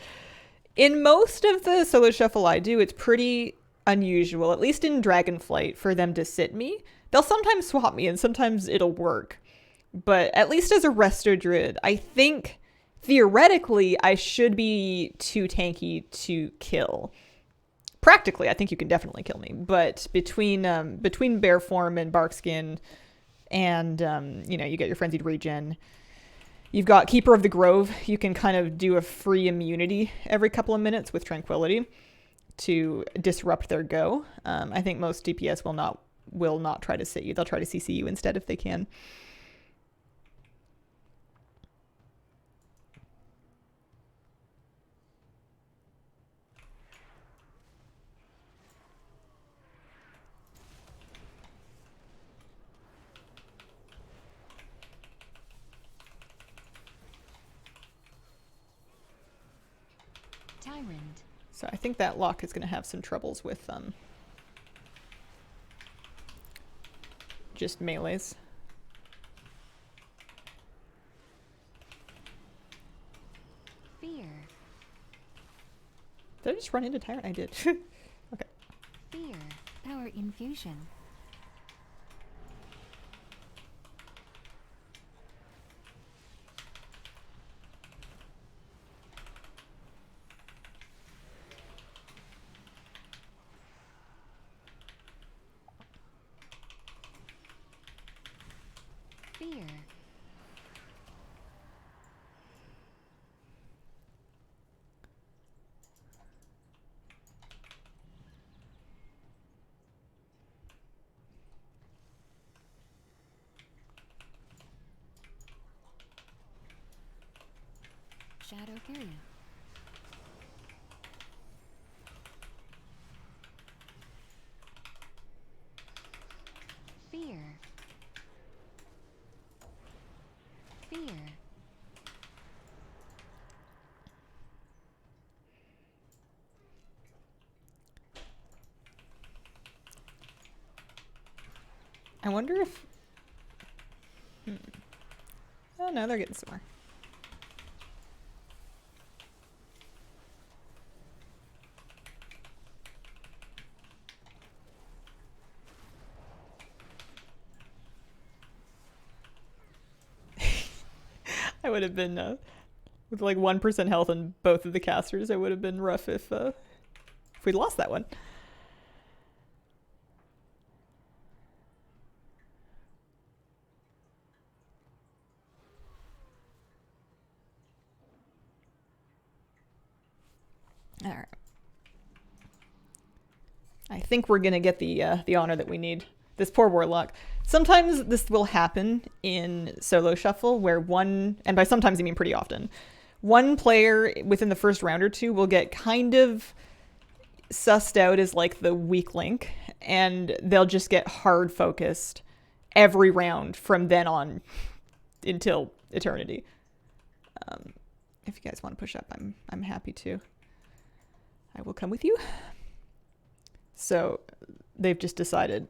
In most of the solo shuffle I do, it's pretty unusual, at least in Dragonflight, for them to sit me. They'll sometimes swap me and sometimes it'll work. But at least as a Resto Druid, I think theoretically I should be too tanky to kill. Practically, I think you can definitely kill me. But between Bear Form and Barkskin and, you get your Frenzied Regen, you've got Keeper of the Grove. You can kind of do a free immunity every couple of minutes with Tranquility to disrupt their go. I think most DPS will not try to sit you. They'll try to CC you instead if they can. Tyrant. So I think that lock is going to have some troubles with just melees. Fear. Did I just run into Tyrant? I did. Okay. Fear. Power infusion. Fear. Shadow Furia. Fear. Fear. I wonder if... Oh no, they're getting somewhere. I would have been, with like 1% health on both of the casters, it would have been rough if we'd lost that one. All right. I think we're gonna get the honor that we need. This poor Warlock. Sometimes this will happen in solo shuffle where one, and by sometimes I mean pretty often, one player within the first round or two will get kind of sussed out as like the weak link, and they'll just get hard focused every round from then on until eternity. If you guys want to push up, I'm happy to. I will come with you. So they've just decided,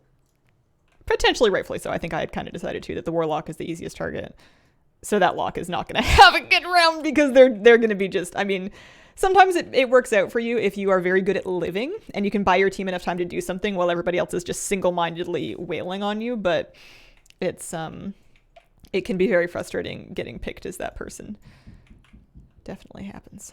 potentially rightfully so, I think I had kind of decided too, that the Warlock is the easiest target. So that lock is not going to have a good round because they're going to be just, I mean, sometimes it works out for you if you are very good at living and you can buy your team enough time to do something while everybody else is just single-mindedly wailing on you, but it's it can be very frustrating getting picked as that person. Definitely happens.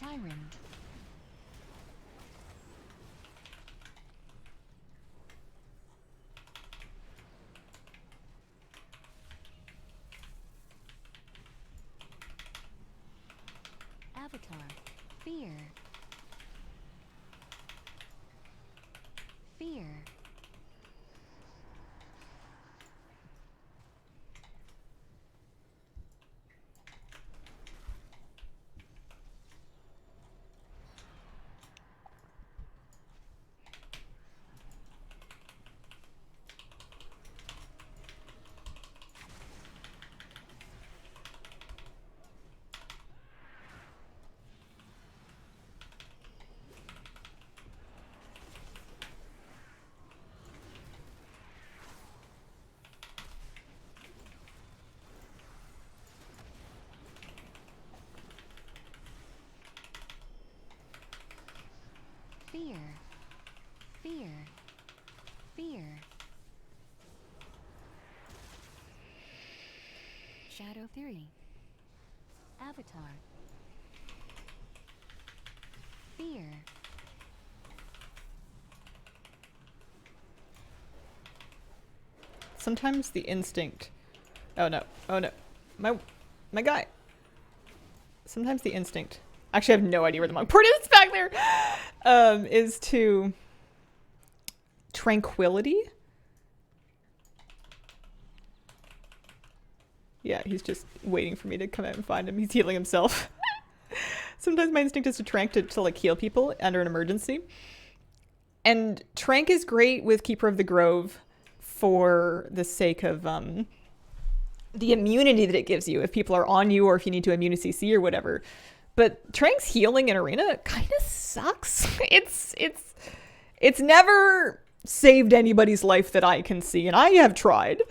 Siren. Avatar. Fear. Fear. Fear. Fear. Fear. Shadow Theory. Avatar. Fear. Sometimes the instinct. Oh no! Oh no! My guy. Sometimes the instinct. Actually, I have no idea where the monk port is back there. Is to tranquility. Yeah, he's just waiting for me to come out and find him. He's healing himself. Sometimes my instinct is to trank to like heal people under an emergency. And trank is great with Keeper of the Grove for the sake of the immunity that it gives you if people are on you or if you need to immune a CC or whatever. But Trank's healing in Arena kind of sucks. It's never saved anybody's life that I can see, and I have tried.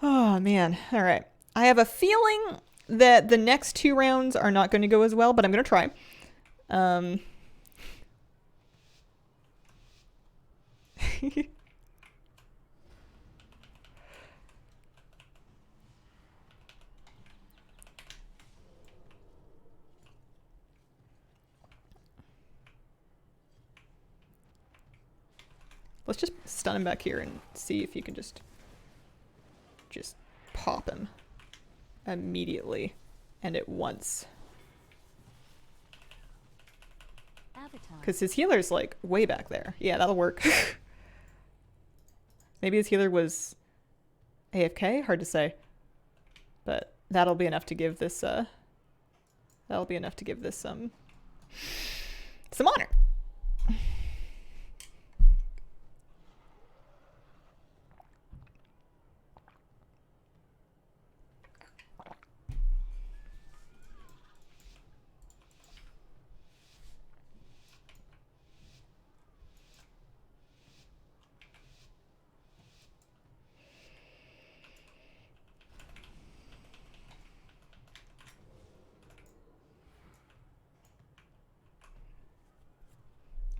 Oh, man. All right. I have a feeling that the next 2 rounds are not going to go as well, but I'm going to try. Let's just stun him back here and see if you can just pop him immediately and at once. Because his healer's like way back there. Yeah, that'll work. Maybe his healer was AFK? Hard to say. But that'll be enough to give this some honor.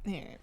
Alright.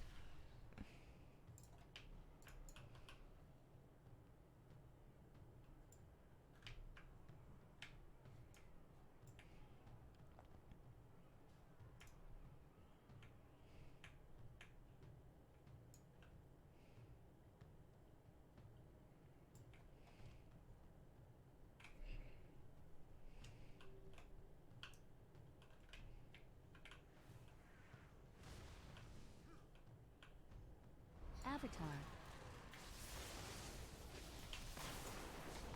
Avatar.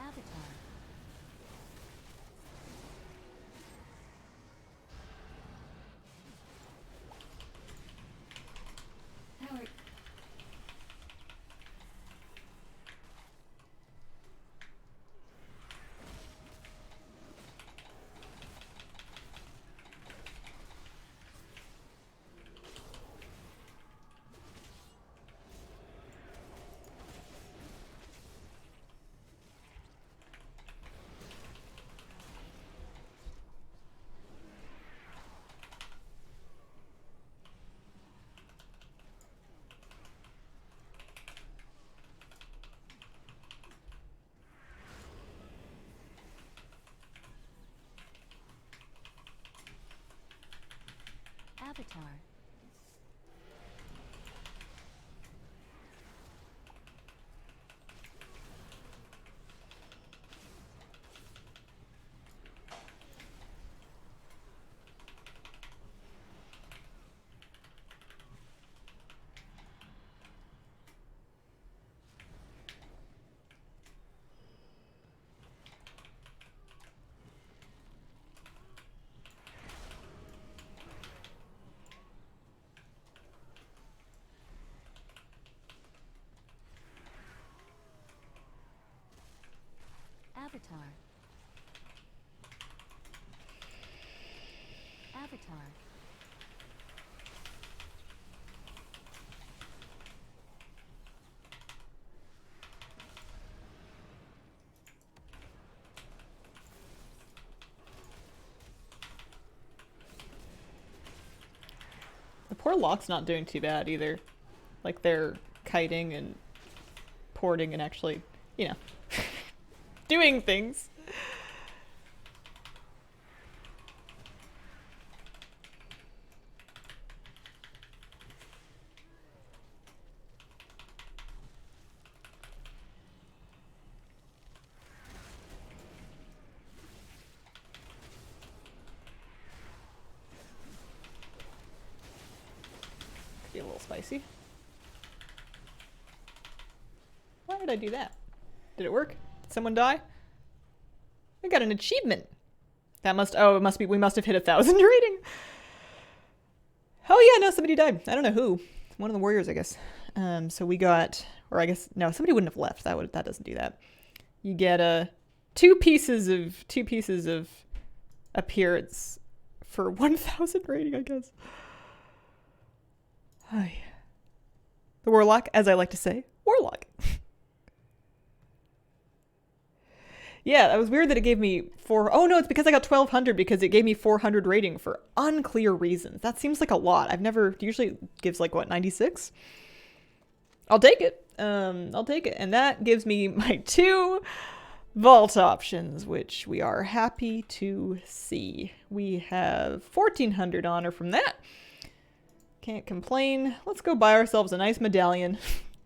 Avatar. Howard. Avatar. Avatar. Avatar. The poor lock's not doing too bad either. Like they're kiting and porting and actually, you know, doing things. Could be a little spicy. Why did I do that? Did it work? Did someone die? I got an achievement. That must, oh, it must be, we must have hit 1,000 rating. Oh yeah, no, somebody died. I don't know who. One of the warriors, I guess. So we got, or I guess, no, somebody wouldn't have left. That doesn't do that. You get two pieces of appearance for 1,000 rating, I guess. Hi. The warlock, as I like to say, warlock. Yeah, that was weird that it gave me oh no, it's because I got 1,200 because it gave me 400 rating for unclear reasons. That seems like a lot. Usually gives like, what, 96? I'll take it. I'll take it. And that gives me my 2 vault options, which we are happy to see. We have 1,400 honor from that. Can't complain. Let's go buy ourselves a nice medallion.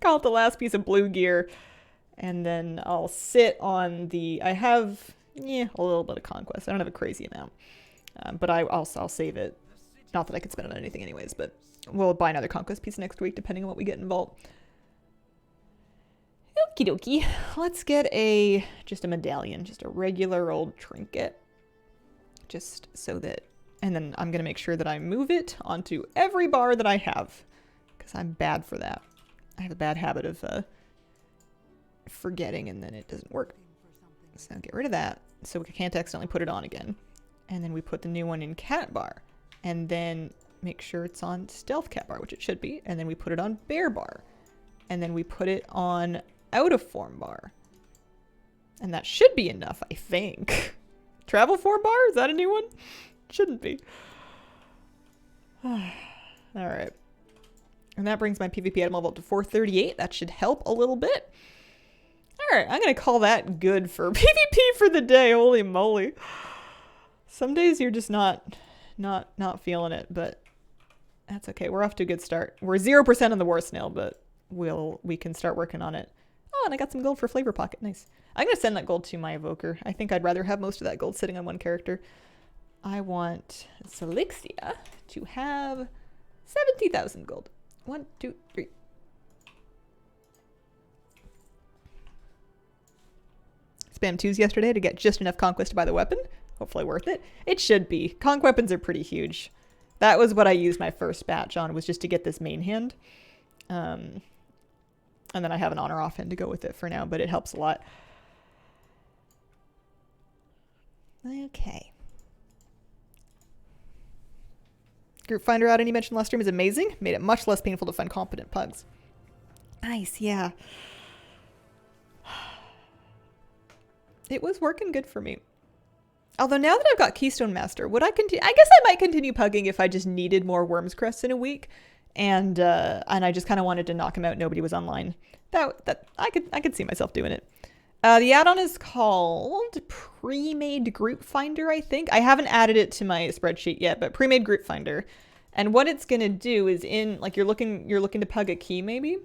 Call it the last piece of blue gear. And then I'll sit on I have, a little bit of conquest. I don't have a crazy amount. But I'll save it. Not that I could spend it on anything anyways, but we'll buy another conquest piece next week, depending on what we get in vault. Okie dokie. Let's get just a medallion, just a regular old trinket. Just so that, and then I'm going to make sure that I move it onto every bar that I have. Because I'm bad for that. I have a bad habit of forgetting and then it doesn't work. So get rid of that so we can't accidentally put it on again. And then we put the new one in cat bar. And then make sure it's on stealth cat bar, which it should be. And then we put it on bear bar. And then we put it on out of form bar. And that should be enough, I think. Travel form bar? Is that a new one? Shouldn't be. Alright. And that brings my PvP item level up to 438. That should help a little bit. Alright, I'm gonna call that good for PvP for the day. Holy moly. Some days you're just not feeling it, but that's okay. We're off to a good start. We're 0% on the war snail, but we can start working on it. Oh, and I got some gold for flavor pocket. Nice. I'm gonna send that gold to my evoker. I think I'd rather have most of that gold sitting on one character. I want Selixia to have 70,000 gold. 1, 2, 3. Spam 2s yesterday to get just enough conquest to buy the weapon. Hopefully worth it. It should be. Conq weapons are pretty huge. That was what I used my first batch on, was just to get this main hand. And then I have an honor offhand to go with it for now, but it helps a lot. Okay. Group Finder outing you mentioned last stream is amazing. Made it much less painful to find competent pugs. Nice, yeah. It was working good for me. Although now that I've got Keystone Master, would I continue? I guess I might continue pugging if I just needed more Worm's Crests in a week, and I just kind of wanted to knock him out. Nobody was online. That I could see myself doing it. The add-on is called Pre-Made Group Finder, I think. I haven't added it to my spreadsheet yet, but Pre-Made Group Finder. And what it's gonna do is in like you're looking to pug a key maybe.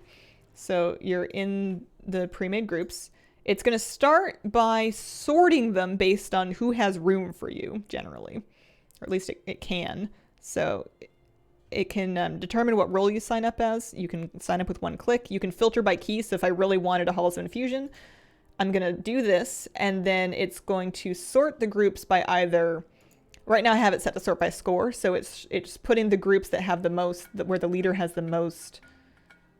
So you're in the pre-made groups. It's gonna start by sorting them based on who has room for you generally, or at least it can. So it can determine what role you sign up as. You can sign up with one click. You can filter by key. So if I really wanted a Halls of Infusion, I'm going to do this, and then it's going to sort the groups by either... Right now I have it set to sort by score, so it's putting the groups that have the most, where the leader has the most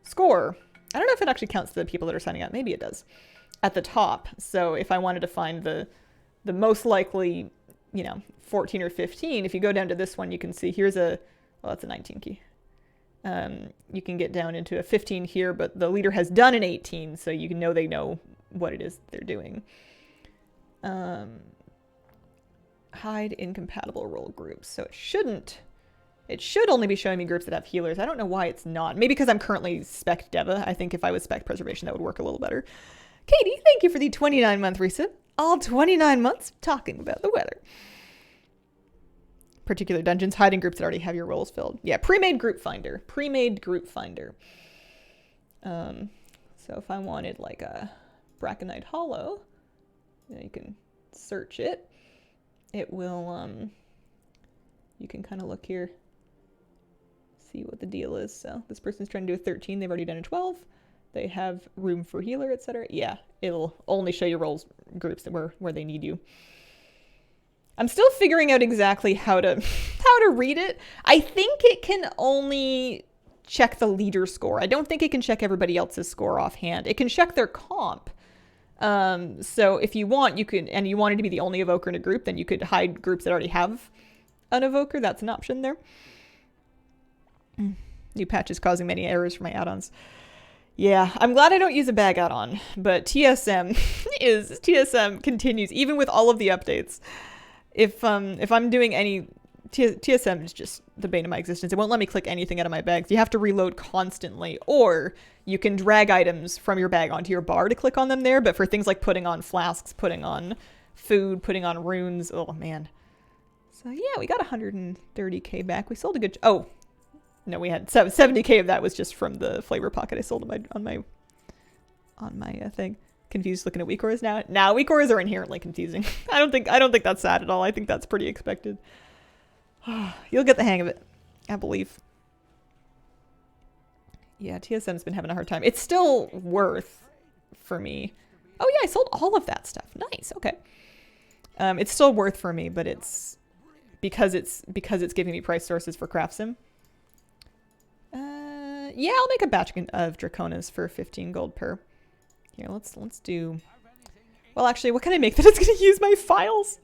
score. I don't know if it actually counts the people that are signing up. Maybe it does. At the top. So if I wanted to find the most likely, 14 or 15, if you go down to this one, you can see here's well, that's a 19 key. You can get down into a 15 here, but the leader has done an 18, so you know they know what it is they're doing. Hide incompatible role groups. So it should only be showing me groups that have healers. I don't know why it's not. Maybe because I'm currently spec Deva. I think if I was spec preservation, that would work a little better. Katie, thank you for the 29-month reset. All 29 months talking about the weather. Particular dungeons, hiding groups that already have your roles filled. Yeah, pre-made group finder. Pre-made group finder. So if I wanted like a Braconite Hollow, you can search it. It will, you can kind of look here, see what the deal is. So this person's trying to do a 13. They've already done a 12. They have room for healer, etc. Yeah, it'll only show you roles groups that where they need you. I'm still figuring out exactly how to read it. I think it can only check the leader score. I don't think it can check everybody else's score offhand. It can check their comp. So if you want, you could, and you wanted to be the only evoker in a group, then you could hide groups that already have an evoker. That's an option there. New patch is causing many errors for my add-ons. Yeah, I'm glad I don't use a bag add-on, but TSM continues even with all of the updates. If I'm doing any TSM is just the bane of my existence. It won't let me click anything out of my bags. You have to reload constantly, or you can drag items from your bag onto your bar to click on them there. But for things like putting on flasks, putting on food, putting on runes, oh man. So yeah, we got 130k back. We sold a good. Oh no, we had 70k of that was just from the flavor pocket I sold on my thing. Confused looking at weak auras now. Now weak auras are inherently confusing. I don't think that's sad at all. I think that's pretty expected. You'll get the hang of it, I believe. Yeah, TSM's been having a hard time. It's still worth for me. Oh yeah, I sold all of that stuff. Nice. Okay. It's still worth for me, but it's because it's giving me price sources for craft sim. Yeah, I'll make a batch of Draconas for 15 gold per. Here, let's do. Well, actually, what can I make that is going to use my files?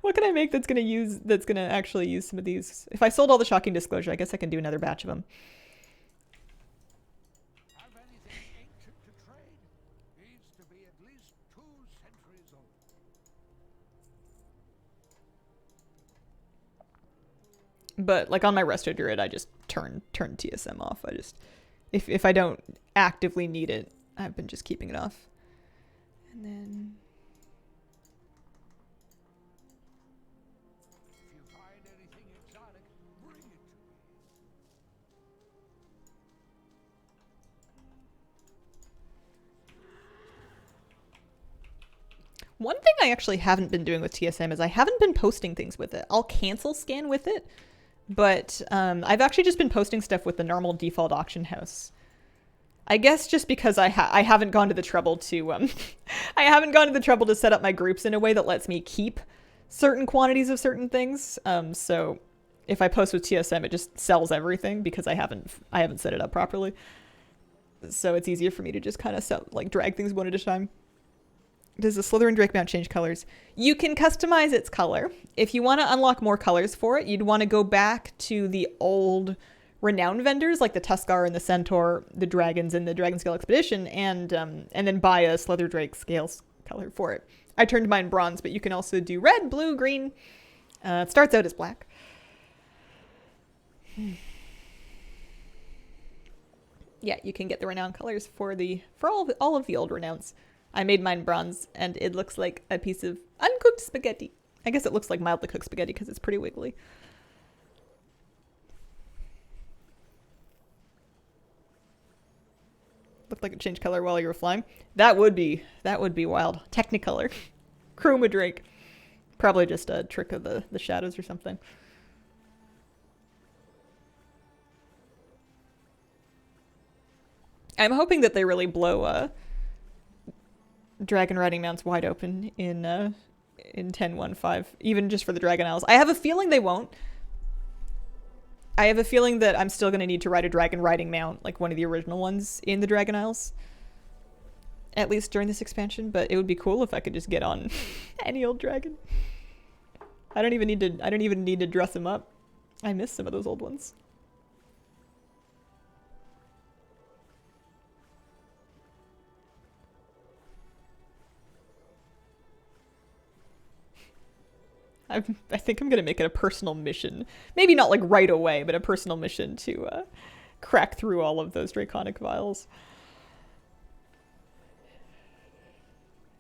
What can I make that's going to actually use some of these? If I sold all the Shocking Disclosure, I guess I can do another batch of them. But like on my Resto Druid, I just turn TSM off. I just if I don't actively need it, I've been just keeping it off. And then one thing I actually haven't been doing with TSM is I haven't been posting things with it. I'll cancel scan with it, but I've actually just been posting stuff with the normal default auction house. I guess just because I haven't gone to the trouble to I haven't gone to the trouble to set up my groups in a way that lets me keep certain quantities of certain things. So if I post with TSM, it just sells everything because I haven't set it up properly. So it's easier for me to just kind of drag things one at a time. Does the Slytherin Drake Mount change colors? You can customize its color. If you want to unlock more colors for it, you'd want to go back to the old renown vendors like the Tuskar and the Centaur, the Dragons, and the Dragon Scale Expedition, and then buy a Slither Drake Scales color for it. I turned mine bronze, but you can also do red, blue, green. It starts out as black. Yeah, you can get the renown colors for all of the old renowns. I made mine bronze, and it looks like a piece of uncooked spaghetti. I guess it looks like mildly cooked spaghetti because it's pretty wiggly. looked like it changed color while you were flying. That would be wild. Technicolor. Chroma Drake. Probably just a trick of the shadows or something. I'm hoping that they really blow dragon riding mounts wide open in 10.1.5, even just for the Dragon Isles. I have a feeling they won't. I have a feeling that I'm still going to need to ride a dragon riding mount, like one of the original ones in the Dragon Isles. At least during this expansion, but it would be cool if I could just get on any old dragon. I don't even need to dress him up. I miss some of those old ones. I think I'm gonna make it a personal mission. Maybe not like right away, but a personal mission to crack through all of those draconic vials.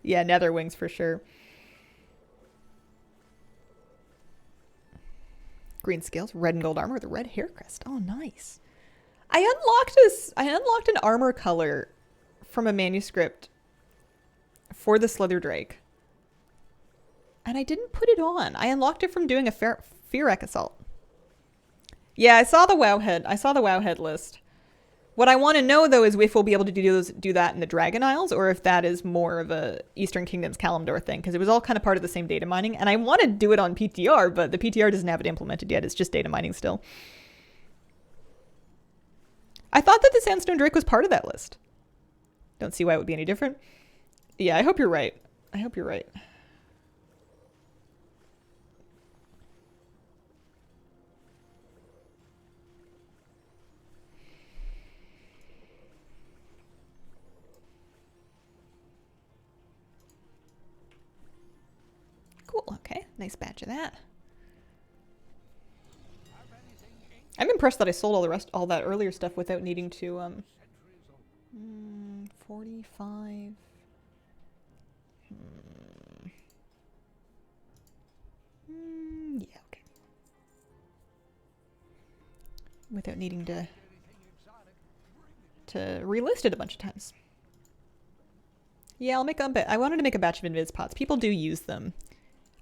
Yeah, nether wings for sure. Green scales, red and gold armor with a red hair crest. Oh, nice. I unlocked an armor color from a manuscript for the Slither Drake. And I didn't put it on. I unlocked it from doing a Fearwreck assault. Yeah, I saw the Wowhead. I saw the Wowhead list. What I want to know, though, is if we'll be able to do that in the Dragon Isles, or if that is more of a Eastern Kingdoms Kalimdor thing, because it was all kind of part of the same data mining. And I want to do it on PTR, but the PTR doesn't have it implemented yet. It's just data mining still. I thought that the Sandstone Drake was part of that list. Don't see why it would be any different. Yeah, I hope you're right. I hope you're right. Cool, okay. Nice batch of that. I'm impressed that I sold all that earlier stuff without needing to 45. Yeah, okay. Without needing to relist it a bunch of times. Yeah, I'll make I wanted to make a batch of invis pots. People do use them.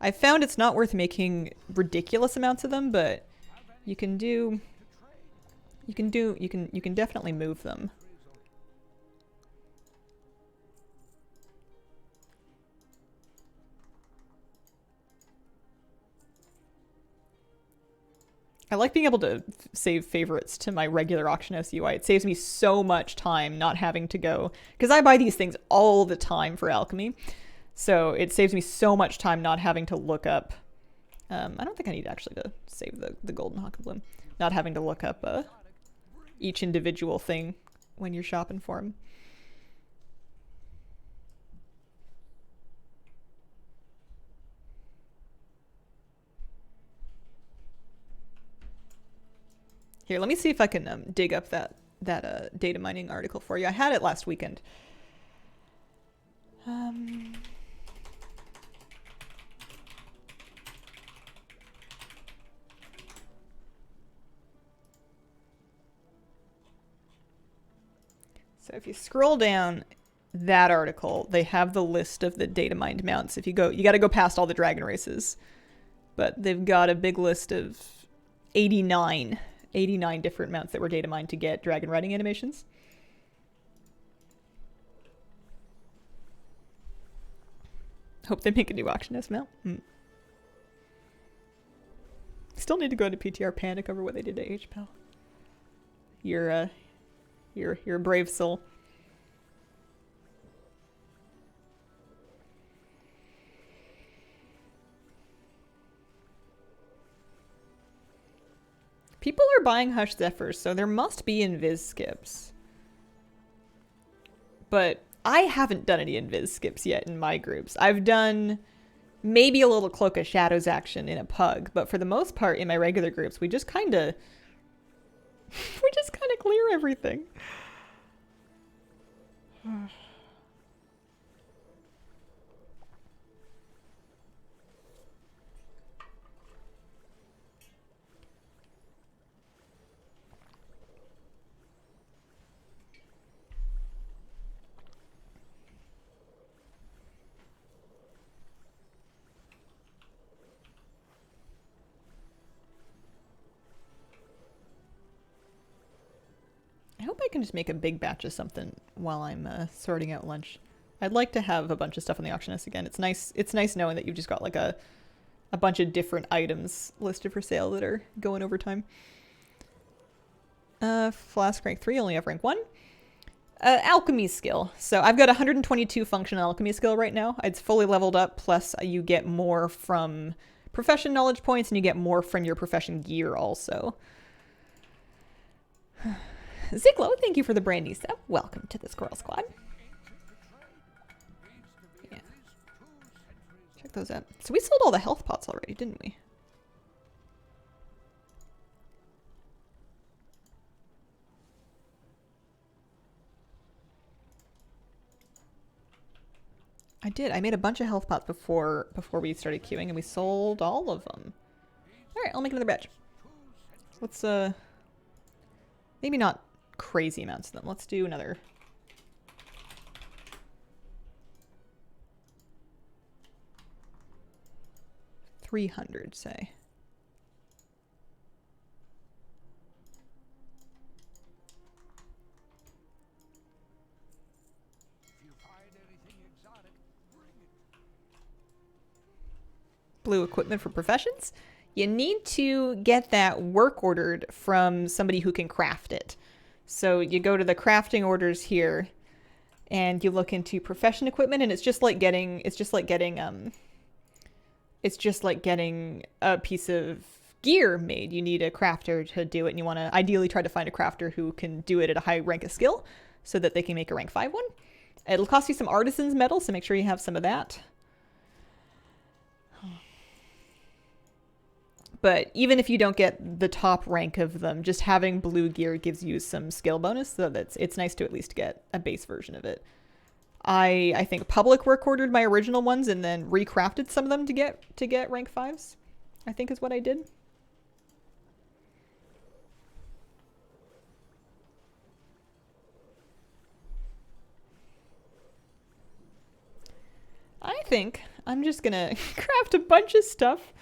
I found it's not worth making ridiculous amounts of them, but you can definitely move them. I like being able to save favorites to my regular auction house UI. It saves me so much time not having to go, because I buy these things all the time for alchemy. So it saves me so much time not having to look up. I don't think I need actually to save the golden hawk bloom. Not having to look up each individual thing when you're shopping for them. Here, let me see if I can dig up that data mining article for you. I had it last weekend. So if you scroll down that article, they have the list of the data mined mounts. If you go, you got to go past all the dragon races, but they've got a big list of 89 different mounts that were data mined to get dragon riding animations. Hope they make a new auction house mount. Still need to go to PTR panic over what they did to HPEL. You're a brave soul. People are buying Hush Zephyrs, so there must be invis skips. But I haven't done any invis skips yet in my groups. I've done maybe a little Cloak of Shadows action in a pug, but for the most part in my regular groups, we just kind of clear everything. can just make a big batch of something while I'm sorting out lunch. I'd like to have a bunch of stuff on the auction house again. It's nice. It's nice knowing that you've just got like a bunch of different items listed for sale that are going over time. Flask rank 3, only have rank 1. Alchemy skill. So I've got 122 functional alchemy skill right now. It's fully leveled up, plus you get more from profession knowledge points and you get more from your profession gear also. Ziglo, thank you for the brand new sub. Welcome to the Squirrel Squad. Yeah. Check those out. So we sold all the health pots already, didn't we? I did. I made a bunch of health pots before we started queuing, and we sold all of them. Alright, I'll make another batch. Let's, maybe not crazy amounts of them. Let's do another. $300, say. Blue equipment for professions. You need to get that work ordered from somebody who can craft it. So you go to the crafting orders here and you look into profession equipment, and it's just like getting a piece of gear made. You need a crafter to do it, and you want to ideally try to find a crafter who can do it at a high rank of skill so that they can make a rank 5 one. It'll cost you some artisan's metal, so make sure you have some of that. But even if you don't get the top rank of them, just having blue gear gives you some skill bonus, so it's nice to at least get a base version of it. I think public work ordered my original ones and then recrafted some of them to get rank 5s, I think is what I did. I think I'm just gonna craft a bunch of stuff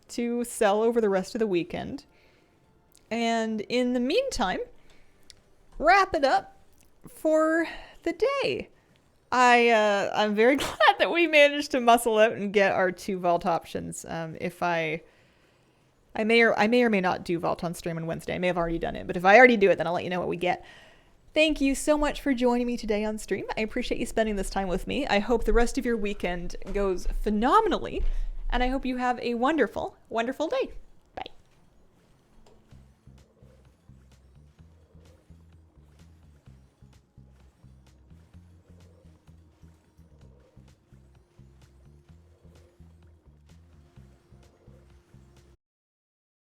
to sell over the rest of the weekend. And in the meantime, wrap it up for the day. I'm very glad that we managed to muscle out and get our 2 vault options. If I may or may not do vault on stream on Wednesday. I may have already done it, but if I already do it, then I'll let you know what we get. Thank you so much for joining me today on stream. I appreciate you spending this time with me. I hope the rest of your weekend goes phenomenally, and I hope you have a wonderful, wonderful day.